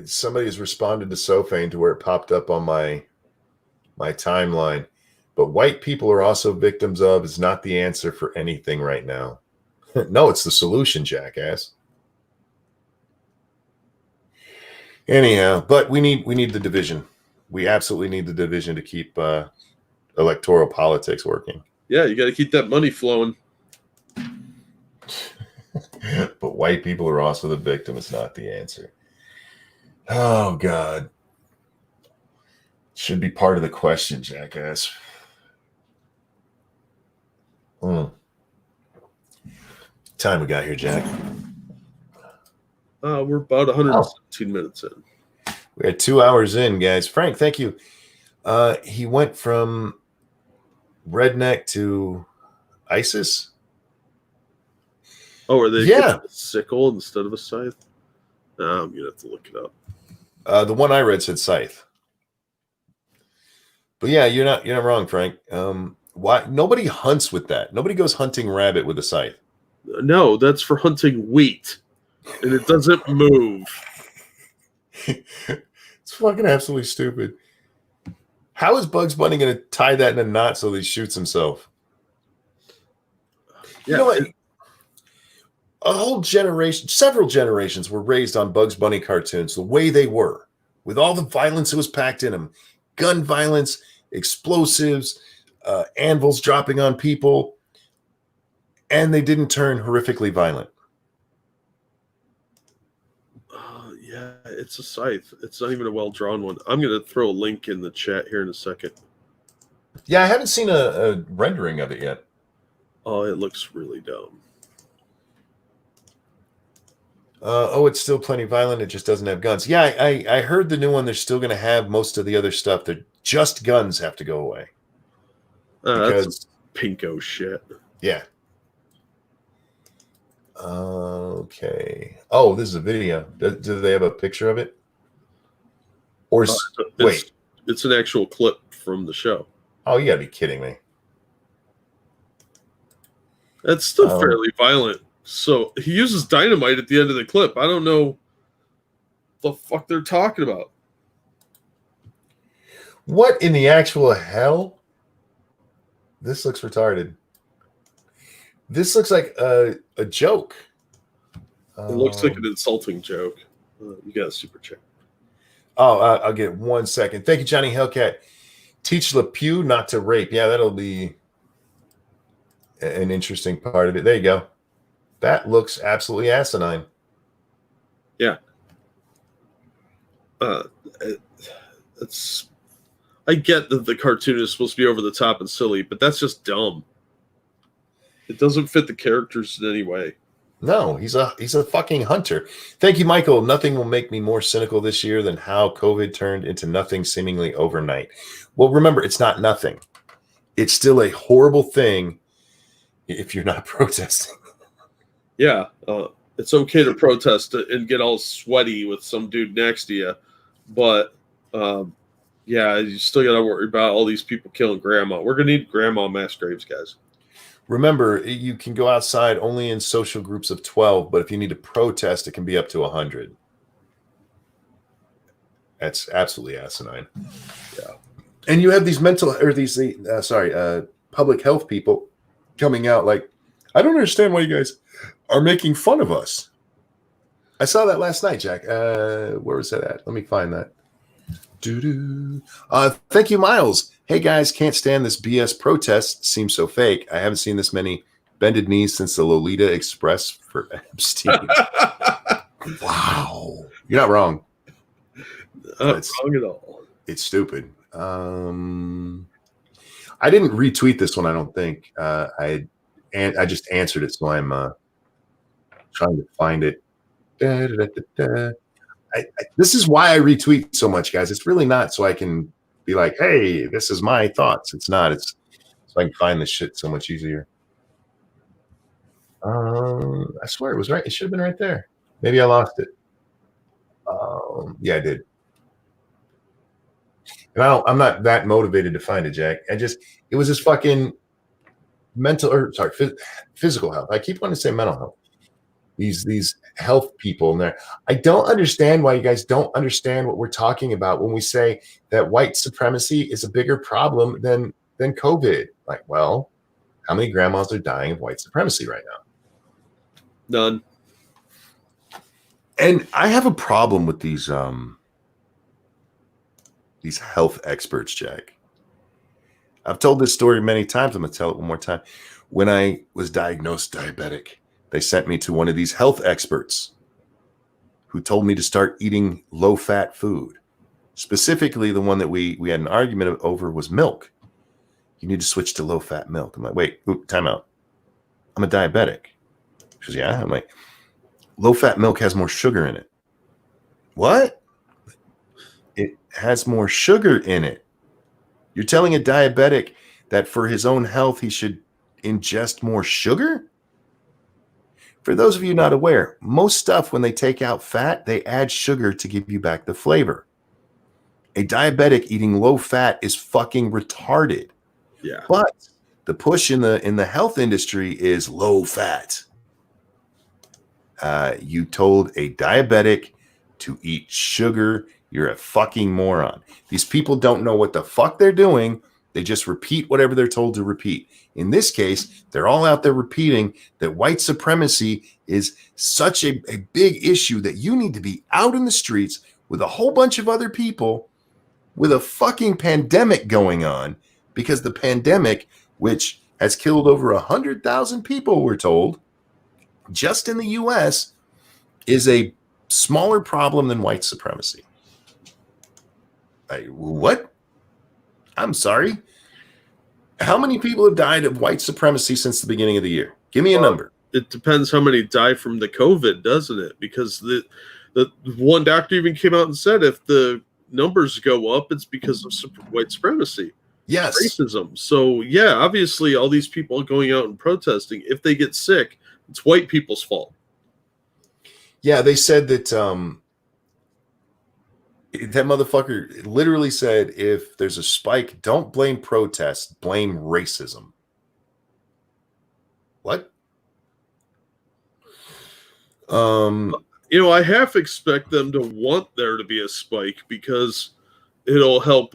somebody has responded to Sofane to where it popped up on my timeline. But white people are also victims of is not the answer for anything right now. No, it's the solution, jackass. Anyhow, but we need the division. We absolutely need the division to keep electoral politics working. Yeah, you got to keep that money flowing. But white people are also the victim. It's not the answer. Oh, God. Should be part of the question, jackass. Time we got here, Jack? We're about 117 minutes in. We're 2 hours in, guys. Frank, thank you. He went from redneck to ISIS. Oh, are they Yeah. a sickle instead of a scythe? I'm gonna have to look it up. The one I read said scythe. But yeah, you're not wrong, Frank. Why nobody hunts with that? Nobody goes hunting rabbit with a scythe. No, that's for hunting wheat, and it doesn't move. It's fucking absolutely stupid. How is Bugs Bunny going to tie that in a knot so he shoots himself? Yeah, you know what? A whole generation, several generations were raised on Bugs Bunny cartoons the way they were, with all the violence that was packed in them. Gun violence, explosives, anvils dropping on people, and they didn't turn horrifically violent. Yeah, it's a scythe. It's not even a well-drawn one. I'm going to throw a link in the chat here in a second. Yeah, I haven't seen a rendering of it yet. Oh, it looks really dumb. It's still plenty violent. It just doesn't have guns. Yeah, I heard the new one. They're still going to have most of the other stuff. They're just guns have to go away. That's pinko shit. Yeah. Okay. Oh, this is a video. Do they have a picture of it? Or wait, it's an actual clip from the show. Oh, you gotta be kidding me. That's still fairly violent. So he uses dynamite at the end of the clip. I don't know the fuck they're talking about. What in the actual hell? This looks retarded. This looks like a joke. It looks like an insulting joke. You got a super chat. I'll get 1 second. Thank you, Johnny Hellcat. Teach LePew not to rape. Yeah, that'll be an interesting part of it. There you go. That looks absolutely asinine. Yeah. It's. I get that the cartoon is supposed to be over the top and silly, but that's just dumb. It doesn't fit the characters in any way. No, he's a fucking hunter. Thank you, Michael. Nothing will make me more cynical this year than how COVID turned into nothing seemingly overnight. Well, remember, it's not nothing. It's still a horrible thing if you're not protesting. Yeah, it's okay to protest and get all sweaty with some dude next to you, but yeah, you still got to worry about all these people killing grandma. We're gonna need grandma mass graves, guys. Remember, you can go outside only in social groups of 12, but if you need to protest, it can be up to 100. That's absolutely asinine. Yeah. And you have these public health people coming out like, I don't understand why you guys are making fun of us. I saw that last night, Jack. Where was that at? Let me find that. Thank you, Miles. Hey guys, can't stand this BS protest. Seems so fake. I haven't seen this many bended knees since the Lolita Express for Epstein. Wow, you're not wrong. Not wrong at all. It's stupid. I didn't retweet this one. I don't think I just answered it, so I'm trying to find it. This is why I retweet so much, guys. It's really not so I can be like, hey, this is my thoughts. It's not. It's so I can find this shit so much easier. I swear it was right. It should have been right there. Maybe I lost it. Yeah, I did. And I'm not that motivated to find it, Jack. It was this fucking physical health. I keep wanting to say mental health. These health people in there. I don't understand why you guys don't understand what we're talking about when we say that white supremacy is a bigger problem than COVID. Like, well, how many grandmas are dying of white supremacy right now? None. And I have a problem with these health experts, Jack. I've told this story many times. I'm going to tell it one more time. When I was diagnosed diabetic, they sent me to one of these health experts who told me to start eating low-fat food. Specifically, the one that we had an argument over was milk. You need to switch to low-fat milk. I'm like, wait, time out. I'm a diabetic. She goes, yeah. I'm like, low-fat milk has more sugar in it. What? It has more sugar in it. You're telling a diabetic that for his own health, he should ingest more sugar? For those of you not aware, most stuff, when they take out fat, they add sugar to give you back the flavor. A diabetic eating low fat is fucking retarded. Yeah. But the push in the health industry is low fat. You told a diabetic to eat sugar. You're a fucking moron. These people don't know what the fuck they're doing. They just repeat whatever they're told to repeat. In this case, they're all out there repeating that white supremacy is such a big issue that you need to be out in the streets with a whole bunch of other people with a fucking pandemic going on, because the pandemic, which has killed over 100,000 people, we're told, just in the US, is a smaller problem than white supremacy. What? I'm sorry. How many people have died of white supremacy since the beginning of the year? Give me a number. It depends how many die from the COVID, doesn't it? Because the one doctor even came out and said if the numbers go up, it's because of white supremacy. Yes. Racism. So, yeah, obviously all these people going out and protesting, if they get sick, it's white people's fault. Yeah, they said that that motherfucker literally said, if there's a spike, don't blame protests, blame racism. What? I half expect them to want there to be a spike because it'll help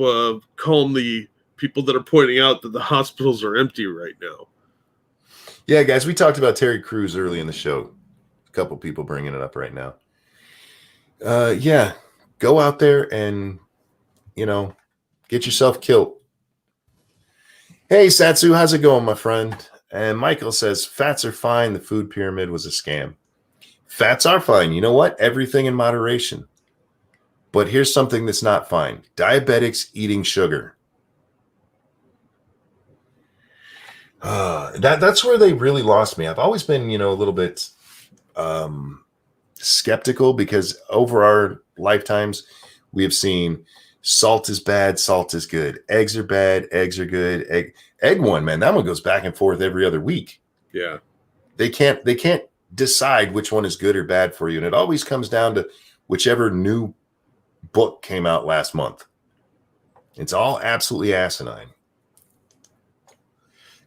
calm the people that are pointing out that the hospitals are empty right now. Yeah, guys, we talked about Terry Crews early in the show. A couple people bringing it up right now. Yeah, go out there and, get yourself killed. Hey, Satsu, how's it going, my friend? And Michael says, fats are fine. The food pyramid was a scam. Fats are fine. You know what? Everything in moderation. But here's something that's not fine. Diabetics eating sugar. That's where they really lost me. I've always been, a little bit skeptical because over our lifetimes, we have seen salt is bad, salt is good. Eggs are bad, eggs are good. Egg one, man, that one goes back and forth every other week. Yeah. They can't decide which one is good or bad for you. And it always comes down to whichever new book came out last month. It's all absolutely asinine.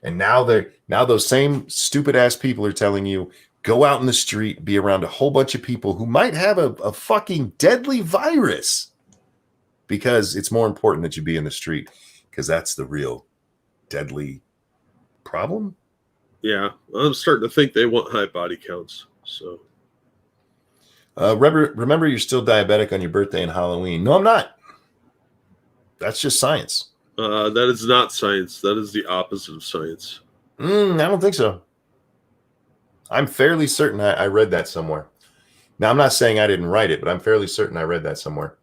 And now those same stupid ass people are telling you, go out in the street, be around a whole bunch of people who might have a fucking deadly virus, because it's more important that you be in the street, because that's the real deadly problem. Yeah, I'm starting to think they want high body counts. So remember, you're still diabetic on your birthday and Halloween. No, I'm not. That's just science. That is not science. That is the opposite of science. I don't think so. I'm fairly certain I read that somewhere. Now, I'm not saying I didn't write it, but I'm fairly certain I read that somewhere.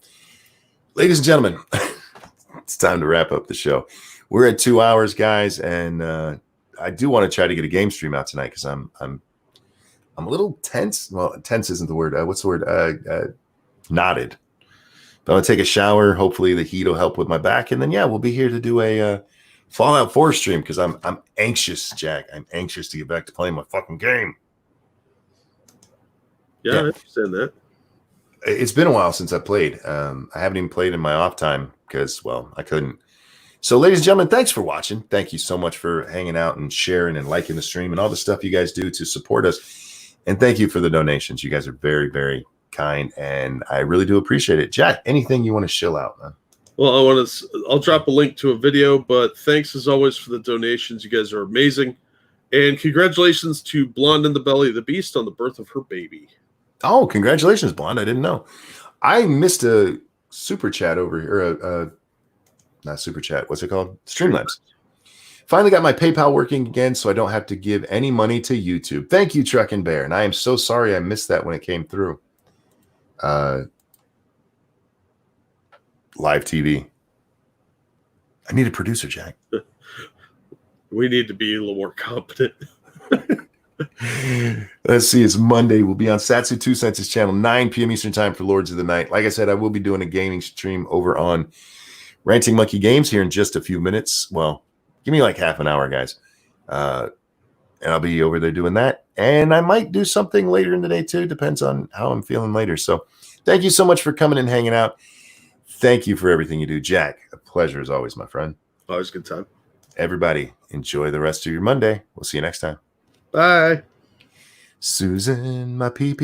Ladies and gentlemen, it's time to wrap up the show. We're at 2 hours, guys, and I do want to try to get a game stream out tonight because I'm a little tense. Well, tense isn't the word. What's the word? Knotted. But I'm gonna take a shower. Hopefully, the heat will help with my back, and then we'll be here to do a Fallout 4 stream because I'm anxious, Jack. I'm anxious to get back to playing my fucking game. Yeah, I understand that. It's been a while since I played. I haven't even played in my off time because, well, I couldn't. So, ladies and gentlemen, thanks for watching. Thank you so much for hanging out and sharing and liking the stream and all the stuff you guys do to support us. And thank you for the donations. You guys are very, very kind, and I really do appreciate it. Jack, anything you want to shill out, man? Well, I'll drop a link to a video, but thanks as always for the donations. You guys are amazing. And congratulations to Blonde in the Belly of the Beast on the birth of her baby. Oh, congratulations, Blonde. I didn't know. I missed a super chat over here. Not super chat. What's it called? Streamlabs. Finally got my PayPal working again, so I don't have to give any money to YouTube. Thank you, Truck and Bear. And I am so sorry I missed that when it came through. Live TV. I need a producer, Jack. We need to be a little more competent. Let's see. It's Monday. We'll be on Satsu 2 Cents' channel, 9 p.m. Eastern time for Lords of the Night. Like I said, I will be doing a gaming stream over on Ranting Monkey Games here in just a few minutes. Well, give me like half an hour, guys. And I'll be over there doing that. And I might do something later in the day, too. Depends on how I'm feeling later. So thank you so much for coming and hanging out. Thank you for everything you do, Jack. A pleasure as always, my friend. Always a good time. Everybody, enjoy the rest of your Monday. We'll see you next time. Bye. Susan, my pee-pee.